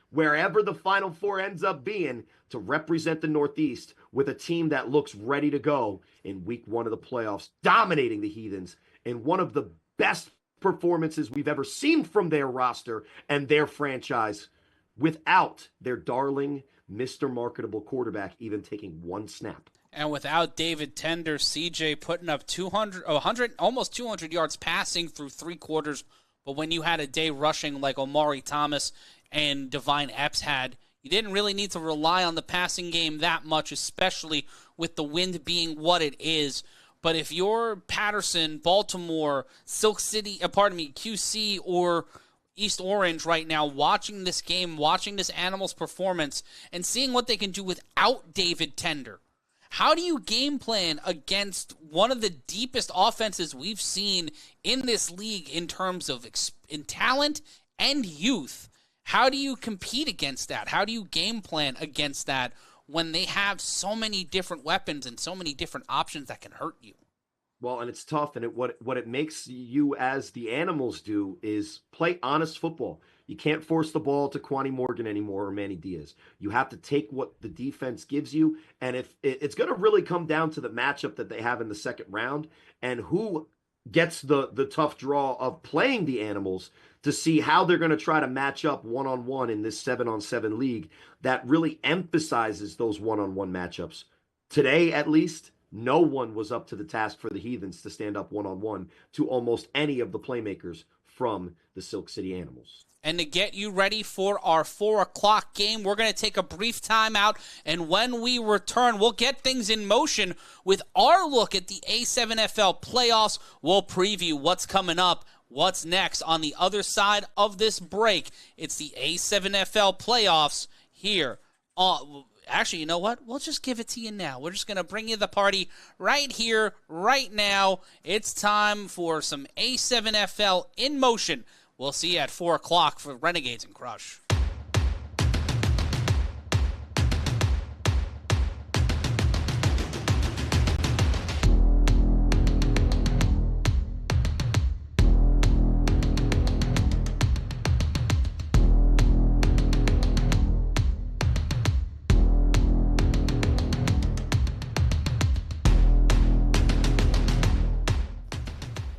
wherever the Final Four ends up being to represent the Northeast with a team that looks ready to go in week 1 of the playoffs, dominating the Heathens in one of the best performances we've ever seen from their roster and their franchise, without their darling Mr. Marketable quarterback even taking 1 snap. And without David Tender, CJ putting up 100, almost 200 yards passing through 3 quarters. But when you had a day rushing like Omari Thomas and Divine Epps had, you didn't really need to rely on the passing game that much, especially with the wind being what it is. But if you're Patterson, Baltimore, Silk City, QC, or East Orange right now, watching this game, watching this Animals performance, and seeing what they can do without David Tender, how do you game plan against one of the deepest offenses we've seen in this league in terms of in talent and youth? How do you compete against that? How do you game plan against that when they have so many different weapons and so many different options that can hurt you? Well, and it's tough, and what it makes you as the Animals do is play honest football. You can't force the ball to Quani Morgan anymore or Manny Diaz. You have to take what the defense gives you, and if it's going to really come down to the matchup that they have in the second round and who gets the tough draw of playing the Animals to see how they're going to try to match up one-on-one in this 7-on-7 league that really emphasizes those one-on-one matchups. Today, at least, no one was up to the task for the Heathens to stand up one-on-one to almost any of the playmakers from the Silk City Animals. And to get you ready for our 4 o'clock game, we're going to take a brief timeout, and when we return, we'll get things in motion with our look at the A7FL playoffs. We'll preview what's coming up, what's next on the other side of this break. It's the A7FL playoffs here on... Actually, you know what? We'll just give it to you now. We're just going to bring you the party right here, right now. It's time for some A7FL in motion. We'll see you at 4 o'clock for Renegades and Crush.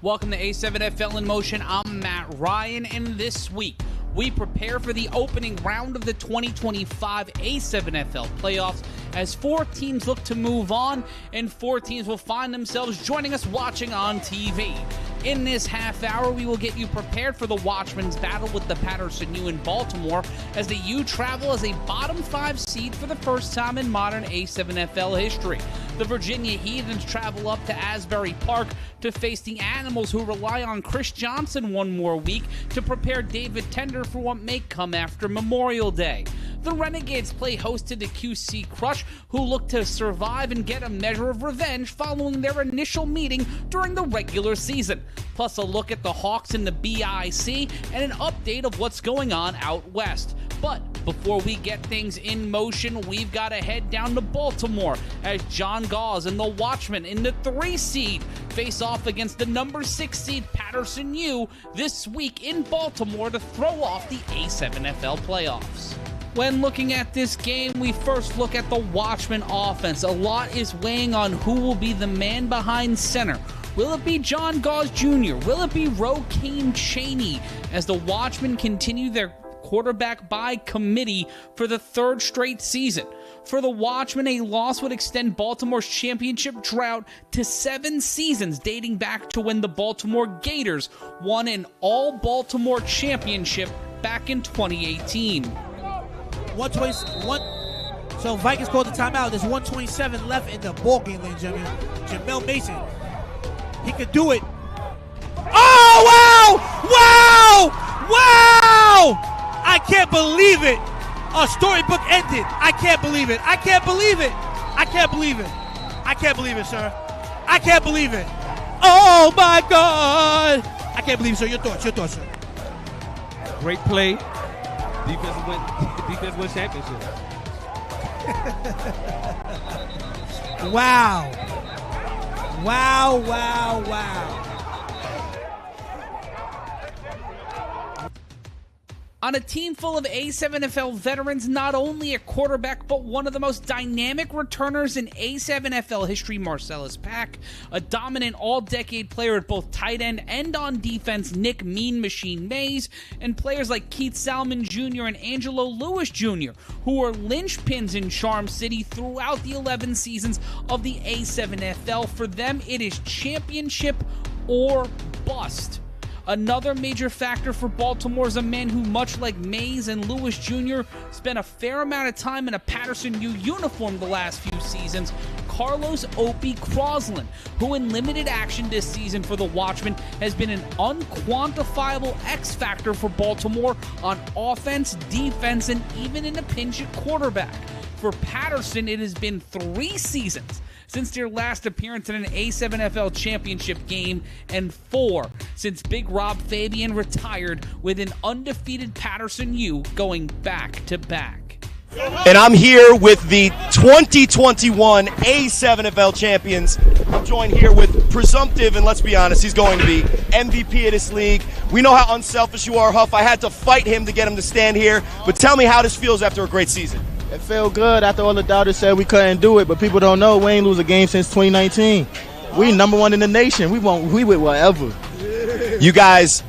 Welcome to A7FL in Motion. I'm Matt Ryan, and this week we prepare for the opening round of the 2025 A7FL playoffs as 4 teams look to move on, and 4 teams will find themselves joining us watching on TV. In this half hour, we will get you prepared for the Watchmen's battle with the Patterson U in Baltimore as the U travel as a bottom 5 seed for the first time in modern A7FL history. The Virginia Heathens travel up to Asbury Park to face the Animals, who rely on Chris Johnson one more week to prepare David Tender for what may come after Memorial Day. The Renegades play host to the QC Crush, who look to survive and get a measure of revenge following their initial meeting during the regular season. Plus a look at the Hawks in the BIC and an update of what's going on out west. But before we get things in motion, we've got to head down to Baltimore as John Gauze and the Watchmen in the 3 seed face off against the number 6 seed Patterson U this week in Baltimore to throw off the A7FL playoffs. When looking at this game, we first look at the Watchmen offense. A lot is weighing on who will be the man behind center. Will it be John Gauze Jr.? Will it be Rokeem Chaney as the Watchmen continue their quarterback by committee for the 3rd straight season? For the Watchmen, a loss would extend Baltimore's championship drought to 7 seasons, dating back to when the Baltimore Gators won an all-Baltimore championship back in 2018. 121. So Vikings called the timeout. There's 127 left in the ball game, ladies and gentlemen. Jamel Mason, he could do it. Oh, wow! Wow! Wow! I can't believe it. A storybook ended. I can't believe it. I can't believe it. I can't believe it. I can't believe it, sir. I can't believe it. Oh, my God. I can't believe it, sir. Your thoughts, sir. Great play. Defense wins championship. Wow. Wow, wow, wow. On a team full of A7FL veterans, not only a quarterback, but one of the most dynamic returners in A7FL history, Marcellus Pack, a dominant all-decade player at both tight end and on defense, Nick Mean Machine Mays, and players like Keith Salmon Jr. and Angelo Lewis Jr., who were linchpins in Charm City throughout the 11 seasons of the A7FL. For them, it is championship or bust. Another major factor for Baltimore is a man who, much like Mays and Lewis Jr., spent a fair amount of time in a Patterson U uniform the last few seasons, Carlos Opie Crosland, who in limited action this season for the Watchmen has been an unquantifiable X factor for Baltimore on offense, defense, and even in a pinch at quarterback. For Patterson, it has been 3 seasons since their last appearance in an A7FL championship game, and 4 since Big Rob Fabian retired, with an undefeated Patterson U going back-to-back. And I'm here with the 2021 A7FL champions. I'm joined here with presumptive, and let's be honest, he's going to be MVP of this league. We know how unselfish you are, Huff. I had to fight him to get him to stand here. But tell me how this feels after a great season. It felt good after all the doubters said we couldn't do it, but people don't know we ain't lose a game since 2019. We number 1 in the nation. We with whatever. You guys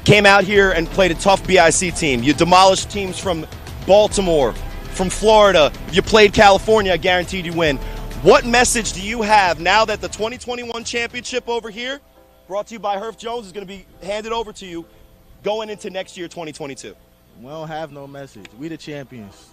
came out here and played a tough BIC team. You demolished teams from Baltimore, from Florida. If you played California, I guaranteed you win. What message do you have now that the 2021 championship over here, brought to you by Herff Jones, is going to be handed over to you going into next year, 2022? We don't have no message. We the champions.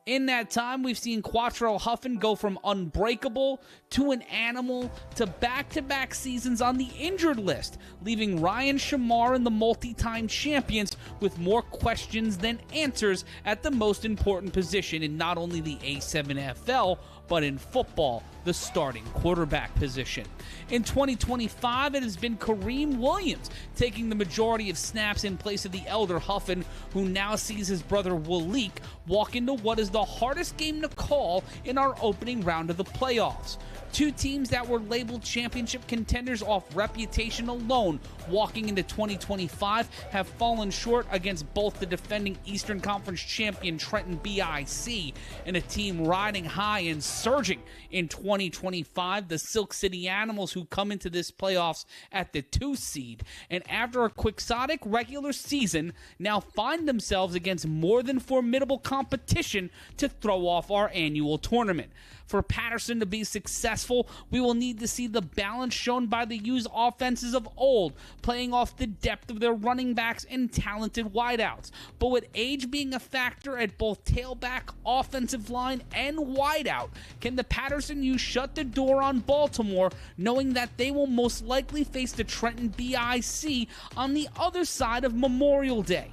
In that time, we've seen Quattro Huffin go from unbreakable to an animal to back-to-back seasons on the injured list, leaving Ryan Shamar and the multi-time champions with more questions than answers at the most important position in not only the A7FL, but in football, the starting quarterback position. In 2025, it has been Kareem Williams taking the majority of snaps in place of the elder Huffin, who now sees his brother Waleek walk into what is the hardest game to call in our opening round of the playoffs. 2 teams that were labeled championship contenders off reputation alone walking into 2025 have fallen short against both the defending Eastern Conference champion Trenton BIC and a team riding high and surging in 2025, the Silk City Animals, who come into this playoffs at the 2 seed, and after a quixotic regular season now find themselves against more than formidable competition to throw off our annual tournament. For Patterson to be successful, we will need to see the balance shown by the U's offenses of old, playing off the depth of their running backs and talented wideouts. But with age being a factor at both tailback, offensive line, and wideout, can the Patterson U's shut the door on Baltimore, knowing that they will most likely face the Trenton BIC on the other side of Memorial Day?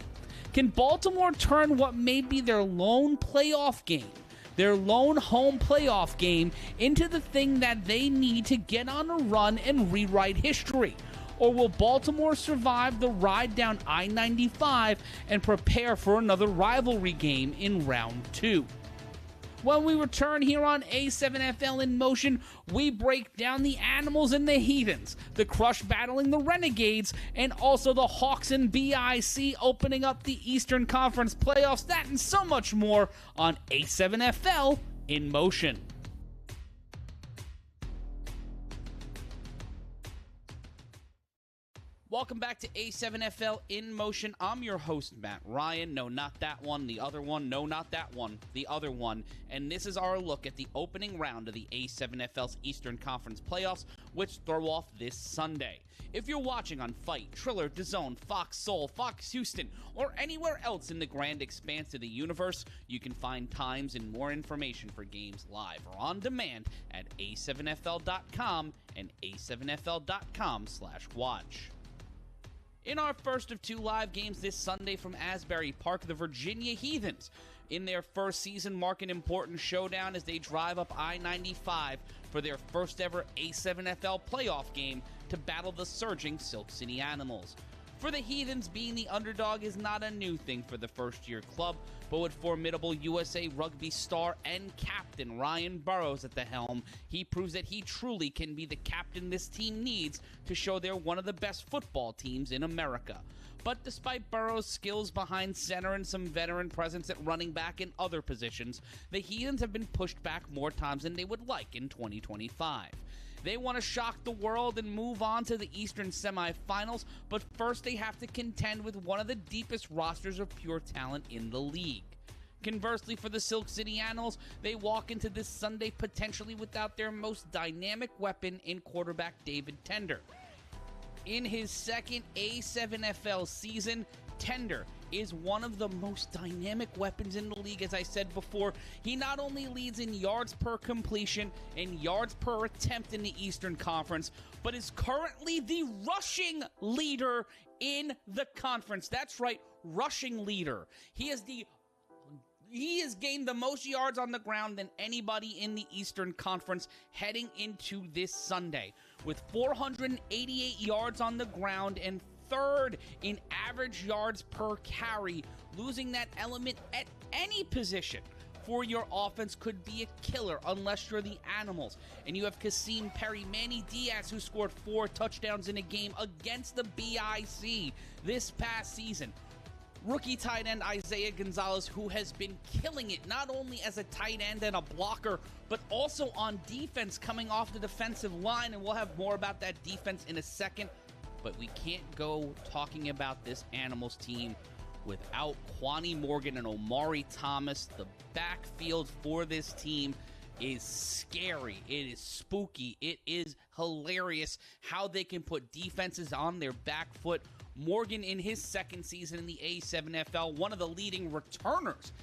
Can Baltimore turn what may be their lone playoff game, their lone home playoff game, into the thing that they need to get on a run and rewrite history? Or will Baltimore survive the ride down I-95 and prepare for another rivalry game in round 2? When we return here on A7FL in Motion, we break down the Animals and the Heathens, the Crush battling the Renegades, and also the Hawks and BIC opening up the Eastern Conference playoffs. That and so much more on A7FL in Motion. Welcome back to A7FL in Motion. I'm your host, Matt Ryan. No, not that one. The other one. No, not that one. The other one. And this is our look at the opening round of the A7FL's Eastern Conference playoffs, which throw off this Sunday. If you're watching on Fight, Triller, DAZN, Fox Soul, Fox Houston, or anywhere else in the grand expanse of the universe, you can find times and more information for games live or on demand at a7fl.com and a7fl.com/watch. In our first of 2 live games this Sunday from Asbury Park, the Virginia Heathens, in their first season, mark an important showdown as they drive up I-95 for their first ever A7FL playoff game to battle the surging Silk City Animals. For the Heathens, being the underdog is not a new thing for the first-year club, but with formidable USA Rugby star and captain Ryan Burrows at the helm, he proves that he truly can be the captain this team needs to show they're one of the best football teams in America. But despite Burrows' skills behind center and some veteran presence at running back and other positions, the Heathens have been pushed back more times than they would like in 2025. They want to shock the world and move on to the Eastern semifinals, but first they have to contend with one of the deepest rosters of pure talent in the league. Conversely, for the Silk City Animals, they walk into this Sunday potentially without their most dynamic weapon in quarterback David Tender. In his second A7FL season, Tender is one of the most dynamic weapons in the league. As I said before, he not only leads in yards per completion and yards per attempt in the Eastern Conference, but is currently the rushing leader in the conference. That's right, rushing leader. He has gained the most yards on the ground than anybody in the Eastern Conference heading into this Sunday, with 488 yards on the ground and third in average yards per carry. Losing that element at any position for your offense could be a killer unless you're the Animals. And you have Kasim Perry, Manny Diaz, who scored 4 touchdowns in a game against the BIC this past season. Rookie tight end Isaiah Gonzalez, who has been killing it not only as a tight end and a blocker, but also on defense coming off the defensive line. And we'll have more about that defense in a second. But we can't go talking about this Animals team without Kwani Morgan and Omari Thomas. The backfield for this team is scary. It is spooky. It is hilarious how they can put defenses on their back foot. Morgan, in his second season in the A7FL, one of the leading returners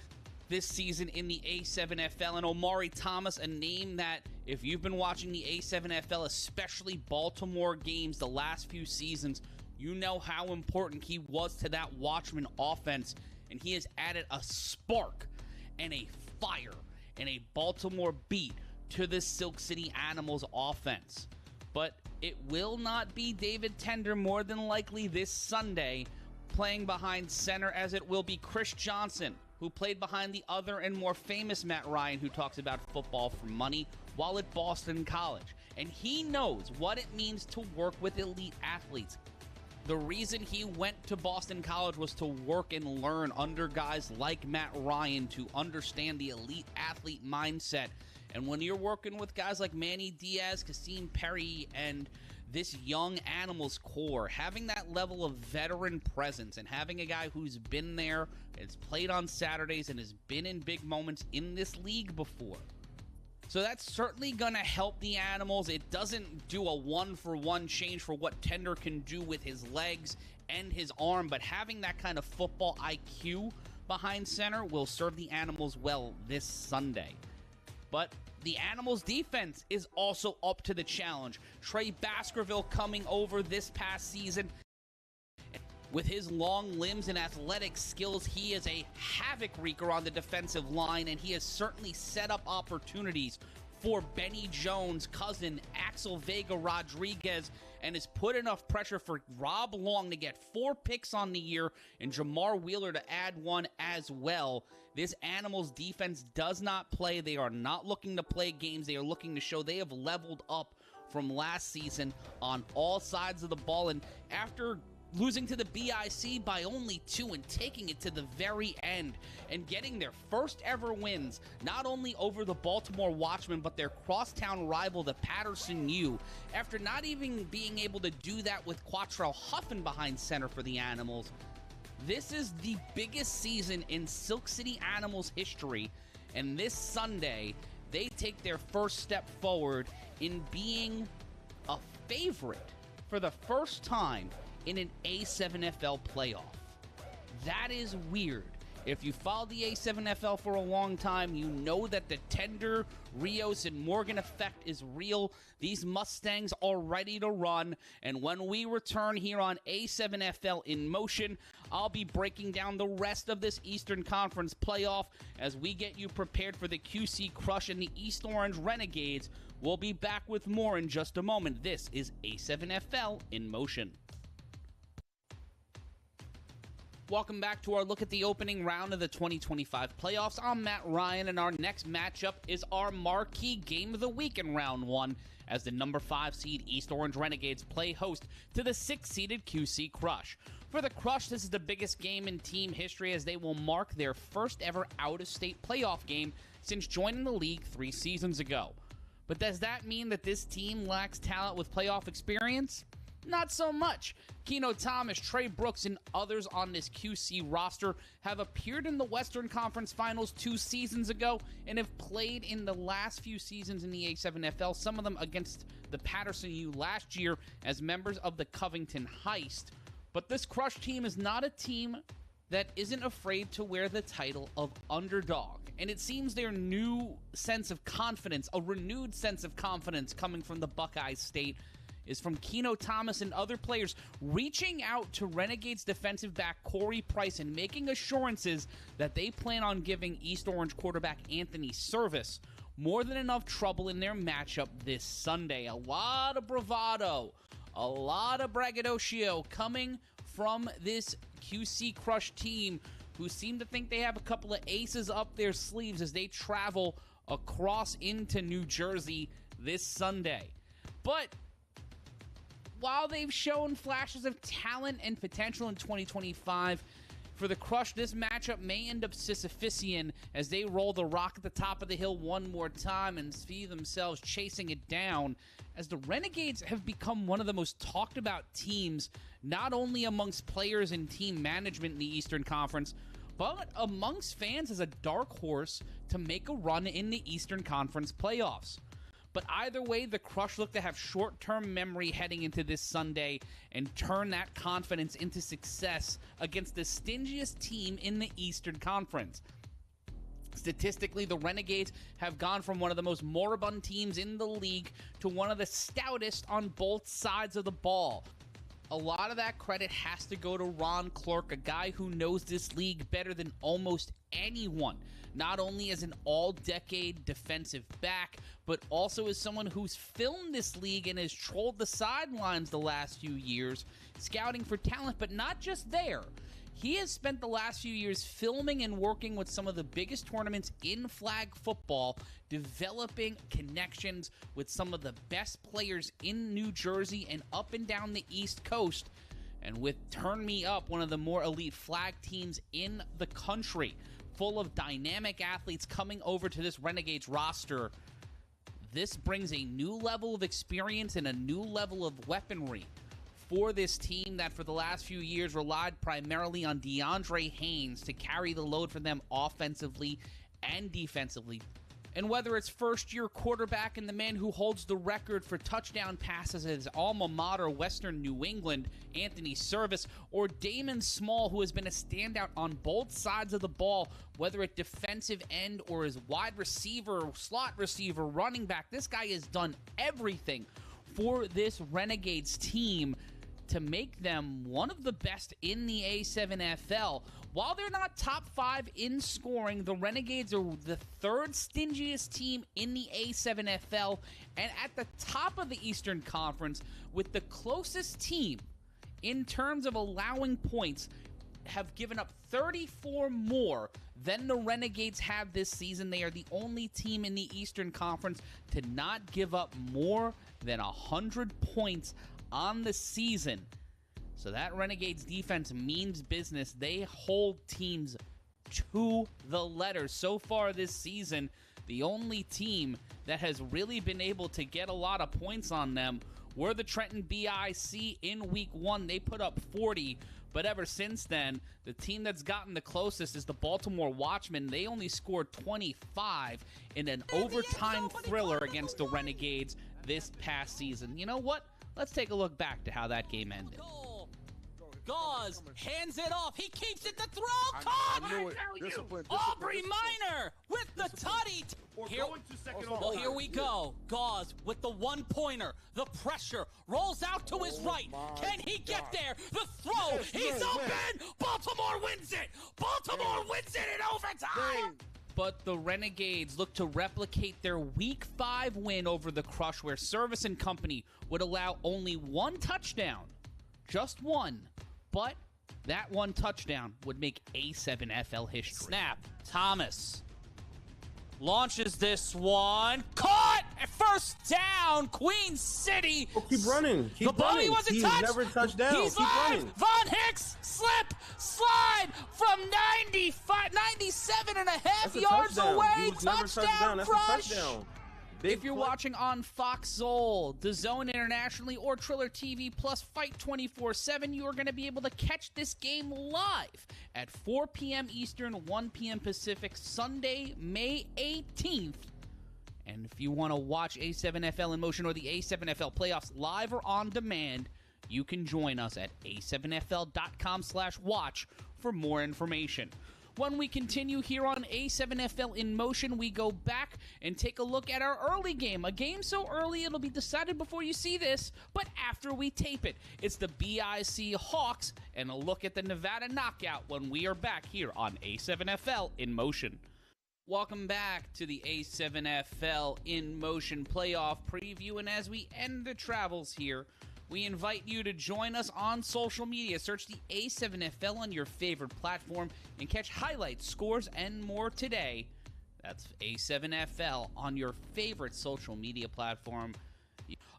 this season in the A7FL, and Omari Thomas, a name that, if you've been watching the A7FL, especially Baltimore games the last few seasons, you know how important he was to that Watchman offense, and he has added a spark and a fire and a Baltimore beat to the Silk City Animals offense. But it will not be David Tender more than likely this Sunday playing behind center, as it will be Chris Johnson, who played behind the other and more famous Matt Ryan, who talks about football for money while at Boston College. And he knows what it means to work with elite athletes. The reason he went to Boston College was to work and learn under guys like Matt Ryan to understand the elite athlete mindset. And when you're working with guys like Manny Diaz, Kasim Perry, and this young Animals core, having that level of veteran presence and having a guy who's been there, has played on Saturdays, and has been in big moments in this league before, So that's certainly going to help the Animals. It doesn't do a one-for-one change for what Tender can do with his legs and his arm, but having that kind of football IQ behind center will serve the Animals well this Sunday. But the Animals defense is also up to the challenge. Trey Baskerville coming over this past season. With his long limbs and athletic skills, he is a havoc wreaker on the defensive line, and he has certainly set up opportunities for Benny Jones' cousin, Axel Vega Rodriguez, and has put enough pressure for Rob Long to get 4 picks on the year and Jamar Wheeler to add 1 as well. This Animals defense does not play. They are not looking to play games. They are looking to show they have leveled up from last season on all sides of the ball, and after losing to the BIC by only 2 and taking it to the very end and getting their first ever wins, not only over the Baltimore Watchmen, but their crosstown rival, the Patterson U, after not even being able to do that with Quattrell Huffin behind center for the Animals. This is the biggest season in Silk City Animals history, and this Sunday, they take their first step forward in being a favorite for the first time in an A7FL playoff. That is weird. If you followed the A7FL for a long time, you know that the Tender, Rios, and Morgan effect is real. These Mustangs are ready to run, and when we return here on A7FL in Motion, I'll be breaking down the rest of this Eastern Conference playoff as we get you prepared for the QC Crush and the East Orange Renegades. We'll be back with more in just a moment. This is A7FL in Motion. Welcome back to our look at the opening round of the 2025 playoffs. I'm Matt Ryan, and our next matchup is our marquee game of the week in round 1 as the number 5 seed East Orange Renegades play host to the 6-seeded QC Crush. For the Crush, this is the biggest game in team history as they will mark their first ever out-of-state playoff game since joining the league 3 seasons ago. But does that mean that this team lacks talent with playoff experience? Not so much. Keno Thomas, Trey Brooks, and others on this QC roster have appeared in the Western Conference Finals 2 seasons ago and have played in the last few seasons in the A7FL, some of them against the Patterson U last year as members of the Covington Heist. But this Crush team is not a team that isn't afraid to wear the title of underdog. And it seems their new sense of confidence, a renewed sense of confidence coming from the Buckeye State, is from Keno Thomas and other players reaching out to Renegades defensive back Corey Price and making assurances that they plan on giving East Orange quarterback Anthony Service more than enough trouble in their matchup this Sunday. A lot of bravado, a lot of braggadocio coming from this QC Crush team who seem to think they have a couple of aces up their sleeves as they travel across into New Jersey this Sunday. But while they've shown flashes of talent and potential in 2025, for the Crush, this matchup may end up Sisyphusian as they roll the rock at the top of the hill one more time and see themselves chasing it down, as the Renegades have become one of the most talked about teams, not only amongst players and team management in the Eastern Conference, but amongst fans as a dark horse to make a run in the Eastern Conference playoffs. But either way, the Crush look to have short-term memory heading into this Sunday and turn that confidence into success against the stingiest team in the Eastern Conference. Statistically, the Renegades have gone from one of the most moribund teams in the league to one of the stoutest on both sides of the ball. A lot of that credit has to go to Ron Clark, a guy who knows this league better than almost anyone, not only as an all-decade defensive back, but also as someone who's filmed this league and has trolled the sidelines the last few years, scouting for talent, but not just there. He has spent the last few years filming and working with some of the biggest tournaments in flag football, developing connections with some of the best players in New Jersey and up and down the East Coast, and with Turn Me Up, one of the more elite flag teams in the country, full of dynamic athletes coming over to this Renegades roster. This brings a new level of experience and a new level of weaponry for this team that for the last few years relied primarily on DeAndre Haynes to carry the load for them offensively and defensively. And whether it's first-year quarterback and the man who holds the record for touchdown passes at his alma mater, Western New England, Anthony Service, or Damon Small, who has been a standout on both sides of the ball, whether at defensive end or as wide receiver, slot receiver, running back, this guy has done everything for this Renegades team to make them one of the best in the A7FL. While they're not top 5 in scoring, the Renegades are the 3rd stingiest team in the A7FL and at the top of the Eastern Conference, with the closest team in terms of allowing points have given up 34 more than the Renegades have this season. They are the only team in the Eastern Conference to not give up more than 100 points on the season. So that Renegades defense means business. They hold teams to the letter. So far this season, the only team that has really been able to get a lot of points on them were the Trenton BIC in week 1. They put up 40, but ever since then, the team that's gotten the closest is the Baltimore Watchmen. They only scored 25 in an overtime thriller against the Renegades this past season. You know what? Let's take a look back to how that game ended. Gauze hands it off. He keeps it to throw. Caught! Aubrey Minor with the tutty. Here we go. Gauze with the one-pointer. The pressure rolls out to his right. Can he get there? The throw. He's open. Baltimore wins it. Baltimore wins it in overtime. But the Renegades look to replicate their Week 5 win over the Crush, where Service and Company would allow only one touchdown. Just one. But that one touchdown would make A7FL history. Snap. Thomas launches this one. Caught! First down, Queen City. Oh, keep running. Keep the body running. wasn't He's touched. never touched down. He's keep live. running. Von Hicks, slip, slide from 97 and a half yards away. He was never touched down. That's Crush. a touchdown. Big If you're watching on Fox Soul, DAZN internationally, or Triller TV plus Fight 24/7, you are going to be able to catch this game live at 4 p.m. Eastern, 1 p.m. Pacific, Sunday, May 18th. And if you want to watch A7FL in motion or the A7FL playoffs live or on demand, you can join us at a7fl.com/watch for more information. When we continue here on A7FL in motion, we go back and take a look at our early game. A game so early it'll be decided before you see this, but after we tape it. It's the BIC Hawks and a look at the Nevada Knockout when we are back here on A7FL in motion. Welcome back to the A7FL in motion playoff preview, and as we end the travels here, we invite you to join us on social media. Search the A7FL on your favorite platform and catch highlights, scores, and more today. That's A7FL on your favorite social media platform.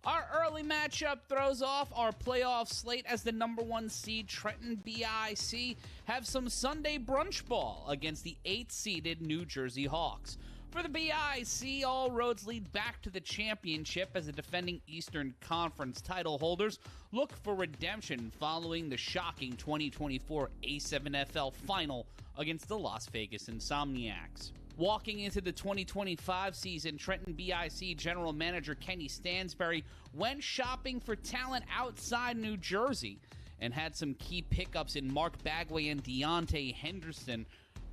Our early matchup throws off our playoff slate as the number 1 seed Trenton BIC have some Sunday brunch ball against the 8th-seeded New Jersey Hawks. For the BIC, all roads lead back to the championship as the defending Eastern Conference title holders look for redemption following the shocking 2024 A7FL final against the Las Vegas Insomniacs. Walking into the 2025 season, Trenton BIC General Manager Kenny Stansberry went shopping for talent outside New Jersey and had some key pickups in Mark Bagway and Deontay Henderson,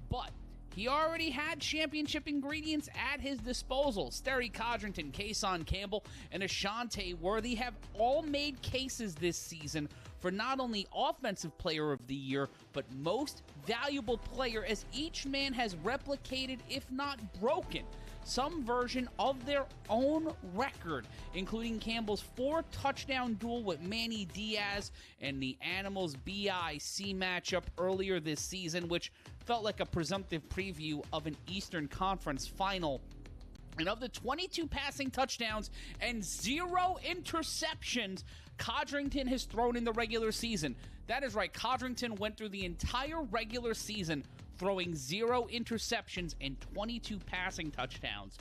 but he already had championship ingredients at his disposal. Sterry Codrington, Kason Campbell, and Ashante Worthy have all made cases this season for not only Offensive Player of the Year, but Most Valuable Player, as each man has replicated, if not broken, some version of their own record, including Campbell's 4-touchdown duel with Manny Diaz and the Animals BIC matchup earlier this season, which felt like a presumptive preview of an Eastern Conference final. And of the 22 passing touchdowns and 0 interceptions Codrington has thrown in the regular season. That is right, Codrington went through the entire regular season throwing 0 interceptions and 22 passing touchdowns.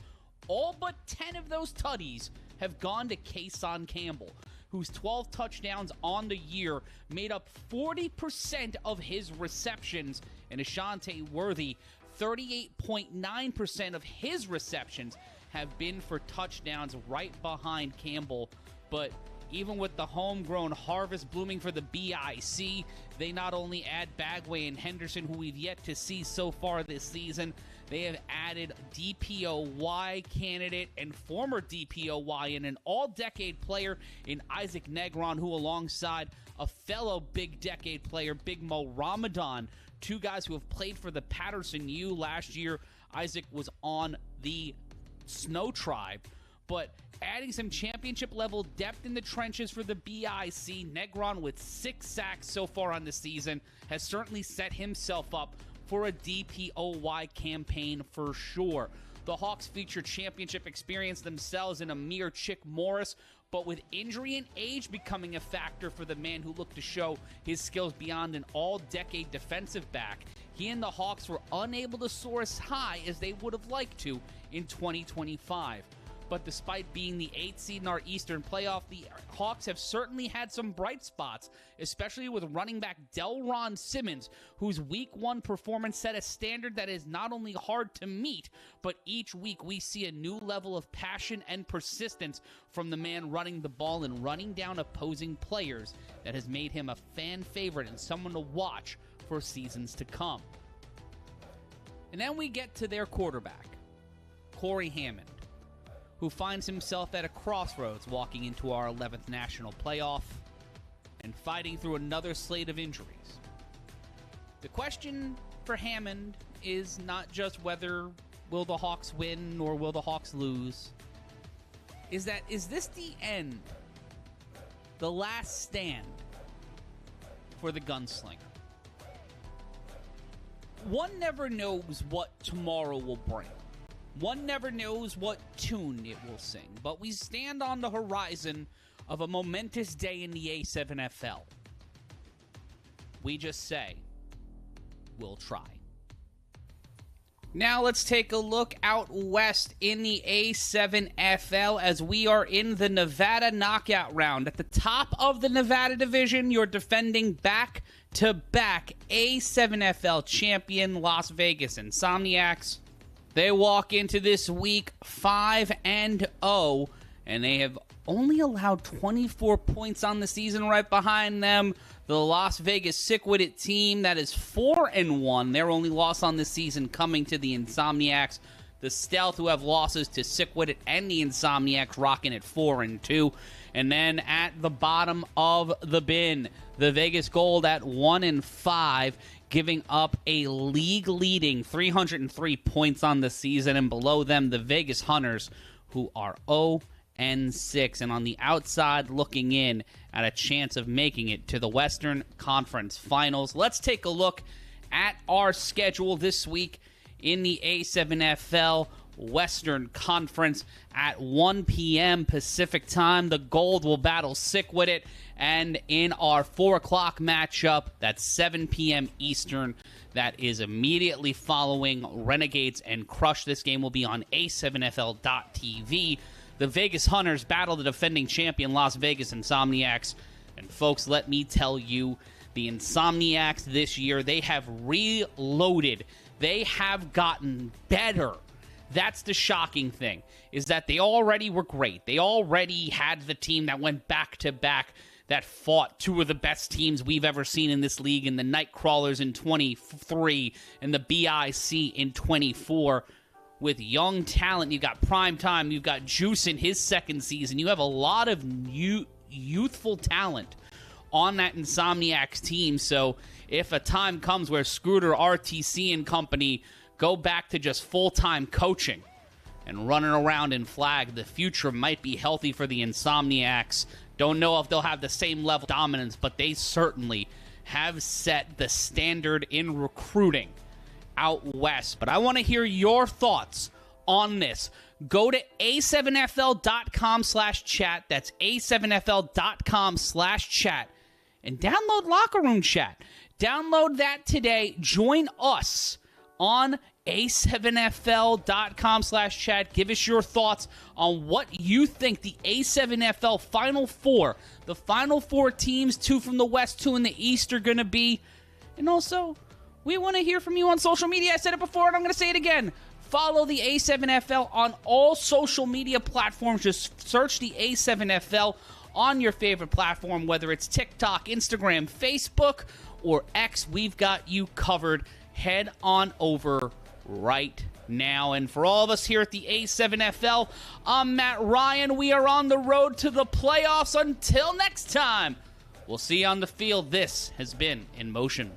All but 10 of those tutties have gone to Kason Campbell, whose 12 touchdowns on the year made up 40% of his receptions, and Ashante Worthy 38.9% of his receptions have been for touchdowns, right behind Campbell. But even with the homegrown harvest blooming for the BIC, they not only add Bagway and Henderson, who we've yet to see so far this season, they have added DPOY candidate and former DPOY and an all-decade player in Isaac Negron, who alongside a fellow big decade player, Big Mo Ramadan, two guys who have played for the Patterson U last year. Isaac was on the Snow Tribe, but adding some championship-level depth in the trenches for the BIC, Negron with 6 sacks so far on the season has certainly set himself up for a DPOY campaign for sure. The Hawks feature championship experience themselves in Amir Chick Morris, but with injury and age becoming a factor for the man who looked to show his skills beyond an all-decade defensive back, he and the Hawks were unable to soar as high as they would have liked to in 2025. But despite being the 8th seed in our Eastern playoff, the Hawks have certainly had some bright spots, especially with running back Delron Simmons, whose Week 1 performance set a standard that is not only hard to meet, but each week we see a new level of passion and persistence from the man running the ball and running down opposing players that has made him a fan favorite and someone to watch for seasons to come. And then we get to their quarterback, Corey Hammond, who finds himself at a crossroads walking into our 11th national playoff and fighting through another slate of injuries. The question for Hammond is not just whether will the Hawks win or will the Hawks lose. Is this the end, the last stand for the gunslinger? One never knows what tomorrow will bring. One never knows what tune it will sing, but we stand on the horizon of a momentous day in the A7FL. We just say, we'll try. Now let's take a look out west in the A7FL as we are in the Nevada knockout round. At the top of the Nevada division, you're defending back-to-back A7FL champion Las Vegas Insomniacs. They walk into this week 5-0, and they have only allowed 24 points on the season. Right behind them, the Las Vegas Sick-Witted team that is 4-1. Their only loss on the season coming to the Insomniacs. The Stealth, who have losses to Sick-Witted and the Insomniacs, rocking at 4-2. And then at the bottom of the bin, the Vegas Gold at 1-5. Giving up a league-leading 303 points on the season, and below them, the Vegas Hunters, who are 0-6, and on the outside looking in at a chance of making it to the Western Conference Finals. Let's take a look at our schedule this week in the A7FL Western Conference at 1 p.m. Pacific time. The Gold will battle Sick-Witted. And in our 4 o'clock matchup, that's 7 p.m. Eastern, that is immediately following Renegades and Crush. This game will be on A7FL.TV. The Vegas Hunters battle the defending champion Las Vegas Insomniacs. And folks, let me tell you, the Insomniacs this year, they have reloaded. They have gotten better. That's the shocking thing, is that they already were great. They already had the team that went back-to-back, that fought two of the best teams we've ever seen in this league, in the Nightcrawlers in 23 and the BIC in 24. With young talent, you've got Prime Time, you've got Juice in his second season. You have a lot of youthful talent on that Insomniacs team. So if a time comes where Scooter, RTC, and company go back to just full-time coaching and running around in flag, the future might be healthy for the Insomniacs. Don't know if they'll have the same level of dominance, but they certainly have set the standard in recruiting out west. But I want to hear your thoughts on this. Go to a7fl.com/chat. That's a7fl.com/chat. And download Locker Room Chat. Download that today. Join us on a7fl.com/chat. Give us your thoughts on what you think the A7FL Final Four, the Final Four teams, 2 from the West, 2 in the East, are going to be. And also, We want to hear from you on social media. I said it before, and I'm going to say it again. Follow the A7FL on all social media platforms. Just search the A7FL on your favorite platform, whether it's TikTok, Instagram, Facebook, or X. We've got you covered. Head on over right now. And for all of us here at the A7FL, I'm Matt Ryan. We are on the road to the playoffs. Until next time, we'll see you on the field. This has been In Motion.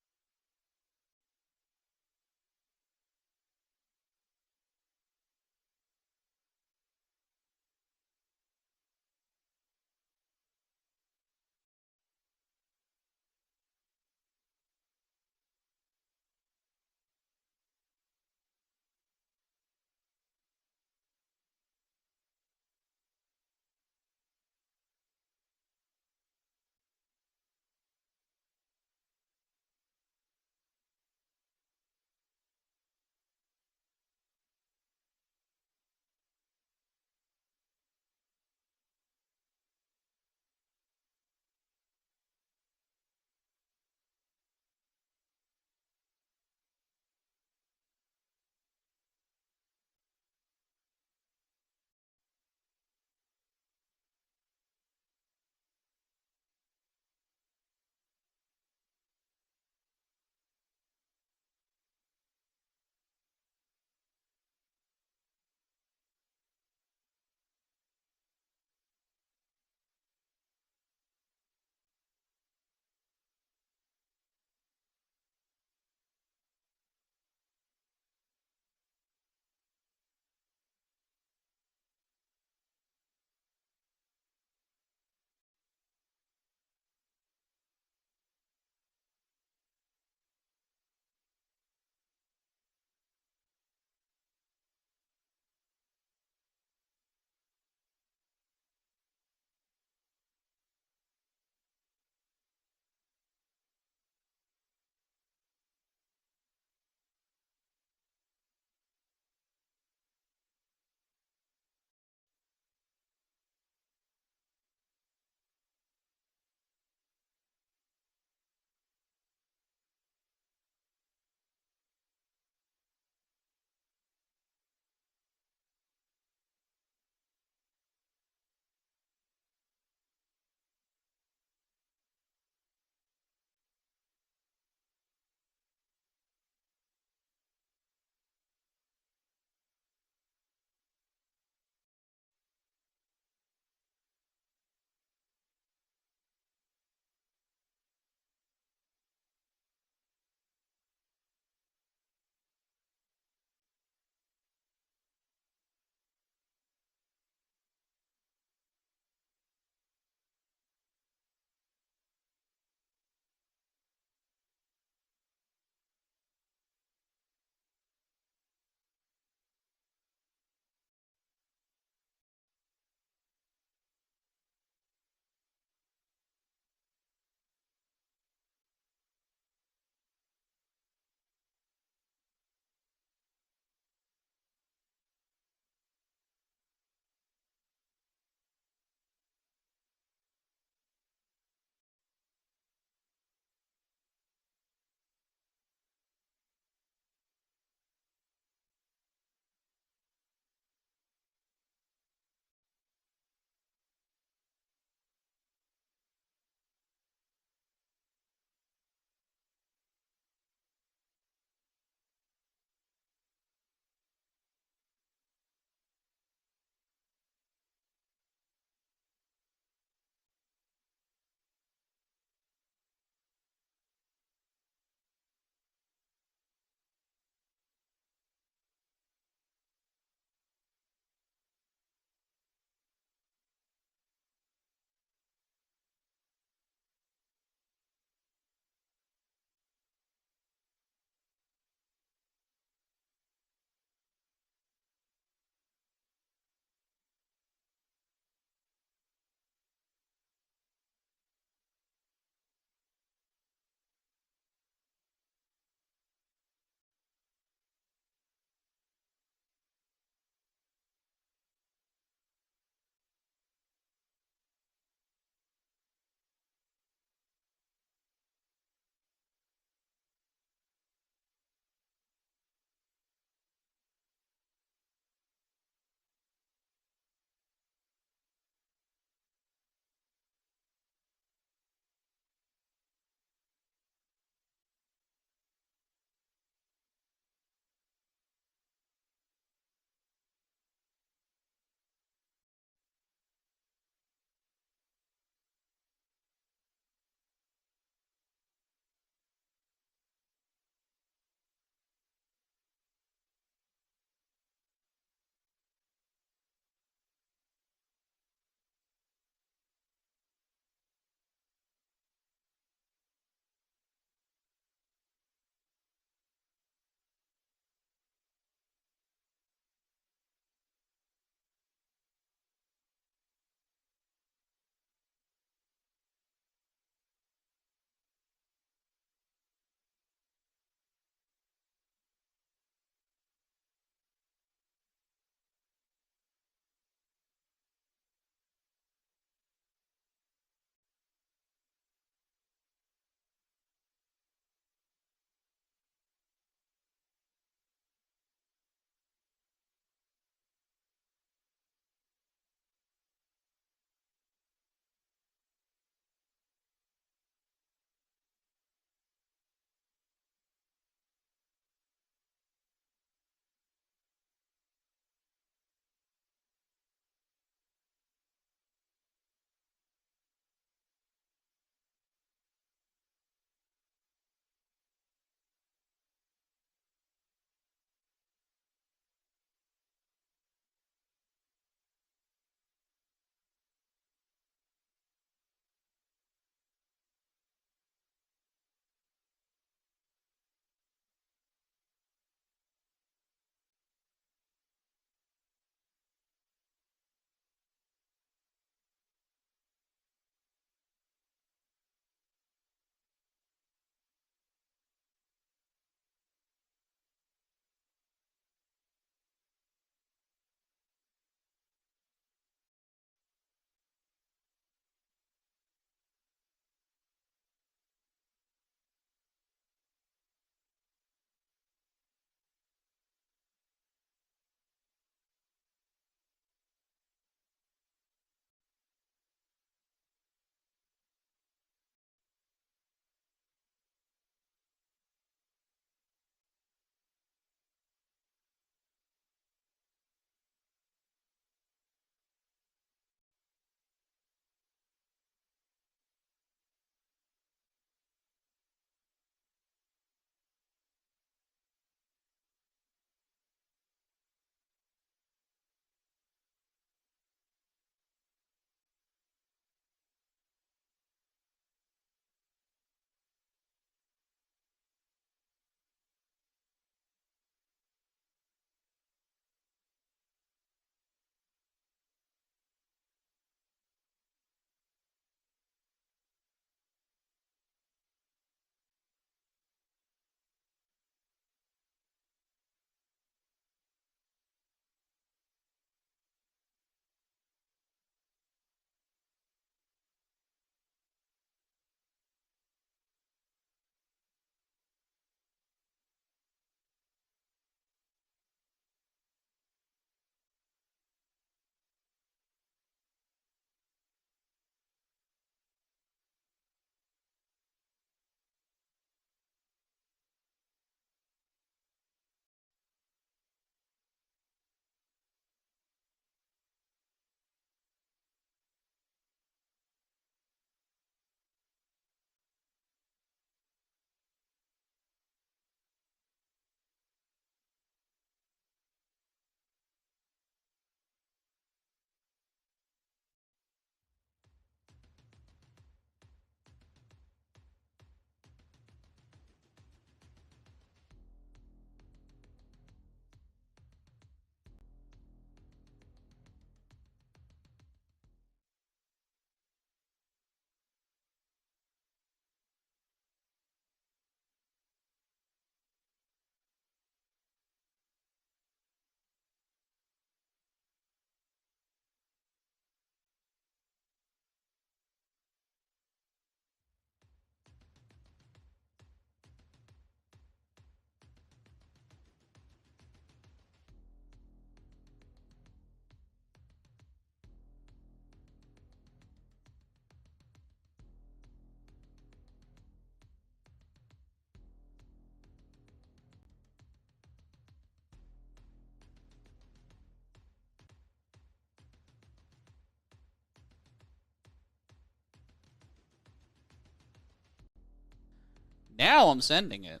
Now I'm sending it.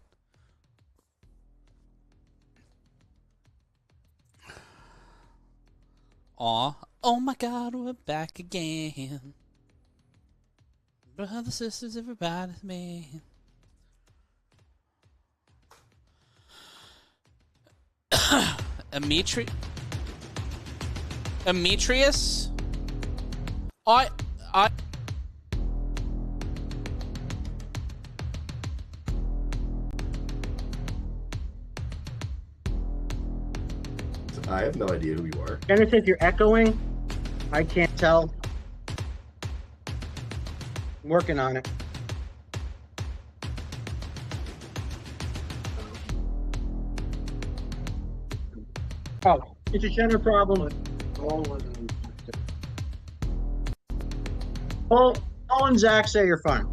Aw. Oh my God, we're back again. Brothers, sisters, everybody, man. Demetrius? I have no idea who you are. Dennis, if you're echoing, I can't tell. I'm working on it. Oh, it's a center problem. Paul and Zach say you're fine.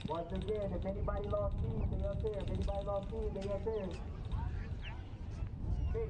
Once again, if anybody lost keys, they up there. If anybody lost keys, they up there. Hey.